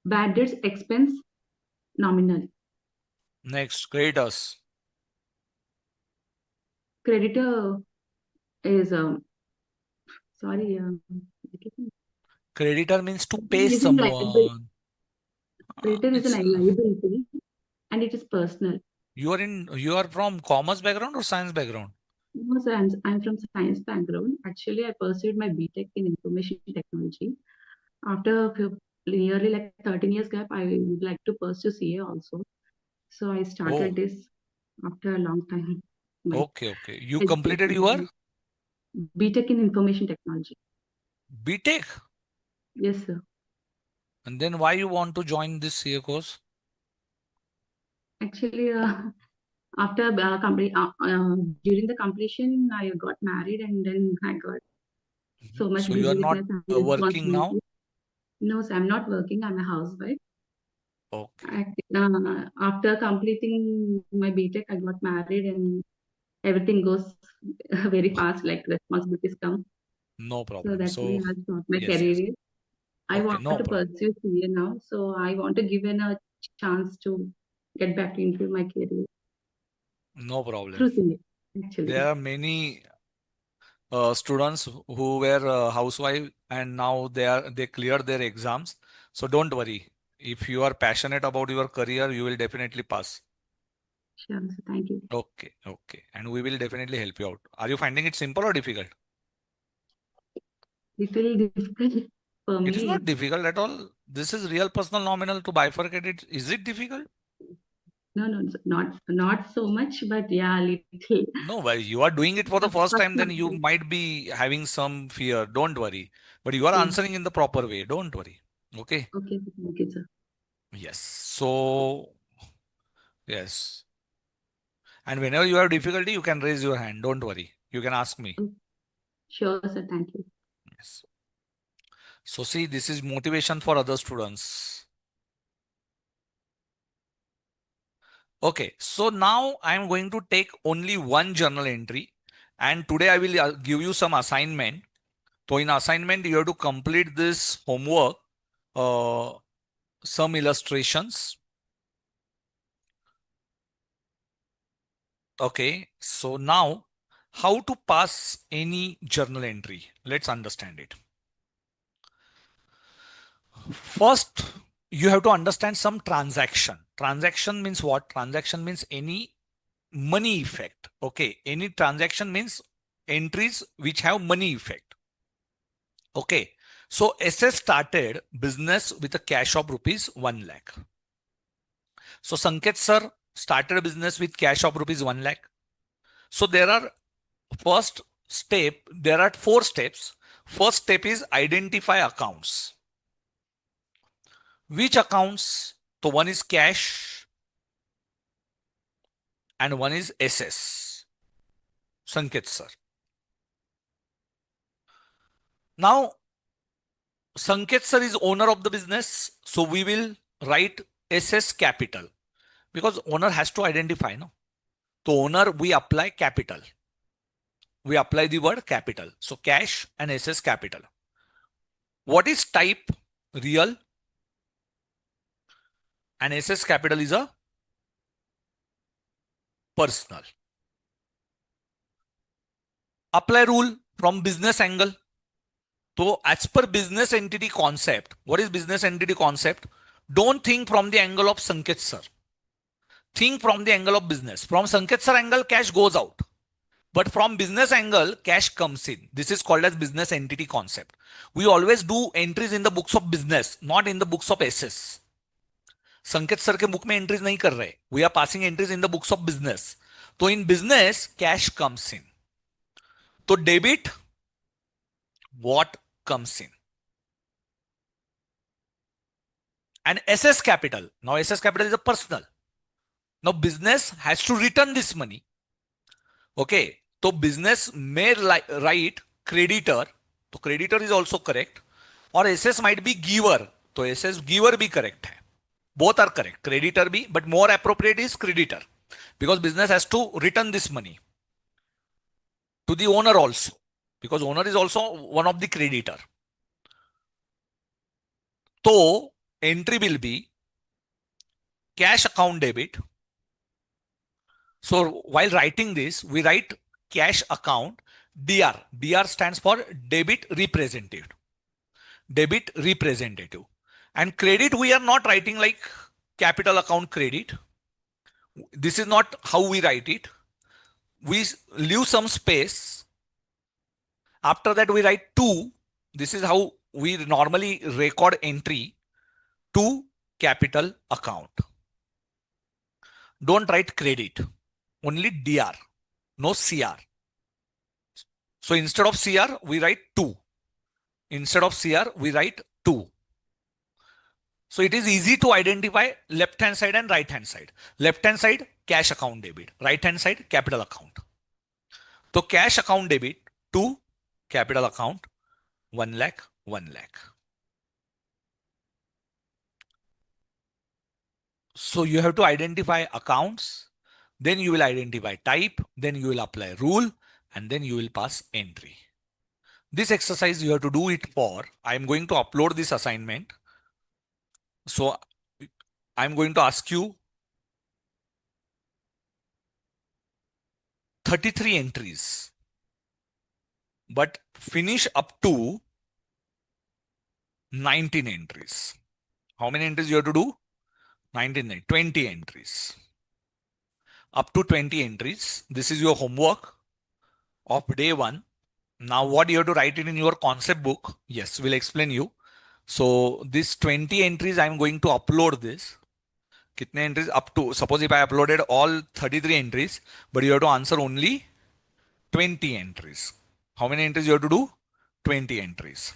Bad debts, expense, nominal. Next. Creditors. Creditor is sorry. Creditor means to pay Is in liability. someone. Creditor is a liability and it is personal. You are from commerce background or science background? No, sir, I'm from science background. Actually, I pursued my BTech in information technology. After nearly like 13 years gap, I would like to pursue CA also. So I started this after a long time. Okay. You completed your BTech in Information Technology. BTech? Yes, sir. And then why you want to join this CA course? Actually, after during the completion, I got married and then I got so much So you are busy with not my family working now? responsibilities. No, sir, I'm not working. I'm a housewife. Okay. After completing my BTech, I got married and everything goes very fast, like responsibilities come. No So problem. that's why So I stopped my yes, yes. career. I Okay, want no to problem. pursue CA now, so I want to give a chance to get back into my career No problem. through CA, actually. There are many students who were housewife and now they cleared their exams. So don't worry. If you are passionate about your career, you will definitely pass. Sure, sir. Thank you. Okay, okay. And we will definitely help you out. Are you finding it simple or difficult? Little difficult for It is not me. difficult at all. This is real personal nominal to bifurcate it. Is it difficult? No, not so much, but yeah, little. No, well, you are doing it for the first First time, then you time. might be having some fear. Don't worry. But you are Okay, answering in the proper way. Don't worry. Okay. okay, sir. Thank you, sir. Yes. So, yes. And whenever you have difficulty, you can raise your hand. Don't worry. You can ask me. Sure, sir. Thank you. Yes. So, see, this is motivation for other students. Okay. So now I'm going to take only one journal entry. And today I will give you some assignment. So in assignment, you have to complete this homework, some illustrations. Okay. So now how to pass any journal entry? Let's understand it. First, you have to understand some transaction. Transaction means what? Transaction means any money effect. Okay. Any transaction means entries which have money effect. Okay. So SS started business with a cash of rupees 1 lakh. So Sanket sir started a business with cash of rupees 1 lakh. So there are there are 4 steps. First step is identify accounts. Which accounts? So one is cash and one is SS. Sanket sir. Now Sanket sir is owner of the business. So we will write SS capital because owner has to identify. No? So owner, we apply capital. We apply the word capital. So cash and SS capital. What is type? Real. And SS capital is a personal. Apply rule from business angle. So as per business entity concept, what is business entity concept? Don't think from the angle of Sanket sir. Think from the angle of business. From Sanket sir angle, cash goes out. But from business angle, cash comes in. This is called as business entity concept. We always do entries in the books of business, not in the books of SS. संकेत sir के book में entries नहीं कर रहे. We are passing entries in the books of business. तो in business, cash comes in. तो debit, what comes in? And SS capital. Now SS capital is a personal. Now business has to return this money. Okay. So business may write creditor. So creditor is also correct. Or SS might be giver. So SS giver भी correct है. Both are correct. Creditor भी, but more appropriate is creditor. Because business has to return this money to the owner also. Because owner is also one of the creditor. So entry will be cash account debit. So while writing this, we write cash account DR. DR stands for debit representative. Debit representative. And credit, we are not writing like capital account credit. This is not how we write it. We leave some space. After that, we write to. This is how we normally record entry to capital account. Don't write credit. Only DR. No CR. So instead of CR, we write 2. Instead of CR, we write 2. So it is easy to identify left hand side and right hand side. Left hand side, cash account debit. Right hand side, capital account. So cash account debit, 2, capital account, 1 lakh, 1 lakh. So you have to identify accounts, then you will identify type, then you will apply rule, and then you will pass entry. This exercise you have to do it for, I am going to upload this assignment. So I'm going to ask you 33 entries, but finish up to 19 entries. How many entries you have to do? 19, 20 entries. Up to 20 entries. This is your homework of day 1. Now what you have to write it in your concept book. Yes, we'll explain you. So this 20 entries, I'm going to upload this. Kitne entries up to, suppose if I uploaded all 33 entries, but you have to answer only 20 entries. How many entries you have to do? 20 entries.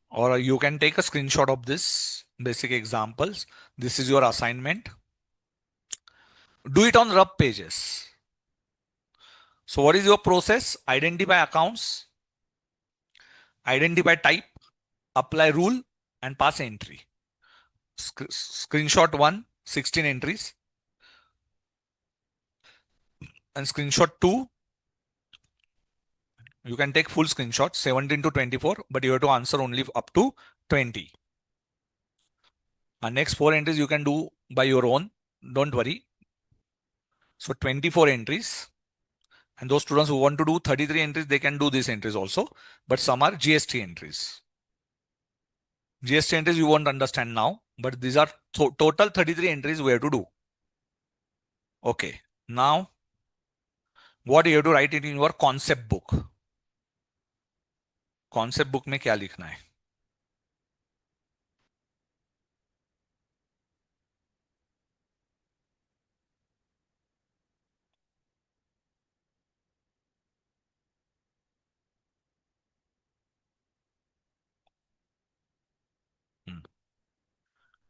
Or you can take a screenshot of this basic examples. This is your assignment. Do it on rough pages. So what is your process? Identify accounts, identify type, apply rule, and pass entry. Screenshot 1, 16 entries. And screenshot 2, you can take full screenshot, 17 to 24, but you have to answer only up to 20. And next 4 entries you can do by your own. Don't worry. So 24 entries. And those students who want to do 33 entries, they can do these entries also. But some are GST entries. GST entries you won't understand now, but these are total 33 entries we have to do. Okay. Now, what you have to write it in your concept book. Concept book में क्या लिखना है?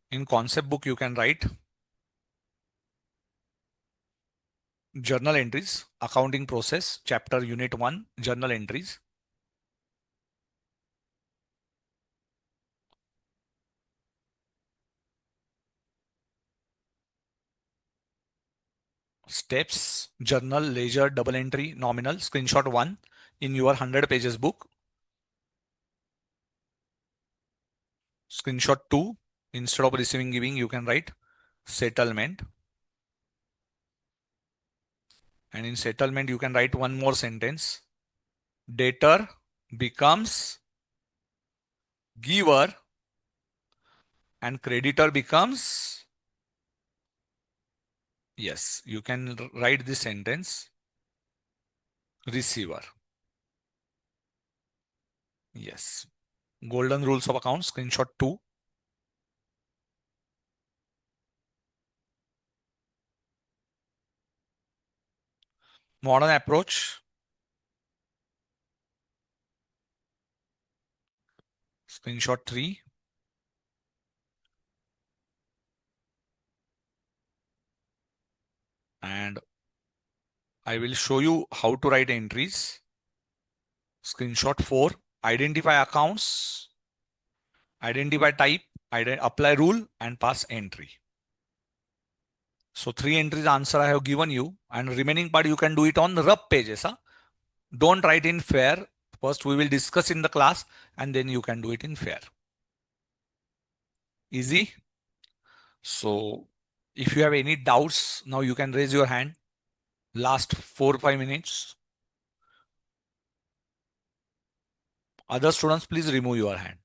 In concept book, you can write journal entries, accounting process, chapter unit 1, journal entries. Steps, journal, ledger, double entry, nominal, screenshot 1 in your 100 pages book. Screenshot 2, instead of receiving giving, you can write settlement. And in settlement, you can write one more sentence. Debtor becomes giver and creditor becomes, yes, you can write this sentence, receiver. Yes. Golden rules of accounts, screenshot 2. Modern approach. Screenshot 3. And I will show you how to write entries. Screenshot 4. Identify accounts. Identify type. Apply rule and pass entry. So 3 entries answer I have given you, and remaining part you can do it on rough pages. Huh? Don't write in fair. First we will discuss in the class and then you can do it in fair. Easy. So if you have any doubts, now you can raise your hand. Last 4-5 minutes. Other students, please remove your hand.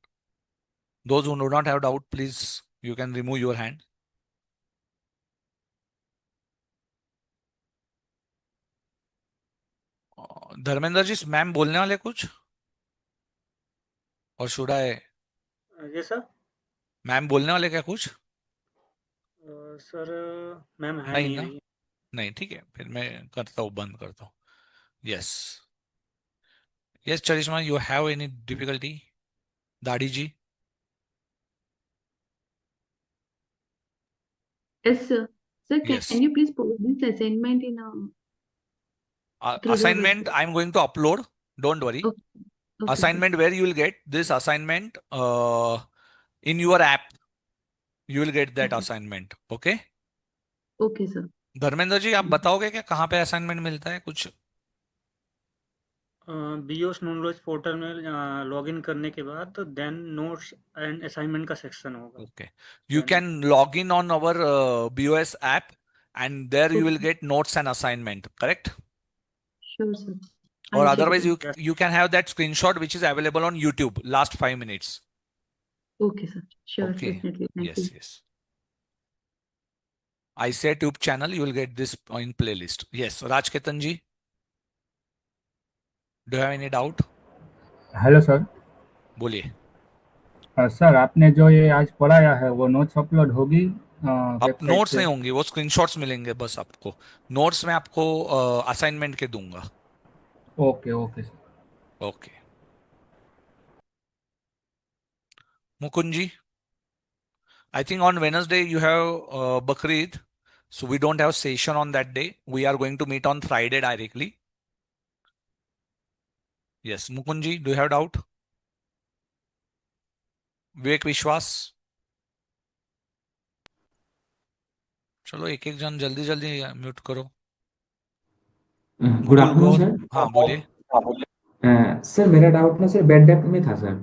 Those who do not have doubt, please, you can remove your hand. Dharmendra ji, ma'am बोलने वाले कुछ? और should I? जी sir. Ma'am बोलने वाले क्या कुछ? Sir ma'am है नहीं नहीं ना? आई। नहीं, ठीक है, फिर मैं करता हूँ, बंद करता हूँ. Yes. Yes, Charishma, you have any difficulty? Dadi ji? Yes, sir. Sir, can Yes. you please post this assignment in through the Assignment website? I'm going to upload. Don't worry. Okay, okay, sir. Assignment where you will get this assignment in your app. You will get that Okay, assignment. Okay? okay, sir. Dharmendra ji आप बताओगे क्या कहाँ पे assignment मिलता है कुछ? BOS knowledge portal में login करने के बाद देन नोट्स एंड असाइनमेंट का सेक्शन होगा. Okay. You then can log in on our BOS app and there you will Okay, get notes and assignment. Correct? sure, sir. Or I'll check it otherwise out. you can have that screenshot which is available on YouTube last 5 minutes. Okay, sir. Sure, Okay. definitely. Thank Yes, you. yes. ICAI Tube channel, you will get this in playlist. Yes, Raj Ketan ji, do you have any doubt? Hello sir. बोलिए. Sir आपने जो ये आज पढ़ाया है वो notes upload होगी अब वेबसाइट नोट्स पे? नहीं होंगे, वो स्क्रीनशॉट्स मिलेंगे बस आपको. नोट्स में आपको असाइनमेंट के दूंगा. Okay okay sir. Okay. Mukund ji, I think on Wednesday you have Bakrid, so we don't have session on that day. We are going to meet on Friday directly. Yes, Mukund ji, do you have doubt? Vivek Vishwas. चलो एक एक जन जल्दी जल्दी mute करो. Good Mukul afternoon गौर, sir. हाँ बोलिए. Sir मेरा डाउट ना सर बेड डेप्थ में था सर.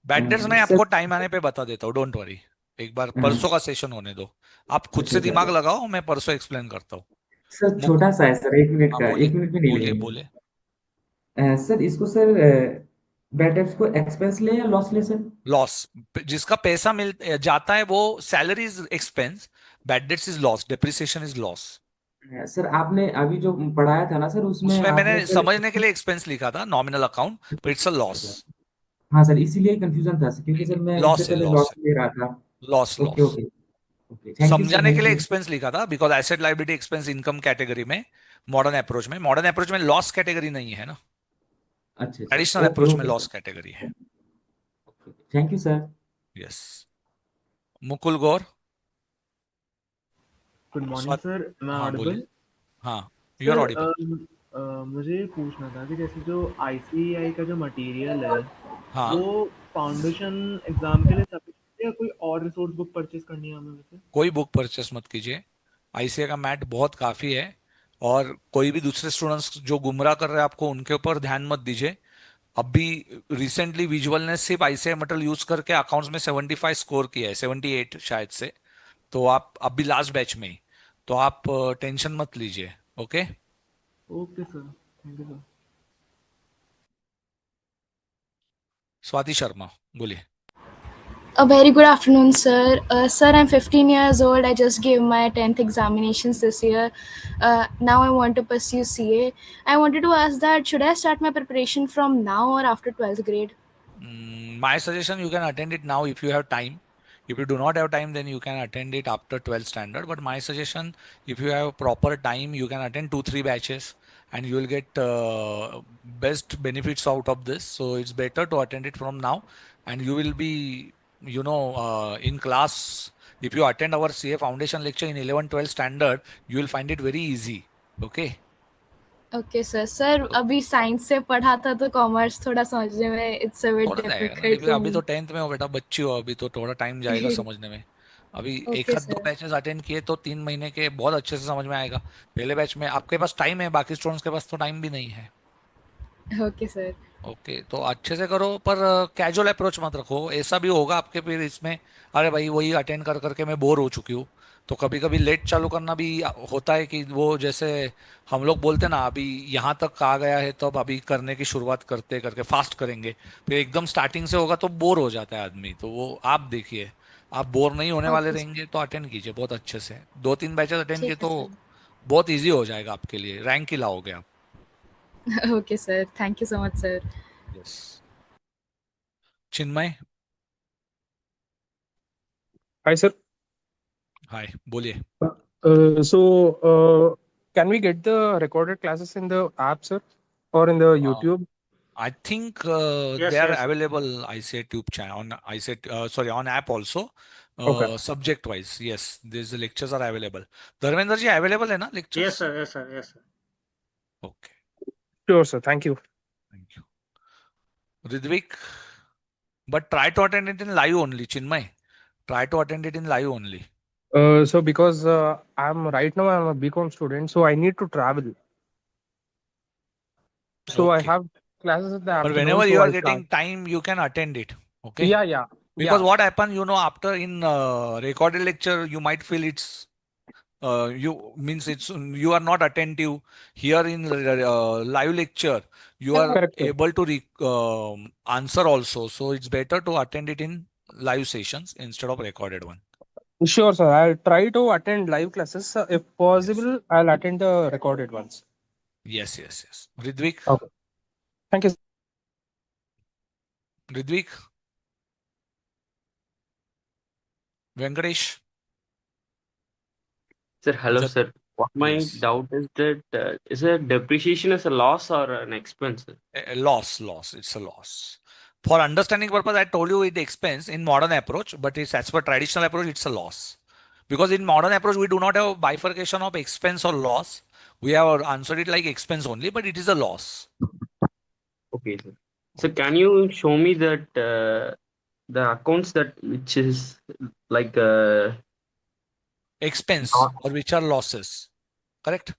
बैड डेट्स मैं सर आपको टाइम आने पे बता देता हूँ, डोंट वरी. एक बार परसों का सेशन होने दो. आप खुद अच्छा से सर. दिमाग लगाओ, मैं परसों एक्सप्लेन करता हूँ. सर मुक छोटा सा है सर, 1 मिनट हाँ का, बोलिए. 1 मिनट भी नहीं बोलिए लगेगा. बोलिए. सर इसको सर बेड डेप्थ को एक्सपेंस ले या लॉस ले सर? लॉस. जिसका पैसा मिल जाता है वो salary is expense. Bad debts is loss. Depreciation is loss. Sir आपने अभी जो पढ़ाया था ना सर उसमें उसमें आपने मैंने सर. समझने के लिए एक्सपेंस लिखा था, नॉमिनल अकाउंट, पर इट्स अ लॉस. हाँ सर इसीलिए कंफ्यूजन था सर, क्योंकि नहीं सर नहीं, मैं इससे लॉस है, पहले लॉस लॉस है. ले रहा था. Loss okay loss. Okay okay. Thank you sir, समझाने के थैंक लिए यू. एक्सपेंस लिखा था because asset liability expense income category में. मॉडर्न अप्रोच में लॉस कैटेगरी नहीं है ना. अच्छा अच्छा. ट्रेडिशनल ओके अप्रोच में ओके लॉस सर. कैटेगरी है. Thank you sir. Yes. Mukul Gaur. Good morning Swat sir, मैं हाँ बोलिए. ऑडिबल? हाँ, यू आर सर ऑडिबल. मुझे ये पूछना था कि जैसे जो आईसीएआई का जो मटेरियल है हाँ, वो फाउंडेशन एग्जाम के लिए सफिशिएंट है या कोई और रिसोर्स बुक परचेज करनी है हमें वैसे? कोई बुक परचेस मत कीजिए. आईसीए का मैट बहुत काफी है. और कोई भी दूसरे स्टूडेंट्स जो गुमराह कर रहे हैं आपको, उनके ऊपर ध्यान मत दीजिए. अभी रिसेंटली विजुअल ने सिर्फ आईसीआई मटेरियल यूज करके अकाउंट्स में 75 स्कोर किया है, 78 शायद से. तो आप अभी लास्ट बैच में ही. तो आप टेंशन मत लीजिए. Okay. Okay sir, thank you sir. Swati Sharma बोलिए. A very good afternoon, sir. Sir, I'm 15 years old. I just gave my 10th examinations this year. Now I want to pursue CA. I wanted to ask that should I start my preparation from now or after 12th grade? My suggestion, you can attend it now if you have time. If you do not have time, then you can attend it after 12th standard. But my suggestion, if you have proper time, you can attend 2-3 batches and you will get best benefits out of this. So it's better to attend it from now, and you will be, in class. If you attend our CA foundation lecture in 11-12 standard, you will find it very easy. Okay. Okay, sir. Sir, अभी science से पढ़ा था तो commerce थोड़ा समझने में it's a bit थोड़ा जाएगा ना. difficult अभी for अभी तो me. 10th में हो बेटा, बच्ची हो अभी, तो थोड़ा टाइम जाएगा समझने में. अभी एक Okay, आध दो sir. बैचेस अटेंड किए तो 3 महीने के बहुत अच्छे से समझ में आएगा. पहले बैच में आपके पास टाइम है, बाकी स्टूडेंट्स के पास तो टाइम भी नहीं है. Okay, sir. ओके, तो अच्छे से करो, पर कैजुअल अप्रोच मत रखो. ऐसा भी होगा आपके फिर इसमें, अरे भाई वही अटेंड कर करके मैं बोर हो चुकी हूँ. तो कभी कभी लेट चालू करना भी होता है कि वो जैसे हम लोग बोलते हैं ना, अभी यहाँ तक आ गया है तो अब अभी करने की शुरुआत करते करके फास्ट करेंगे. फिर एकदम स्टार्टिंग से होगा तो बोर हो जाता है आदमी. तो वो आप देखिए, आप बोर नहीं होने वाले Okay, sir. रहेंगे तो अटेंड कीजिए बहुत अच्छे से. 2-3 बैचेस अटेंड किए ठीक है, तो sir. बहुत ईजी हो जाएगा आपके लिए. रैंक ही लाओगे आप. Okay, sir. Thank you so much, sir. Yes. Chinmay. Hi, sir. हाय बोलिए. So, Can we get the recorded classes in the app, sir, or in the YouTube? I think Yes, they are yes, available. I say tube channel on I say sorry on app also. Okay. Subject wise, yes, these lectures are available. Dharmender ji available है ना yes, lectures? sir, yes, sir, yes, sir. Okay, Sure, sir. Thank you. thank you. Ridvik, but try to attend it in live only. Chinmay, try to attend it in live only. So because I'm a BCom student, so I need to travel. So I Okay, have classes in the but afternoon, whenever so you are I'll start. getting time, you can attend it. Okay, Yeah, yeah, because yeah. what happen, you know, after in recorded lecture, you might feel it's you means it's you are not attentive here in live lecture you are Correct, sir. able to answer also, so it's better to attend it in live sessions instead of recorded one. Sure, sir. I'll try to attend live classes. If Yes, possible, I'll attend the recorded ones. yes. Ridvik, Okay. Thank you. Ridvik, Venkatesh. Sir, hello, Jat, sir. What my yes, doubt is that is a depreciation as a loss or an expense? Sir? a loss, it's a loss. For understanding purpose, I told you it expense in modern approach, but it's as per traditional approach, it's a loss. Because in modern approach, we do not have bifurcation of expense or loss. We have answered it like expense only, but it is a loss. Okay, sir. So can you show me that the accounts that which is like Expense not or which are losses. Correct?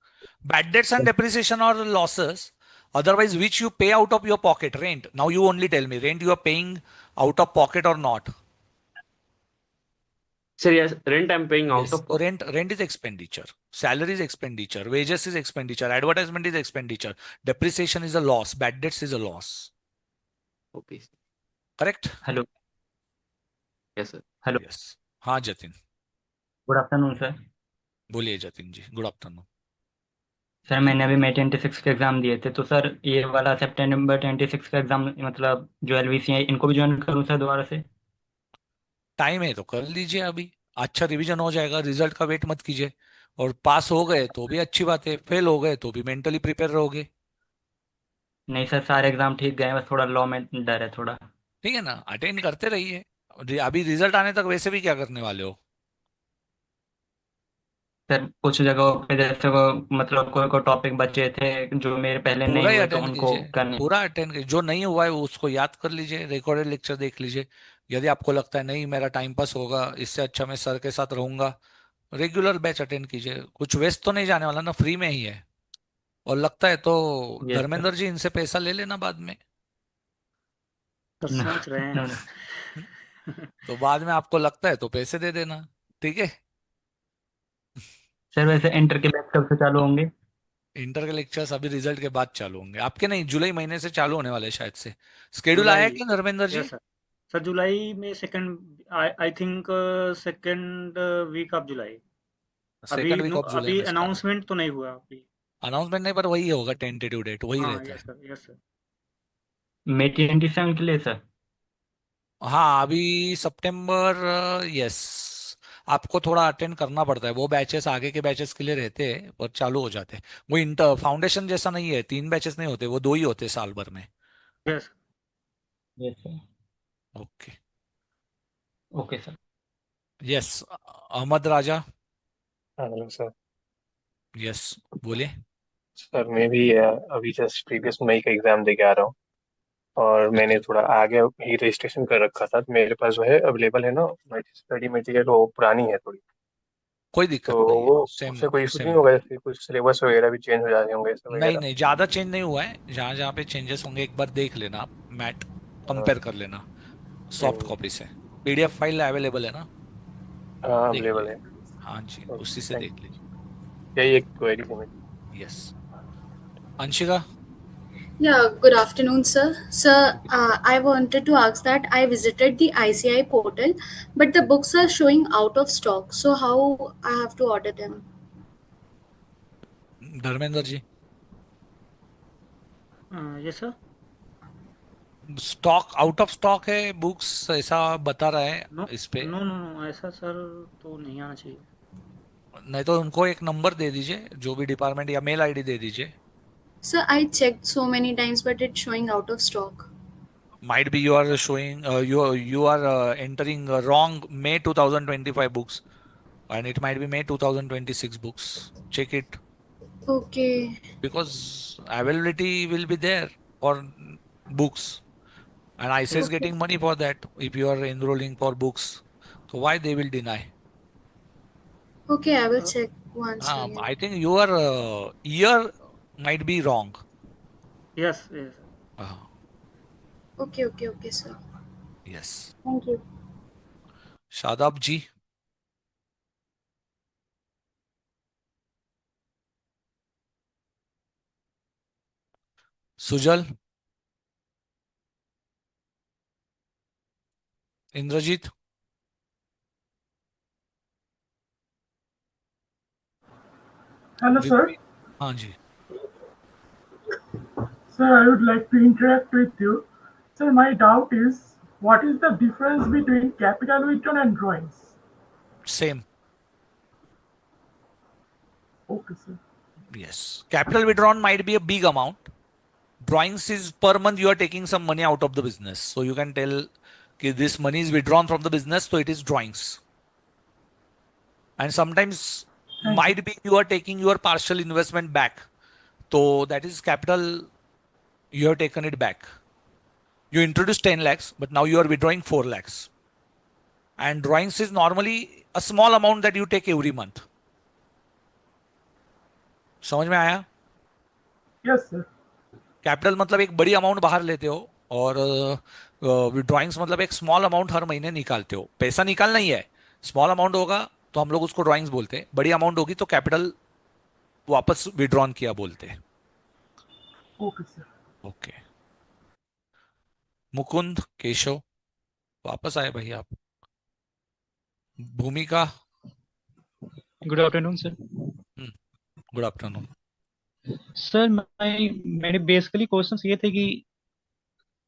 Bad debts and depreciation are losses. Otherwise, which you pay out of your pocket, rent. Now you only tell me, rent you are paying out of pocket or not? sir? Yes, rent I'm paying out Yes. of So pocket. rent is expenditure. Salary is expenditure. Wages is expenditure. Advertisement is expenditure. Depreciation is a loss. Bad debts is a loss. Okay, sir. Correct? Hello Yes, sir. Hello Yes. हाँ Jatin, good afternoon sir. बोलिए जतिन जी, good afternoon. Sir मैंने अभी मई 26 के exam दिए थे, तो sir ये वाला सितंबर 26 का एग्ज़ाम मतलब जो एलवीसी है इनको भी ज्वाइन करूँ सर दोबारा से? टाइम है तो कर लीजिए अभी, अच्छा रिवीजन हो जाएगा, रिजल्ट का वेट मत कीजिए। और पास हो गए तो भी अच्छी बात है, फेल हो गए तो भी मेंटली प्रिपेयर रहोगे। नहीं सर, सारे एग्ज़ाम ठीक गए हैं, बस थोड़ा लॉ में डर है थोड़ा। ठीक है ना, अटेंड करते रहिए। अभी रिजल्ट आने तक वैसे भी क्या करने वाले हो? सर कुछ जगहों पे जैसे वो मतलब कोई कोई टॉपिक बचे थे जो मेरे तो पहले नहीं पूरा ही हुए तो अटेंड उनको कीजिए, करने। पूरा अटेंड कीजिए, जो नहीं हुआ है वो उसको याद कर लीजिए, रिकॉर्डेड लेक्चर देख लीजिए। यदि आपको लगता है नहीं मेरा टाइम पास होगा, इससे अच्छा मैं सर के साथ रहूंगा, रेगुलर बैच अटेंड कीजिए। कुछ वेस्ट तो नहीं जाने वाला ना, फ्री में ही है। और लगता है तो यस सर। धर्मेंद्र जी इनसे पैसा ले लेना बाद में। तो सोच रहे हैं। हम्म, तो बाद में आपको लगता है तो पैसे दे देना, ठीक है। सर वैसे इंटर के बैच कब से चालू होंगे? इंटर के लेक्चर्स अभी रिजल्ट के बाद चालू होंगे आपके, नहीं जुलाई महीने से चालू होने वाले हैं शायद से। स्केड्यूल आया है जुलाई, क्या Dharmendra ji? Yes sir. Sir जुलाई में second, I think second week of July. अभी सेकंड वीक ऑफ जुलाई अभी में स्टार्ट। अनाउंसमेंट तो नहीं हुआ अभी। अनाउंसमेंट नहीं, पर वही होगा, टेंटेटिव डेट वही हाँ, रहता है। Yes sir, yes sir. मई 27 के लिए सर? हाँ अभी सितंबर, यस। आपको थोड़ा अटेंड करना पड़ता है, वो बैचेस आगे के बैचेस के लिए रहते हैं और चालू हो जाते हैं। वो इंटर फाउंडेशन जैसा नहीं है, 3 बैचेस नहीं होते, वो 2 ही होते हैं साल भर में। Yes yes sir. Okay. Okay sir. Yes, Ahmad Raja. Hello sir. Yes, बोलिए। सर मैं भी अभी जस्ट प्रीवियस मई का एग्जाम दे के आ रहा हूँ, और मैंने अच्छा, थोड़ा आगे ही रजिस्ट्रेशन कर रखा था, तो मेरे पास जो है अवेलेबल है ना स्टडी मटेरियल, वो पुरानी है थोड़ी। कोई तो दिक्कत नहीं है, वो सेम उससे कोई इशू नहीं सेम। होगा, जैसे कुछ सिलेबस वगैरह भी चेंज हो जाते होंगे ऐसा नहीं वगैरह? नहीं, ज़्यादा चेंज नहीं हुआ है, जहाँ जहाँ पे चेंजेस होंगे एक बार देख लेना आप, मैट हाँ। कंपेयर कर लेना सॉफ्ट हम्म, कॉपी से। पीडीएफ फाइल अवेलेबल है ना, हाँ देख अवेलेबल है। लीजिए। हाँ जी, उसी से थैंक देख लीजिए। यू, यही एक क्वेरी थी मेरी। Yes, Anshika. Yeah, good afternoon, sir. Sir, I wanted to ask that I visited the ICAI portal, but the books are showing out of stock. So how I have to order them? Dharmendra ji, yes sir. Stock out of stock है books ऐसा बता रहा है no इस पे। No no no, ऐसा sir तो नहीं आना चाहिए। नहीं तो उनको एक नंबर दे दीजिए, जो भी डिपार्टमेंट, या मेल आईडी दे दीजिए. Sir, I checked so many times, but it's showing out of stock. Might be you are showing, you are entering wrong May 2025 books, and it might be May 2026 books. Check it, Okay. because availability will be there for books, and ICAI is Okay. getting money for that if you are enrolling for books. So why they will deny? Okay, I will check once again. I think your year might be wrong. Yes, yes. Uh, Okay, okay, okay, sir. yes. Thank you. Shadab ji, Sujal, Indrajit. Hello, sir. हाँ जी. Sir, I would like to interact with you. Sir, my doubt is what is the difference between capital written and drawings? Same. Okay, sir. Yes. Capital withdrawn might be a big amount. Drawings is per month you are taking some money out of the business. So you can tell okay, this money is withdrawn from the business, so it is drawings. And sometimes Thank you. might be you are taking your partial investment back. So that is capital, you have taken it back. You introduced 10 lakhs, but now you are withdrawing 4 lakhs. And drawings is normally a small amount that you take every month. समझ में आया? Yes, sir. Capital मतलब एक बड़ी amount बाहर लेते हो, और विड्रॉइंग्स मतलब एक स्मॉल अमाउंट हर महीने निकालते हो. पैसा निकालना ही है. स्मॉल अमाउंट होगा तो हम लोग उसको ड्राइंग्स बोलते हैं, बड़ी अमाउंट होगी तो कैपिटल वापस विड्रॉन किया बोलते हैं. Okay, sir. Okay. Mukund, Keshav, वापस आए भाई आप. भूमिका. Good afternoon sir. Good afternoon. Sir मैंने बेसिकली क्वेश्चंस ये थे कि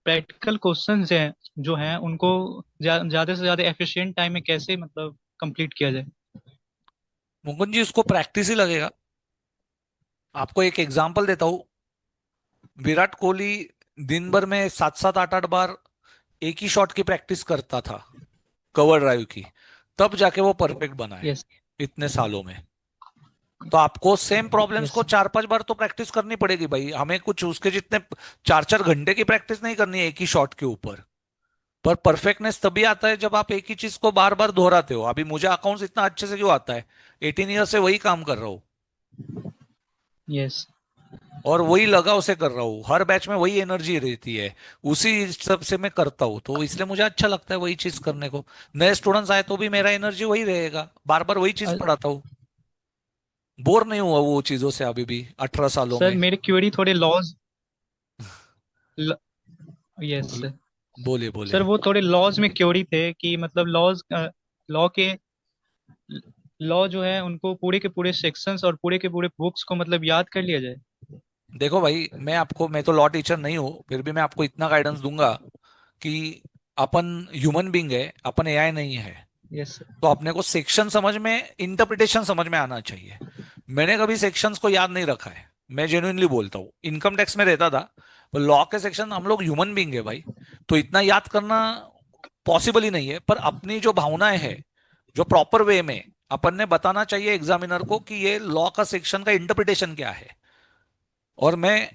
प्रैक्टिकल क्वेश्चंस हैं जो हैं उनको ज्यादा से ज्यादा एफिशिएंट टाइम में कैसे मतलब कंप्लीट किया जाए. मुकुंद जी, उसको प्रैक्टिस ही लगेगा. आपको एक एग्जांपल देता हूं. विराट कोहली दिन भर में 7-8 बार एक ही शॉट की प्रैक्टिस करता था, कवर ड्राइव की, तब जाके वो परफेक्ट बना है इतने सालों में. तो आपको सेम प्रॉब्लम्स को 4-5 बार तो प्रैक्टिस करनी पड़ेगी भाई. हमें कुछ उसके जितने 4-4 घंटे की प्रैक्टिस नहीं करनी है एक ही शॉट के ऊपर. पर परफेक्टनेस तभी आता है जब आप एक ही चीज को बार बार दोहराते हो. अभी मुझे अकाउंट्स इतना अच्छे से क्यों आता है? 18 ईयर से वही काम कर रहा हूँ. यस. और वही लगाव से कर रहा हूँ. हर बैच में वही एनर्जी रहती है, उसी सब से मैं करता हूँ, तो इसलिए मुझे अच्छा लगता है वही चीज करने को. नए स्टूडेंट्स आए तो भी मेरा एनर्जी वही रहेगा, बार बार वही चीज पढ़ाता हूँ. बोर नहीं हुआ वो चीजों से अभी भी 18 सालों सर में. मेरे क्वेरी थोड़े लॉज. Yes sir. बोले बोले. सर वो थोड़े लॉज में क्वेरी थे कि मतलब लॉ के लॉ जो है उनको पूरे के पूरे सेक्शंस और पूरे के पूरे बुक्स को मतलब याद कर लिया जाए. देखो भाई, मैं तो लॉ टीचर नहीं हूँ, फिर भी मैं आपको इतना गाइडेंस दूंगा कि अपन ह्यूमन बींग है, अपन एआई नहीं है. Yes sir. तो अपने को सेक्शन समझ में, इंटरप्रिटेशन समझ में आना चाहिए. मैंने कभी सेक्शंस को याद नहीं रखा है, मैं जेन्युइनली बोलता हूँ. इनकम टैक्स में रहता था, पर लॉ के सेक्शन, हम लोग ह्यूमन बींग है भाई, तो इतना याद करना पॉसिबल ही नहीं है. पर अपनी जो भावनाएं है, जो प्रॉपर वे में अपन ने बताना चाहिए एग्जामिनर को कि ये लॉ का सेक्शन का इंटरप्रिटेशन क्या है. और मैं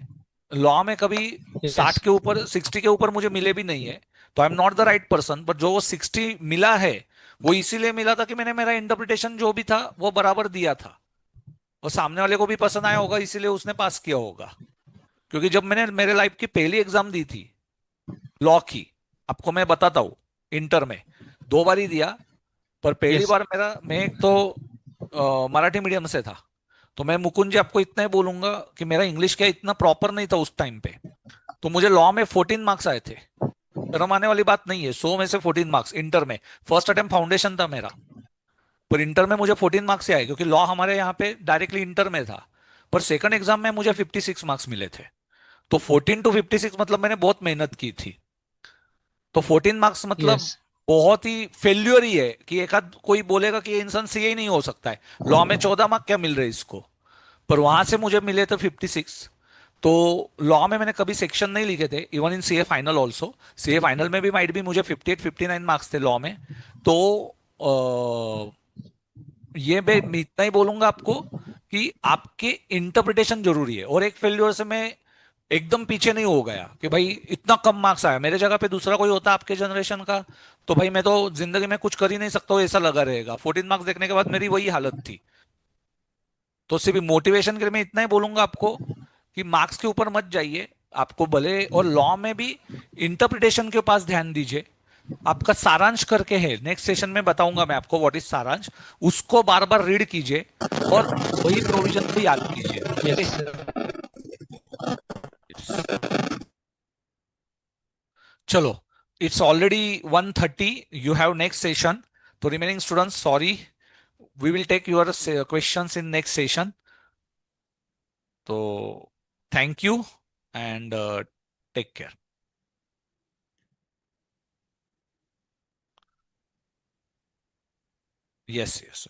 लॉ में कभी 60 के ऊपर, 60 के ऊपर मुझे मिले भी नहीं है, तो I am not the right person. But जो वो 60 मिला है, वो इसीलिए मिला था कि मैंने मेरा इंटरप्रिटेशन जो भी था वो बराबर दिया था, और सामने वाले को भी पसंद आया होगा, इसीलिए उसने पास किया होगा. क्योंकि जब मैंने मेरे लाइफ की पहली एग्जाम दी थी लॉ की, आपको मैं बताता हूँ, इंटर में 2 बार ही दिया. पर पहली Yes. बार मैं एक तो मराठी मीडियम से था, तो मैं मुकुंद जी आपको इतना ही बोलूंगा कि मेरा इंग्लिश क्या इतना प्रॉपर नहीं था उस टाइम पे. तो मुझे लॉ में 14 मार्क्स आए थे. शर्म आने वाली बात नहीं है, 100 में से 14 मार्क्स इंटर में. फर्स्ट अटेम्प्ट फाउंडेशन था मेरा, पर इंटर में मुझे 14 मार्क्स ही आए, क्योंकि लॉ हमारे यहाँ पे डायरेक्टली इंटर में था. पर सेकंड एग्जाम में मुझे 56 मार्क्स मिले थे. तो 14 to 56 मतलब मैंने बहुत मेहनत की थी. तो 14 मार्क्स मतलब Yes. बहुत ही फेल्यूर ही है कि एक आध कोई बोलेगा कि ये इंसान सीए ही नहीं हो सकता है। लॉ में 14 मार्क क्या मिल रहे हैं इसको, पर वहां से मुझे मिले थे 56। तो लॉ में मैंने कभी सेक्शन नहीं लिखे थे, even in CA final also. CA final में भी माइट भी मुझे 58 59 मार्क्स थे लॉ में। तो ये मैं इतना ही बोलूंगा आपको कि आपके इंटरप्रिटेशन जरूरी है। और एक फेल्योर से मैं एकदम पीछे नहीं हो गया कि भाई इतना कम मार्क्स आया, मेरे जगह पे दूसरा कोई होता आपके जनरेशन का तो भाई मैं तो जिंदगी में कुछ कर ही नहीं सकता हूं, ऐसा लगा रहेगा। 14 मार्क्स देखने के बाद मेरी वही हालत थी। तो सिर्फ मोटिवेशन के लिए मैं इतना ही बोलूंगा आपको कि मार्क्स के ऊपर मत जाइए। आपको भले, और लॉ में भी इंटरप्रिटेशन के पास ध्यान दीजिए। आपका सारांश करके है, नेक्स्ट सेशन में बताऊंगा मैं आपको व्हाट इज सारांश। उसको बार बार रीड कीजिए और वही प्रोविजन को याद कीजिए। ओके। Yes, sir. चलो, it's already 1:30, you have next session. तो remaining students, sorry, we will take your questions in next session. तो thank you and take care. Yes yes.